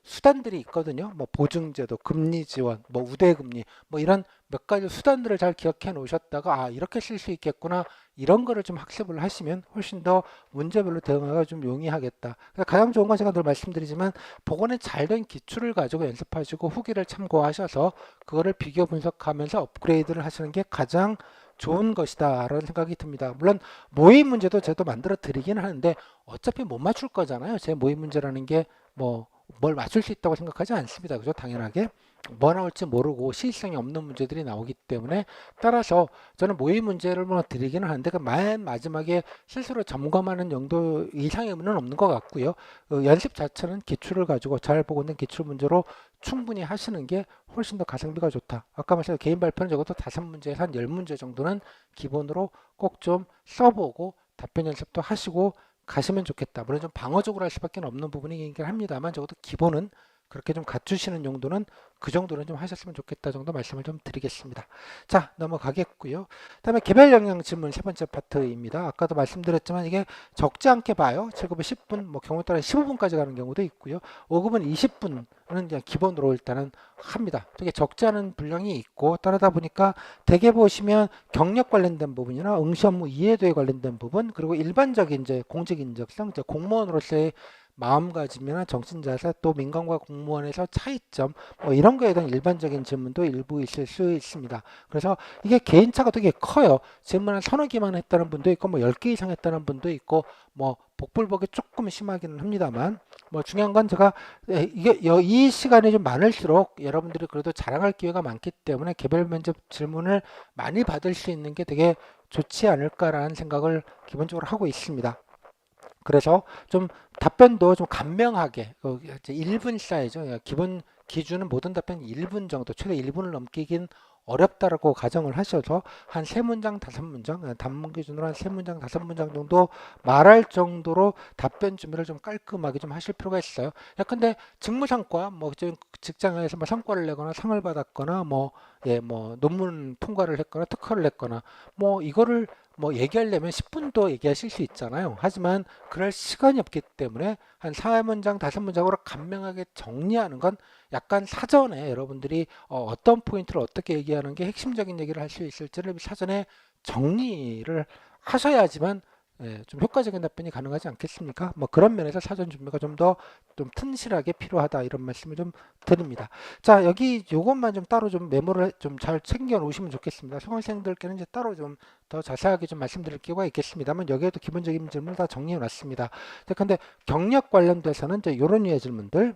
수단들이 있거든요. 뭐 보증제도, 금리 지원, 뭐 우대금리, 뭐 이런 몇 가지 수단들을 잘 기억해 놓으셨다가 이렇게 쓸 수 있겠구나. 이런 거를 좀 학습을 하시면 훨씬 더 문제별로 대응하기가 좀 용이하겠다. 가장 좋은 건 제가 늘 말씀드리지만 복원에 잘 된 기출을 가지고 연습하시고 후기를 참고하셔서 그거를 비교 분석하면서 업그레이드를 하시는 게 가장 좋은 것이다 라는 생각이 듭니다. 물론 모의 문제도 저도 만들어 드리긴 하는데 어차피 못 맞출 거잖아요. 제 모의 문제라는 게 뭐 뭘 맞출 수 있다고 생각하지 않습니다. 그죠? 당연하게 뭐 나올지 모르고 시의성이 없는 문제들이 나오기 때문에 따라서 저는 모의 문제를 뭐 드리기는 하는데 그 맨 마지막에 스스로 점검하는 용도 이상의 의미는 없는 것 같고요. 연습 자체는 기출을 가지고 잘 보고 있는 기출 문제로 충분히 하시는 게 훨씬 더 가성비가 좋다. 아까 말씀드린 개인 발표는 적어도 5문제에서 한 10문제 정도는 기본으로 꼭 좀 써보고 답변 연습도 하시고 가시면 좋겠다. 물론 좀 방어적으로 할 수밖에 없는 부분이긴 합니다만 적어도 기본은 그렇게 좀 갖추시는 용도는 그 정도는 좀 하셨으면 좋겠다 정도 말씀을 좀 드리겠습니다. 자, 넘어가겠고요. 그다음에 개별 영역 질문 세 번째 파트입니다. 아까도 말씀드렸지만 이게 적지 않게 봐요. 7급은 10분, 뭐 경우에 따라 15분까지 가는 경우도 있고요. 5급은 20분은 그냥 기본으로 일단은 합니다. 되게 적지 않은 분량이 있고 따르다 보니까 대개 보시면 경력 관련된 부분이나 응시 업무 이해도에 관련된 부분 그리고 일반적인 이제 공직 인적성, 이제 공무원으로서의 마음가짐이나 정신자세 또 민간과 공무원에서 차이점 뭐 이런 거에 대한 일반적인 질문도 일부 있을 수 있습니다. 그래서 이게 개인차가 되게 커요. 질문 한 서너 개만 했다는 분도 있고 뭐 10개 이상 했다는 분도 있고 뭐 복불복이 조금 심하기는 합니다만 뭐 중요한 건 제가 이게 이 시간이 좀 많을수록 여러분들이 그래도 자랑할 기회가 많기 때문에 개별 면접 질문을 많이 받을 수 있는 게 되게 좋지 않을까라는 생각을 기본적으로 하고 있습니다. 그래서 좀 답변도 좀 간명하게 1분 사이죠. 기본 기준은 모든 답변이 1분 정도, 최대 1분을 넘기긴 어렵다라고 가정을 하셔서 한 3문장, 5문장, 단문 기준으로 한 3문장, 5문장 정도 말할 정도로 답변 준비를 좀 깔끔하게 좀 하실 필요가 있어요. 근데 직무상과 뭐 직장에서 뭐 성과를 내거나 상을 받았거나 뭐 뭐 논문 통과를 했거나 특허를 냈거나 뭐 이거를 뭐 얘기하려면 10분도 얘기하실 수 있잖아요. 하지만 그럴 시간이 없기 때문에 한 4문장, 5문장으로 간명하게 정리하는 건 약간 사전에 여러분들이 어떤 포인트를 어떻게 얘기하는 게 핵심적인 얘기를 할 수 있을지를 사전에 정리를 하셔야지만 좀 효과적인 답변이 가능하지 않겠습니까? 뭐 그런 면에서 사전 준비가 좀 더 좀 튼실하게 필요하다 이런 말씀을 좀 드립니다. 자, 여기 요것만 좀 따로 좀 메모를 좀 잘 챙겨 놓으시면 좋겠습니다. 수강생들께는 이제 따로 좀 더 자세하게 좀 말씀드릴 기회가 있겠습니다만 여기에도 기본적인 질문을 다 정리해 놨습니다. 근데 경력 관련돼서는 이제 이런 류의 질문들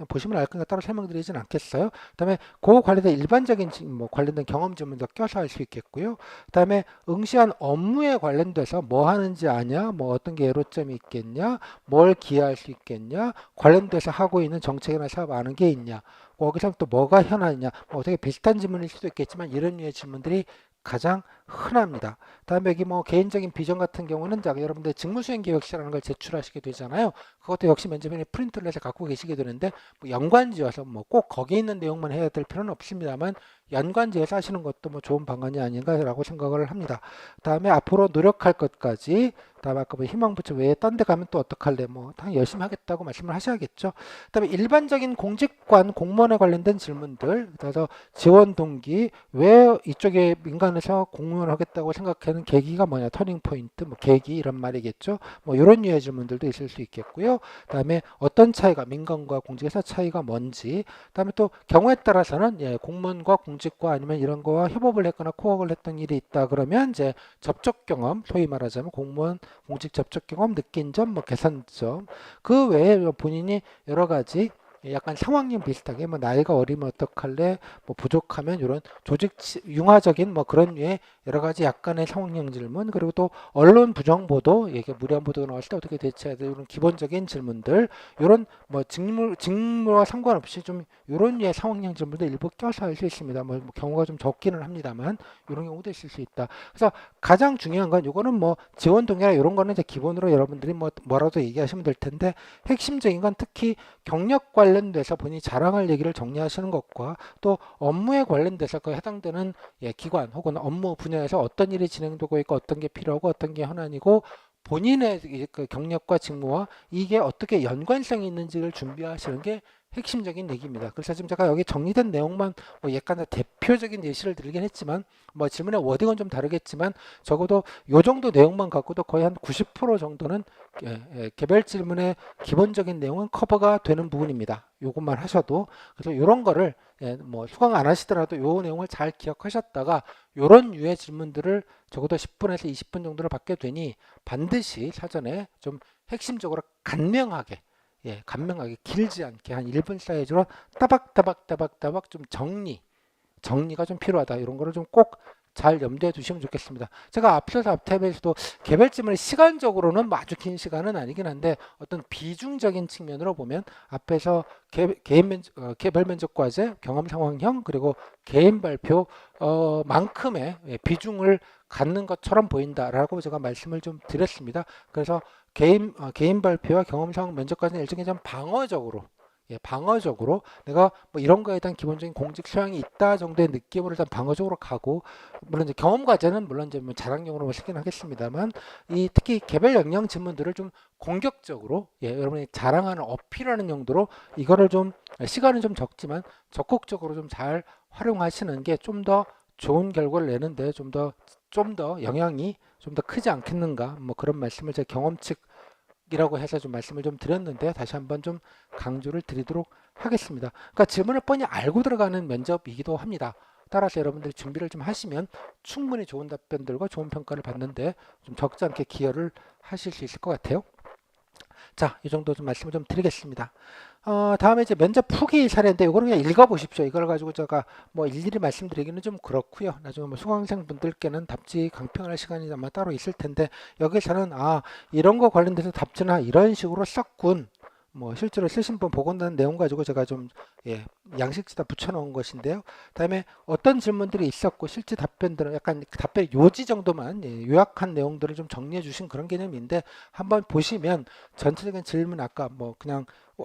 보시면 알 거니까 따로 설명드리진 않겠어요. 그다음에 그 관련된 일반적인 뭐 관련된 경험 질문도 껴서 할 수 있겠고요. 그다음에 응시한 업무에 관련돼서 뭐 하는지 아냐, 뭐 어떤 게 애로점이 있겠냐, 뭘 기여할 수 있겠냐, 관련돼서 하고 있는 정책이나 사업 아는 게 있냐, 거기서 또 뭐가 현안이냐, 뭐 되게 비슷한 질문일 수도 있겠지만 이런 류의 질문들이 가장 흔합니다. 다음에 여기 뭐 개인적인 비전 같은 경우는 여러분들 직무수행 계획서라는 걸 제출하시게 되잖아요. 그것도 역시 면접인에 프린트를 해서 갖고 계시게 되는데 뭐 연관지어서 뭐 꼭 거기 있는 내용만 해야 될 필요는 없습니다만 연관지어서 하시는 것도 뭐 좋은 방안이 아닌가라고 생각을 합니다. 다음에 앞으로 노력할 것까지 다음에 아까 뭐 희망 부처 외에 딴 데 가면 또 어떡할래 뭐 당연히 열심히 하겠다고 말씀을 하셔야겠죠. 그다음에 일반적인 공직관 공무원에 관련된 질문들 그래서 지원 동기 왜 이쪽에 민간에서 공무원을 하겠다고 생각하는 계기가 뭐냐 터닝 포인트 뭐 계기 이런 말이겠죠. 뭐 이런 유의 질문들도 있을 수 있겠고요. 그다음에 어떤 차이가 민간과 공직에서 차이가 뭔지 그다음에 또 경우에 따라서는 공무원과 공직과 아니면 이런 거와 협업을 했거나 코업을 했던 일이 있다 그러면 이제 접촉 경험 소위 말하자면 공무원 공직 접촉 경험 느낀 점 뭐 개선점 그 외에 본인이 여러 가지 약간 상황형 비슷하게 뭐 나이가 어리면 어떡할래 뭐 부족하면 이런 조직 융화적인 뭐 그런 류의 여러 가지 약간의 상황형 질문 그리고 또 언론 부정 보도 이게 무리한 보도가 나왔을 때 어떻게 대처해야 돼 이런 기본적인 질문들 이런 뭐 직무와 상관없이 좀 이런 류의 상황형 질문들 일부 껴서 할 수 있습니다. 뭐 경우가 좀 적기는 합니다만 이런 경우도 있을 수 있다. 그래서 가장 중요한 건 이거는 뭐 지원 동의나 이런 거는 이제 기본으로 여러분들이 뭐라도 얘기하시면 될 텐데 핵심적인 건 특히 경력 관련돼서 본인이 자랑할 얘기를 정리하시는 것과 또 업무에 관련돼서 그 해당되는 기관 혹은 업무 분야에서 어떤 일이 진행되고 있고 어떤 게 필요하고 어떤 게 현안이고 본인의 그 경력과 직무와 이게 어떻게 연관성이 있는지를 준비하시는 게 핵심적인 얘기입니다. 그래서 지금 제가 여기 정리된 내용만 뭐 약간 대표적인 예시를 드리긴 했지만 뭐 질문의 워딩은 좀 다르겠지만 적어도 요 정도 내용만 갖고도 거의 한 90% 정도는 개별 질문의 기본적인 내용은 커버가 되는 부분입니다. 요것만 하셔도 그래서 이런 거를 뭐 수강 안 하시더라도 요 내용을 잘 기억하셨다가 요런 유의 질문들을 적어도 10분에서 20분 정도를 받게 되니 반드시 사전에 좀 핵심적으로 간명하게 예, 간명하게 길지 않게 한 1분 사이즈로 따박따박따박따박 좀 정리가 좀 필요하다. 이런 거를 좀 꼭 잘 염두에 두시면 좋겠습니다. 제가 앞서서 앞탭에서도 개별점을 시간적으로는 뭐 아주 긴 시간은 아니긴 한데 어떤 비중적인 측면으로 보면 앞에서 개별 면접 과제, 경험 상황형 그리고 개인 발표 만큼의 비중을 갖는 것처럼 보인다라고 제가 말씀을 좀 드렸습니다. 그래서 개인 발표와 경험 상황 면접 과제는 일종의 좀 방어적으로 내가 뭐 이런 거에 대한 기본적인 공직 소양이 있다 정도의 느낌으로 일단 방어적으로 가고, 물론 이제 경험 과제는 물론 이제 뭐 자랑용으로 쓰긴 하겠습니다만, 이 특히 개별 역량 질문들을 좀 공격적으로, 여러분이 자랑하는 어필하는 용도로 이거를 좀 시간은 좀 적지만 적극적으로 좀 잘 활용하시는 게 좀 더 좋은 결과를 내는데 좀 더 영향이 좀 더 크지 않겠는가, 뭐 그런 말씀을 제 경험칙 이라고 해서 좀 말씀을 좀 드렸는데 다시 한번 좀 강조를 드리도록 하겠습니다. 그러니까 질문을 뻔히 알고 들어가는 면접이기도 합니다. 따라서 여러분들이 준비를 좀 하시면 충분히 좋은 답변들과 좋은 평가를 받는데 좀 적지 않게 기여를 하실 수 있을 것 같아요. 자, 이 정도 좀 말씀을 좀 드리겠습니다. 다음에 이제 면접 후기 사례인데 이거는 그냥 읽어보십시오. 이걸 가지고 제가 뭐 일일이 말씀드리기는 좀 그렇고요. 나중에 뭐 수강생 분들께는 답지 강평할 시간이 아마 따로 있을 텐데, 여기서는 이런 거 관련돼서 답지나 이런 식으로 썼군, 뭐 실제로 쓰신 분 복원된 내용 가지고 제가 좀 양식지다 붙여놓은 것인데요. 다음에 어떤 질문들이 있었고 실제 답변들은 약간 답변 요지 정도만 요약한 내용들을 좀 정리해 주신 그런 개념인데, 한번 보시면 전체적인 질문 아까 뭐 그냥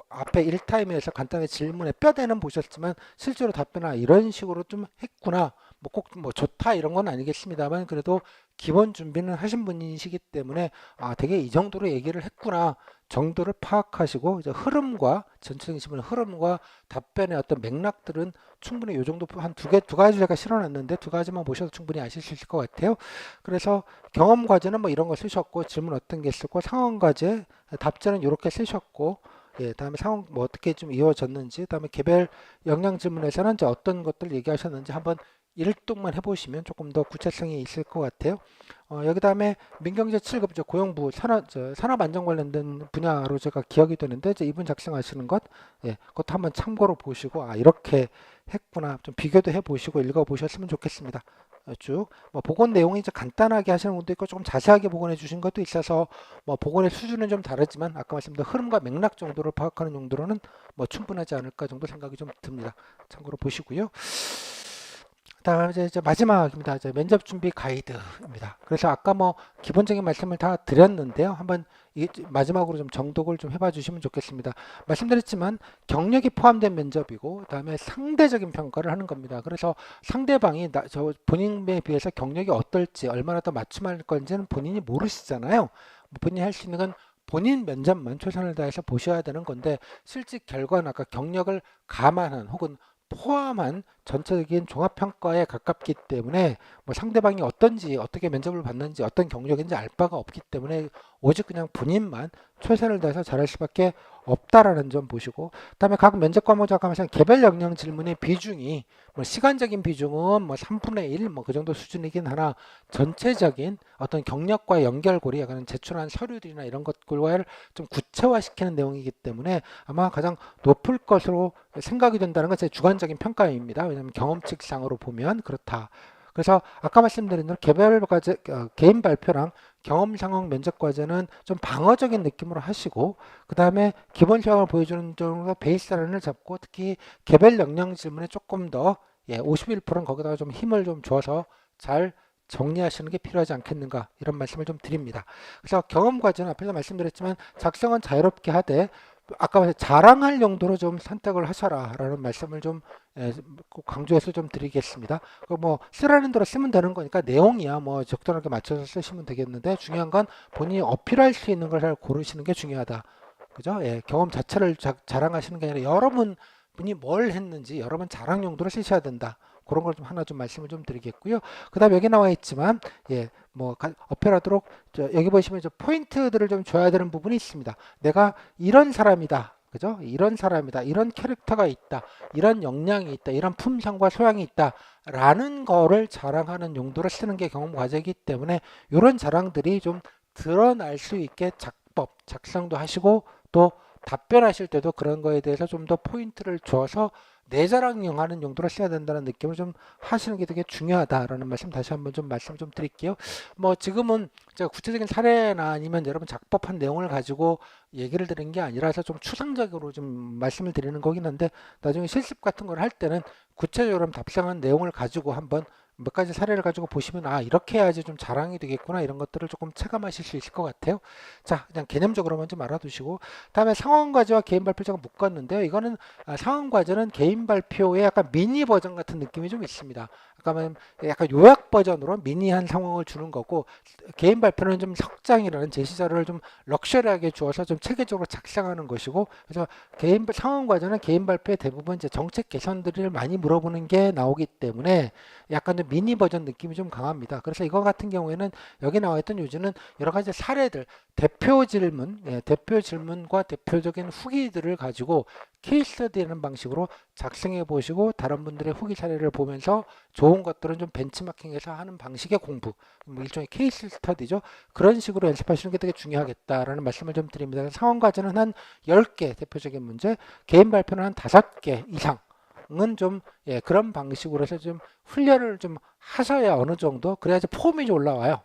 앞에 1타임에서 간단히 질문에 뼈대는 보셨지만 실제로 답변을 이런 식으로 좀 했구나, 뭐 꼭 뭐 좋다 이런 건 아니겠습니다만 그래도 기본 준비는 하신 분이시기 때문에 되게 이 정도로 얘기를 했구나 정도를 파악하시고, 이제 흐름과 전체적인 질문 흐름과 답변의 어떤 맥락들은 충분히 이 정도 한 두 가지 제가 실어놨는데 두 가지만 보셔도 충분히 아실 수 있을 것 같아요. 그래서 경험 과제는 뭐 이런 거 쓰셨고, 질문 어떤 게 있었고, 상황 과제 답변은 이렇게 쓰셨고, 다음에 상황 뭐 어떻게 좀 이루어졌는지, 다음에 개별 역량 질문에서는 이제 어떤 것들 얘기하셨는지 한번 일독만 해보시면 조금 더 구체성이 있을 것 같아요. 여기 다음에 민경제 7급 고용부 산업 안전 관련된 분야로 제가 기억이 되는데, 이제 이분 작성하시는 것, 그것도 한번 참고로 보시고 이렇게 했구나 좀 비교도 해보시고 읽어보셨으면 좋겠습니다. 쭉 뭐 복원 내용이 이제 간단하게 하시는 분도 있고 조금 자세하게 복원해 주신 것도 있어서 뭐 복원의 수준은 좀 다르지만 아까 말씀드린 흐름과 맥락 정도를 파악하는 용도로는 뭐 충분하지 않을까 정도 생각이 좀 듭니다. 참고로 보시고요. 다음 이제 마지막입니다. 이제 면접 준비 가이드입니다. 그래서 아까 뭐 기본적인 말씀을 다 드렸는데요. 한번 마지막으로 좀 정독을 좀 해봐 주시면 좋겠습니다. 말씀드렸지만 경력이 포함된 면접이고, 그다음에 상대적인 평가를 하는 겁니다. 그래서 상대방이 저 본인에 비해서 경력이 어떨지 얼마나 더 맞춤할 건지는 본인이 모르시잖아요. 본인이 할 수 있는 건 본인 면접만 최선을 다해서 보셔야 되는 건데, 실제 결과는 아까 경력을 감안한 혹은 포함한 전체적인 종합평가에 가깝기 때문에 뭐 상대방이 어떤지 어떻게 면접을 받는지 어떤 경력인지 알 바가 없기 때문에 오직 그냥 본인만 최선을 다해서 잘할 수밖에 없다라는 점 보시고, 그다음에 각 면접 과목 작업하면서 개별 역량 질문의 비중이 뭐 시간적인 비중은 뭐 3분의 1 뭐 그 정도 수준이긴 하나, 전체적인 어떤 경력과 연결고리 약간 제출한 서류들이나 이런 것들과를 좀 구체화시키는 내용이기 때문에 아마 가장 높을 것으로 생각이 된다는 건 제 주관적인 평가입니다. 왜냐하면 경험칙상으로 보면 그렇다. 그래서 아까 말씀드린 대로 개별 과제, 개인 발표랑 경험 상황 면접 과제는 좀 방어적인 느낌으로 하시고, 그 다음에 기본 시험을 보여주는 정도 베이스라인을 잡고, 특히 개별 역량 질문에 조금 더 51%는 거기다가 좀 힘을 좀 줘서 잘 정리하시는 게 필요하지 않겠는가, 이런 말씀을 좀 드립니다. 그래서 경험 과제는 앞에서 말씀드렸지만 작성은 자유롭게 하되 아까 자랑할 용도로 좀 선택을 하셔라라는 말씀을 좀 꼭 강조해서 좀 드리겠습니다. 뭐 쓰라는 대로 쓰면 되는 거니까 내용이야 뭐 적절하게 맞춰서 쓰시면 되겠는데, 중요한 건 본인이 어필할 수 있는 걸 잘 고르시는 게 중요하다. 그죠? 경험 자체를 자랑하시는 게 아니라 여러분이 뭘 했는지 여러분 자랑 용도로 쓰셔야 된다. 그런 걸 좀 하나 좀 말씀을 좀 드리겠고요. 그다음 여기 나와 있지만 뭐 어필하도록 여기 보시면 포인트들을 좀 줘야 되는 부분이 있습니다. 내가 이런 사람이다. 그죠? 이런 사람이다. 이런 캐릭터가 있다. 이런 역량이 있다. 이런 품성과 소양이 있다. 라는 거를 자랑하는 용도로 쓰는 게 경험 과제이기 때문에 이런 자랑들이 좀 드러날 수 있게 작성도 하시고 또 답변하실 때도 그런 거에 대해서 좀 더 포인트를 줘서 내 자랑용하는 용도로 써야 된다는 느낌을 좀 하시는 게 되게 중요하다라는 말씀 다시 한번 좀 말씀 좀 드릴게요. 뭐 지금은 제가 구체적인 사례나 아니면 여러분 작법한 내용을 가지고 얘기를 드린 게 아니라서 좀 추상적으로 좀 말씀을 드리는 거긴 한데, 나중에 실습 같은 걸 할 때는 구체적으로 답상한 내용을 가지고 한번 몇 가지 사례를 가지고 보시면 아 이렇게 해야지 좀 자랑이 되겠구나 이런 것들을 조금 체감하실 수 있을 것 같아요. 자, 그냥 개념적으로만 좀 알아두시고, 다음에 상황과제와 개인 발표 제가 묶었는데요. 이거는 상황과제는 개인 발표의 약간 미니 버전 같은 느낌이 좀 있습니다. 그러니까 약간 요약 버전으로 미니한 상황을 주는 거고, 개인 발표는 좀 석장이라는 제시자료를 좀 럭셔리하게 주어서 좀 체계적으로 작성하는 것이고, 그래서 개인 상황 과제는 개인 발표에 대부분 이제 정책 개선들을 많이 물어보는 게 나오기 때문에 약간 좀 미니 버전 느낌이 좀 강합니다. 그래서 이거 같은 경우에는 여기 나와 있던 요지는 여러 가지 사례들, 대표 질문, 대표 질문과 대표적인 후기들을 가지고 케이스 스터디라는 방식으로 작성해 보시고 다른 분들의 후기 사례를 보면서 좋은 것들은 좀 벤치마킹해서 하는 방식의 공부, 뭐 일종의 케이스 스터디죠. 그런 식으로 연습하시는 게 되게 중요하겠다라는 말씀을 좀 드립니다. 상황 과제는 한 10개 대표적인 문제, 개인 발표는 한 5개 이상 은 좀 그런 방식으로 해서 좀 훈련을 좀 하셔야 어느 정도 그래야지 폼이 좀 올라와요.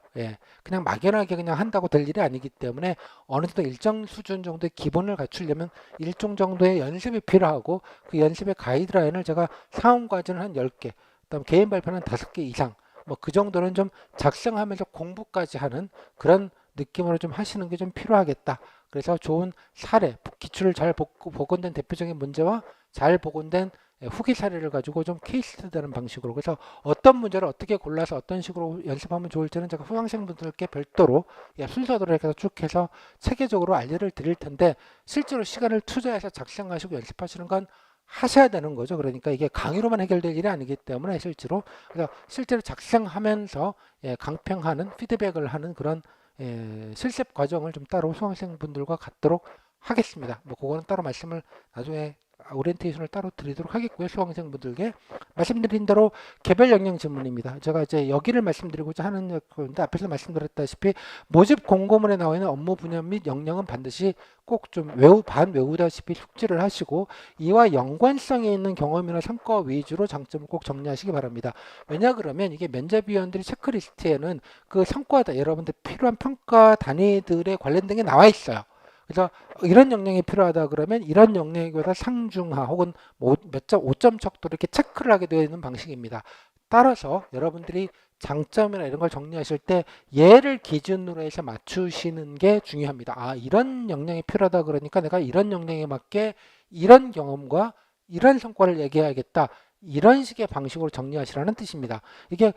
그냥 막연하게 그냥 한다고 될 일이 아니기 때문에 어느 정도 일정 수준 정도의 기본을 갖추려면 일정 정도의 연습이 필요하고, 그 연습의 가이드라인을 제가 상황 과제는 한 10개, 그다음 개인 발표는 5개 이상, 뭐 그 정도는 좀 작성하면서 공부까지 하는 그런 느낌으로 좀 하시는 게 좀 필요하겠다. 그래서 좋은 사례, 기출을 잘 복원된 대표적인 문제와 잘 복원된 후기 사례를 가지고 좀 케이스 스터디하는 방식으로, 그래서 어떤 문제를 어떻게 골라서 어떤 식으로 연습하면 좋을지는 제가 수강생분들께 별도로 순서대로 해서 쭉 해서 체계적으로 알려를 드릴 텐데, 실제로 시간을 투자해서 작성하시고 연습하시는 건 하셔야 되는 거죠. 그러니까 이게 강의로만 해결될 일이 아니기 때문에 실제로, 그래서 실제로 작성하면서 강평하는 피드백을 하는 그런 실습 과정을 좀 따로 수강생분들과 갖도록 하겠습니다. 뭐 그거는 따로 말씀을 나중에 오리엔테이션을 따로 드리도록 하겠고요. 수강생분들께 말씀드린 대로 개별 영역 질문입니다. 제가 이제 여기를 말씀드리고자 하는 건데, 앞에서 말씀드렸다시피 모집 공고문에 나와 있는 업무 분야 및 역량은 반드시 꼭 좀 외우다시피 숙지를 하시고, 이와 연관성이 있는 경험이나 성과 위주로 장점을 꼭 정리하시기 바랍니다. 왜냐 그러면 이게 면접위원들이 체크리스트에는 그 성과다, 여러분들 필요한 평가 단위들에 관련된 게 나와 있어요. 그래서 이런 역량이 필요하다 그러면 이런 역량보다 상중하 혹은 몇 점, 5점 척도로 이렇게 체크를 하게 되어 있는 방식입니다. 따라서 여러분들이 장점이나 이런 걸 정리하실 때 얘를 기준으로 해서 맞추시는 게 중요합니다. 아, 이런 역량이 필요하다 그러니까 내가 이런 역량에 맞게 이런 경험과 이런 성과를 얘기해야겠다. 이런 식의 방식으로 정리하시라는 뜻입니다. 이게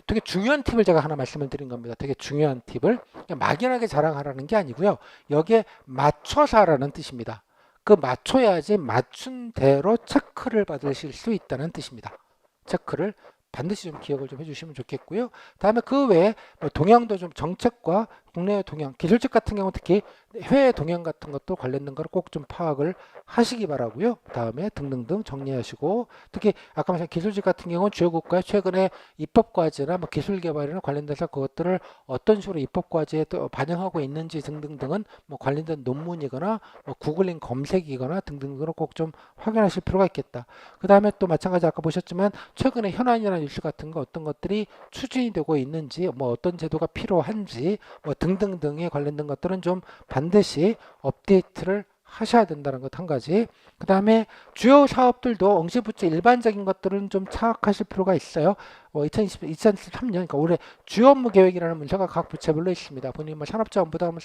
되게 중요한 팁을 제가 하나 말씀을 드린 겁니다. 되게 중요한 팁을 그냥 막연하게 자랑하라는 게 아니고요. 여기에 맞춰서 하라는 뜻입니다. 그 맞춰야지 맞춘 대로 체크를 받으실 수 있다는 뜻입니다. 체크를 반드시 좀 기억을 좀 해주시면 좋겠고요. 다음에 그 외에 뭐 동향도 좀 정책과 국내 동향, 기술직 같은 경우 특히 해외 동향 같은 것도 관련된 걸 꼭 좀 파악을 하시기 바라고요. 다음에 등등등 정리하시고, 특히 아까 말씀 기술직 같은 경우는 주요 국가의 최근에 입법 과제나 뭐 기술 개발이나 관련돼서 그것들을 어떤 식으로 입법 과제에 또 반영하고 있는지 등등등은 뭐 관련된 논문이거나 뭐 구글링 검색이거나 등등으로 꼭 좀 확인하실 필요가 있겠다. 그 다음에 또 마찬가지 아까 보셨지만 최근에 현안이나 뉴스 같은 거 어떤 것들이 추진이 되고 있는지, 뭐 어떤 제도가 필요한지 뭐 등등등에 관련된 것들은 좀 반드시 업데이트를 하셔야 된다는 것 한 가지. 그 다음에 주요 사업들도 응시부처 일반적인 것들은 좀 파악하실 필요가 있어요. 2023년, 그러니까 올해 주요 업무 계획이라는 문서가 각 부처별로 있습니다. 본인 뭐 산업자원부다 하면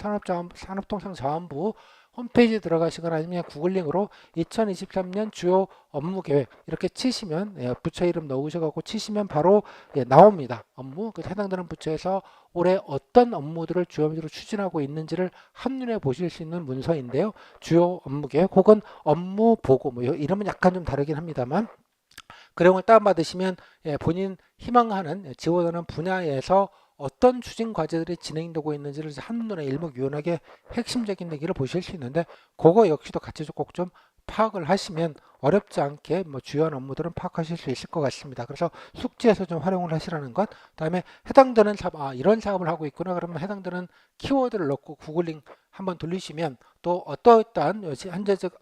산업통상자원부 홈페이지 들어가시거나 아니면 구글링으로 2023년 주요 업무 계획 이렇게 치시면 부처 이름 넣으셔가지고 치시면 바로 나옵니다. 업무 그 해당되는 부처에서 올해 어떤 업무들을 주요 업무로 추진하고 있는지를 한눈에 보실 수 있는 문서인데요. 주요 업무 계획 혹은 업무 보고 뭐 이름은 약간 좀 다르긴 합니다만 그 내용을 다운받으시면 본인 희망하는 지원하는 분야에서 어떤 추진 과제들이 진행되고 있는지를 한눈에 일목요연하게 핵심적인 얘기를 보실 수 있는데, 그거 역시도 같이 꼭 좀 파악을 하시면 어렵지 않게 뭐 주요한 업무들은 파악하실 수 있을 것 같습니다. 그래서 숙지에서 좀 활용을 하시라는 것. 그다음에 해당되는 사업, 이런 사업을 하고 있구나. 그러면 해당되는 키워드를 넣고 구글링 한번 돌리시면 또 어떠한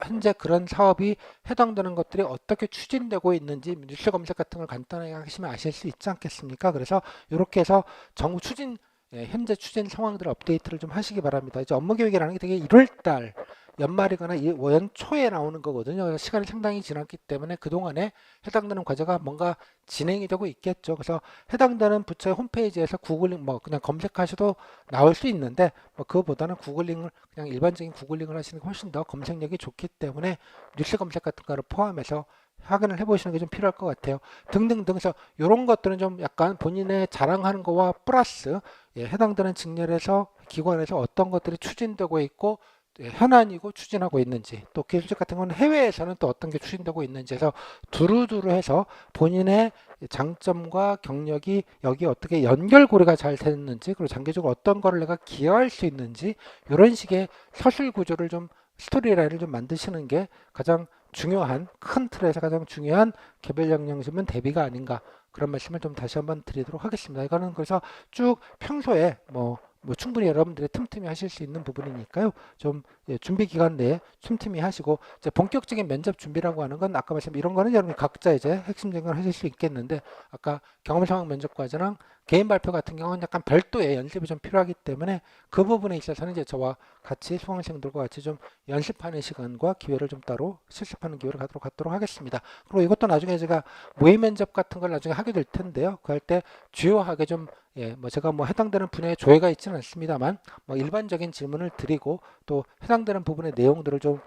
현재 그런 사업이 해당되는 것들이 어떻게 추진되고 있는지 뉴스 검색 같은 걸 간단하게 하시면 아실 수 있지 않겠습니까? 그래서 이렇게 해서 정부 추진 현재 추진 상황들 업데이트를 좀 하시기 바랍니다. 이제 업무 계획이라는 게 되게 1월달 연말이거나 연초에 나오는 거거든요. 그래서 시간이 상당히 지났기 때문에 그동안에 해당되는 과제가 뭔가 진행이 되고 있겠죠. 그래서 해당되는 부처의 홈페이지에서 구글링 뭐 그냥 검색하셔도 나올 수 있는데 뭐 그거보다는 구글링을 그냥 일반적인 구글링을 하시는 게 훨씬 더 검색력이 좋기 때문에 뉴스 검색 같은 거를 포함해서 확인을 해보시는 게 좀 필요할 것 같아요. 등등등 해서 이런 것들은 좀 약간 본인의 자랑하는 거와 플러스 해당되는 직렬에서 기관에서 어떤 것들이 추진되고 있고 현안이고 추진하고 있는지 또 기술직 같은 경우는 해외에서는 또 어떤 게 추진되고 있는지 해서 두루두루 해서 본인의 장점과 경력이 여기 어떻게 연결고리가 잘 됐는지 그리고 장기적으로 어떤 거를 내가 기여할 수 있는지 이런 식의 서술 구조를 좀 스토리라인을 좀 만드시는 게 가장 중요한 큰 틀에서 가장 중요한 개별 역량심은 대비가 아닌가 그런 말씀을 좀 다시 한번 드리도록 하겠습니다. 이거는 그래서 쭉 평소에 뭐 충분히 여러분들이 틈틈이 하실 수 있는 부분이니까요. 좀 준비 기간 내에 틈틈이 하시고 이제 본격적인 면접 준비라고 하는 건 아까 말씀 이런 거는 여러분이 각자 이제 핵심적인 걸 하실 수 있겠는데 아까 경험 상황 면접 과제랑 개인 발표 같은 경우는 약간 별도의 연습이 좀 필요하기 때문에 그 부분에 있어서는 이제 저와 같이 수강생들과 같이 좀 연습하는 시간과 기회를 좀 따로 실습하는 기회를 갖도록 하겠습니다. 그리고 이것도 나중에 제가 모의 면접 같은 걸 나중에 하게 될 텐데요. 그 할 때 주요하게 좀 뭐 제가 뭐 해당되는 분야에 조회가 있지는 않습니다만 뭐 일반적인 질문을 드리고 또 해당되는 부분의 내용들을 좀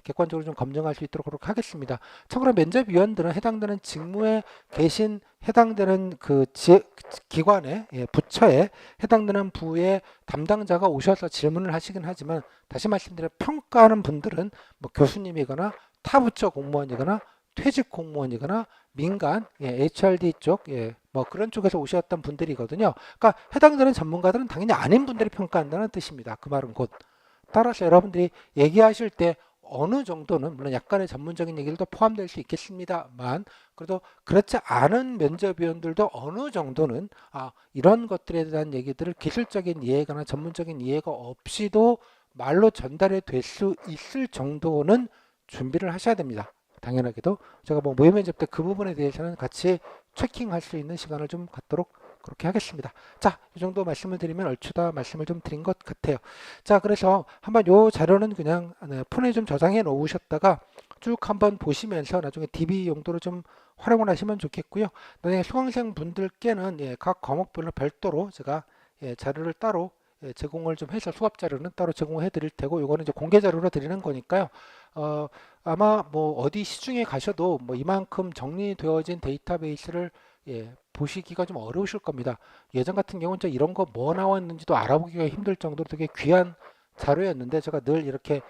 객관적으로 좀 검증할 수 있도록 하겠습니다. 참고로 면접위원들은 해당되는 직무에 계신 해당되는 그 기관에 부처에 해당되는 부의 담당자가 오셔서 질문을 하시긴 하지만 다시 말씀드려 평가하는 분들은 뭐 교수님이거나 타 부처 공무원이거나 퇴직 공무원이거나 민간 HRD 쪽 뭐 그런 쪽에서 오셨던 분들이거든요. 그러니까 해당되는 전문가들은 당연히 아닌 분들이 평가한다는 뜻입니다. 그 말은 곧 따라서 여러분들이 얘기하실 때 어느 정도는 물론 약간의 전문적인 얘기들도 포함될 수 있겠습니다만 그래도 그렇지 않은 면접위원들도 어느 정도는 이런 것들에 대한 얘기들을 기술적인 이해가나 전문적인 이해가 없이도 말로 전달이 될 수 있을 정도는 준비를 하셔야 됩니다. 당연하게도 제가 뭐 모의 면접 때 그 부분에 대해서는 같이 체킹할 수 있는 시간을 좀 갖도록 그렇게 하겠습니다. 자, 이 정도 말씀을 드리면 얼추 다 말씀을 좀 드린 것 같아요. 자, 그래서 한번 요 자료는 그냥 폰에 좀 저장해 놓으셨다가 쭉 한번 보시면서 나중에 DB 용도로 좀 활용을 하시면 좋겠고요. 나중에 수강생 분들께는 각 과목별로 별도로 제가 자료를 따로 제공을 좀 해서 수업 자료는 따로 제공해 드릴 테고 요거는 이제 공개 자료로 드리는 거니까요. 아마 뭐 어디 시중에 가셔도 뭐 이만큼 정리되어진 데이터베이스를 보시기가 좀 어려우실 겁니다. 예전 같은 경우는 진짜 이런 거 뭐 나왔는지도 알아보기가 힘들 정도로 되게 귀한 자료였는데 제가 늘 이렇게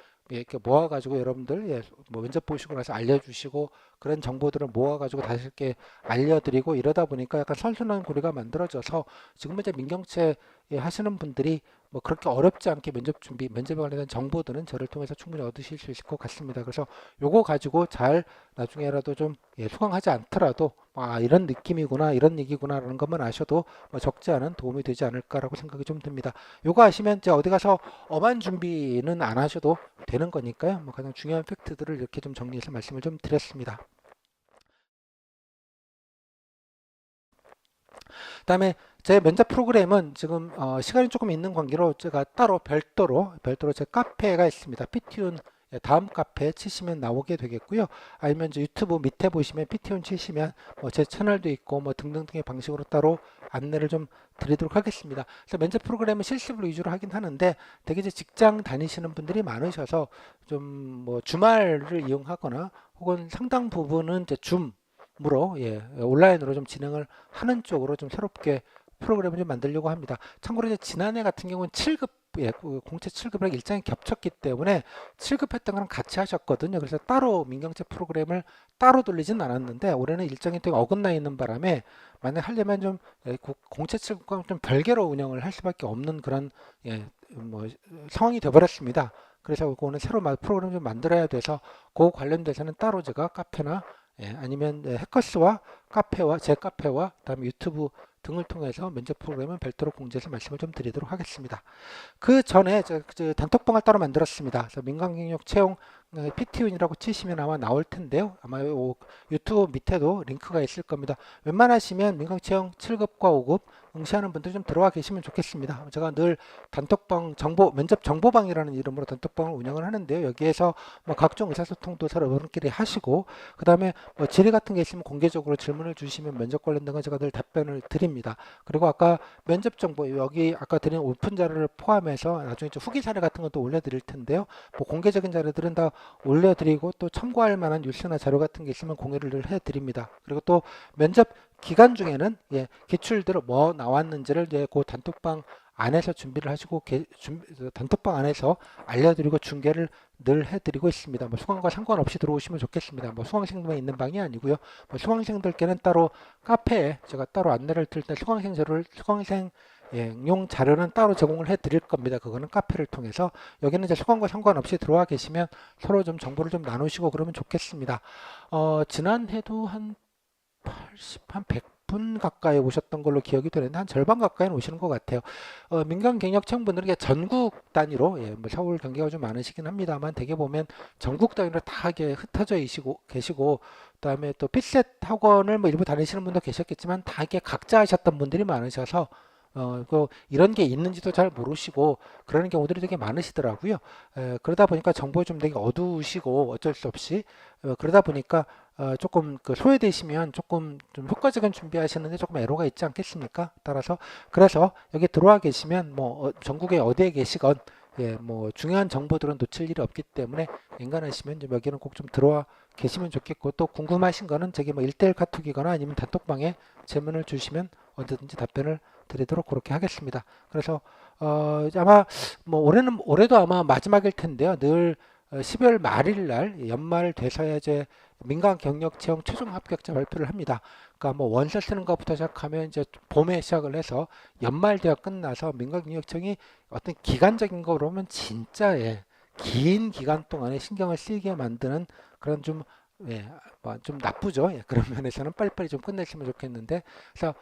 모아가지고 여러분들 뭐 면접 보시고 나서 알려주시고 그런 정보들을 모아가지고 다시 이렇게 알려드리고 이러다 보니까 약간 선순환 고리가 만들어져서 지금 이제 민경채 하시는 분들이 뭐 그렇게 어렵지 않게 면접 준비, 면접에 관련된 정보들은 저를 통해서 충분히 얻으실 수 있을 것 같습니다. 그래서 요거 가지고 잘 나중에라도 좀 수강하지 않더라도 이런 느낌이구나, 이런 얘기구나라는 것만 아셔도 뭐 적지 않은 도움이 되지 않을까라고 생각이 좀 듭니다. 요거 아시면 이제 어디 가서 엄한 준비는 안 하셔도 되는 거니까요. 뭐 가장 중요한 팩트들을 이렇게 좀 정리해서 말씀을 좀 드렸습니다. 그다음에 제 면접 프로그램은 지금 시간이 조금 있는 관계로 제가 따로 별도로 제 카페가 있습니다. 피티운 다음 카페 치시면 나오게 되겠고요. 아니면 이제 유튜브 밑에 보시면 피티운 치시면 제 채널도 있고 뭐 등등등의 방식으로 따로 안내를 좀 드리도록 하겠습니다. 그래서 면접 프로그램은 실습을 위주로 하긴 하는데 되게 이제 직장 다니시는 분들이 많으셔서 좀 뭐 주말을 이용하거나 혹은 상당 부분은 이제 줌으로 온라인으로 좀 진행을 하는 쪽으로 좀 새롭게 프로그램을 좀 만들려고 합니다. 참고로 이제 지난해 같은 경우는 7급 그 공채 7급이랑 일정이 겹쳤기 때문에 7급 했던 거랑 같이 하셨거든요. 그래서 따로 민경채 프로그램을 따로 돌리진 않았는데 올해는 일정이 되게 어긋나 있는 바람에 만약 하려면 좀 공채 7급과 좀 별개로 운영을 할 수밖에 없는 그런 뭐 상황이 되어버렸습니다. 그래서 그거는 새로 프로그램 좀 만들어야 돼서 그 관련돼서는 따로 제가 카페나 아니면 해커스와 카페와 제 카페와 그다음에 유튜브 등을 통해서 면접 프로그램은 별도로 공지해서 말씀을 좀 드리도록 하겠습니다. 그 전에 저 단톡방을 따로 만들었습니다. 그래서 민간경력 채용 PT운이라고 치시면 아마 나올 텐데요. 아마 유튜브 밑에도 링크가 있을 겁니다. 웬만하시면 민간채용 7급과 5급 응시하는 분들 좀 들어와 계시면 좋겠습니다. 제가 늘 단톡방 면접 정보방이라는 이름으로 단톡방을 운영을 하는데요. 여기에서 뭐 각종 의사소통도 서로 여러분끼리 하시고, 그 다음에 뭐 질의 같은 게 있으면 공개적으로 질문을 주시면 면접 관련된 건 제가 늘 답변을 드립니다. 그리고 아까 면접 정보 여기 아까 드린 오픈 자료를 포함해서 나중에 좀 후기 사례 같은 것도 올려드릴 텐데요. 뭐 공개적인 자료들은 다 올려드리고 또 참고할 만한 뉴스나 자료 같은 게 있으면 공유를 해드립니다. 그리고 또 면접 기간 중에는 기출대로 뭐 나왔는지를 그 단톡방 안에서 준비를 하시고 단톡방 안에서 알려드리고 중계를 늘 해드리고 있습니다. 뭐 수강과 상관없이 들어오시면 좋겠습니다. 뭐 수강생들만 있는 방이 아니고요. 뭐 수강생들께는 따로 카페에 제가 따로 안내를 드릴 때 수강생 용 자료는 따로 제공을 해 드릴 겁니다. 그거는 카페를 통해서. 여기는 이제 수강과 상관없이 들어와 계시면 서로 좀 정보를 좀 나누시고 그러면 좋겠습니다. 지난해도 한 100분 가까이 오셨던 걸로 기억이 되는데 한 절반 가까이는 오시는 것 같아요. 민간 경력 채용분들은 전국 단위로 뭐 서울 경기가 좀 많으시긴 합니다만 대개 보면 전국 단위로 다 이게 흩어져 계시고 그다음에 또 핏셋 학원을 뭐 일부 다니시는 분도 계셨겠지만 다 이게 각자 하셨던 분들이 많으셔서 이런 게 있는지도 잘 모르시고 그러는 경우들이 되게 많으시더라고요. 그러다 보니까 정보가 좀 되게 어두우시고 어쩔 수 없이 그러다 보니까 조금 소외되시면 조금 좀 효과적인 준비하시는데 조금 애로가 있지 않겠습니까? 따라서 그래서 여기 들어와 계시면 뭐 전국에 어디에 계시건 뭐 중요한 정보들은 놓칠 일이 없기 때문에 인간하시면 좀 여기는 꼭 좀 들어와 계시면 좋겠고 또 궁금하신 거는 저기 뭐 1대1 카톡이거나 아니면 단톡방에 질문을 주시면 언제든지 답변을 드리도록 그렇게 하겠습니다. 그래서 아마 뭐 올해도 아마 마지막일 텐데요. 늘 12월 말일 날 연말 돼서야 이제 민간 경력 채용 최종 합격자 발표를 합니다. 그러니까 뭐 원서 쓰는 것부터 시작하면 이제 봄에 시작을 해서 연말 대학 끝나서 민간 경력 채용이 어떤 기간적인 거로 보면 진짜 긴 기간 동안에 신경을 쓰이게 만드는 그런 좀 뭐좀 나쁘죠. 그런 면에서는 빨리빨리 좀 끝냈으면 좋겠는데, 그래서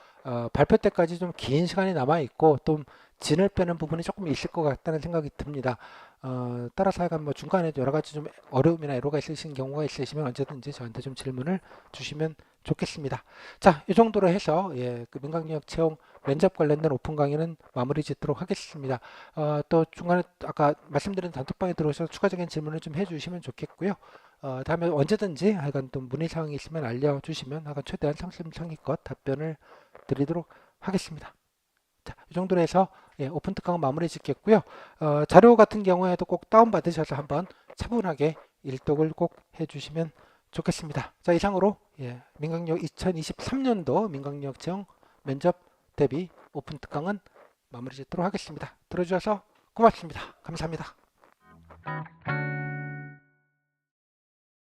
발표 때까지 좀 긴 시간이 남아 있고 또 진을 빼는 부분이 조금 있을 것 같다는 생각이 듭니다. 따라서 하여간 뭐 중간에 여러 가지 좀 어려움이나 애로가 있으신 경우가 있으시면 언제든지 저한테 좀 질문을 주시면 좋겠습니다. 자, 이 정도로 해서 그 민간경력 채용 면접 관련된 오픈 강의는 마무리 짓도록 하겠습니다. 또 중간에 아까 말씀드린 단톡방에 들어오셔서 추가적인 질문을 좀 해주시면 좋겠고요. 다음에 언제든지 하여간 또 문의사항이 있으면 알려주시면 하여간 최대한 성심성의껏 답변을 드리도록 하겠습니다. 자, 이 정도로 해서 오픈 특강은 마무리 짓겠고요. 자료 같은 경우에도 꼭 다운받으셔서 한번 차분하게 일독을 꼭 해주시면 좋겠습니다. 자, 이상으로 민강력 2023년도 민강력 채용 면접 대비 오픈 특강은 마무리 짓도록 하겠습니다. 들어주셔서 고맙습니다. 감사합니다.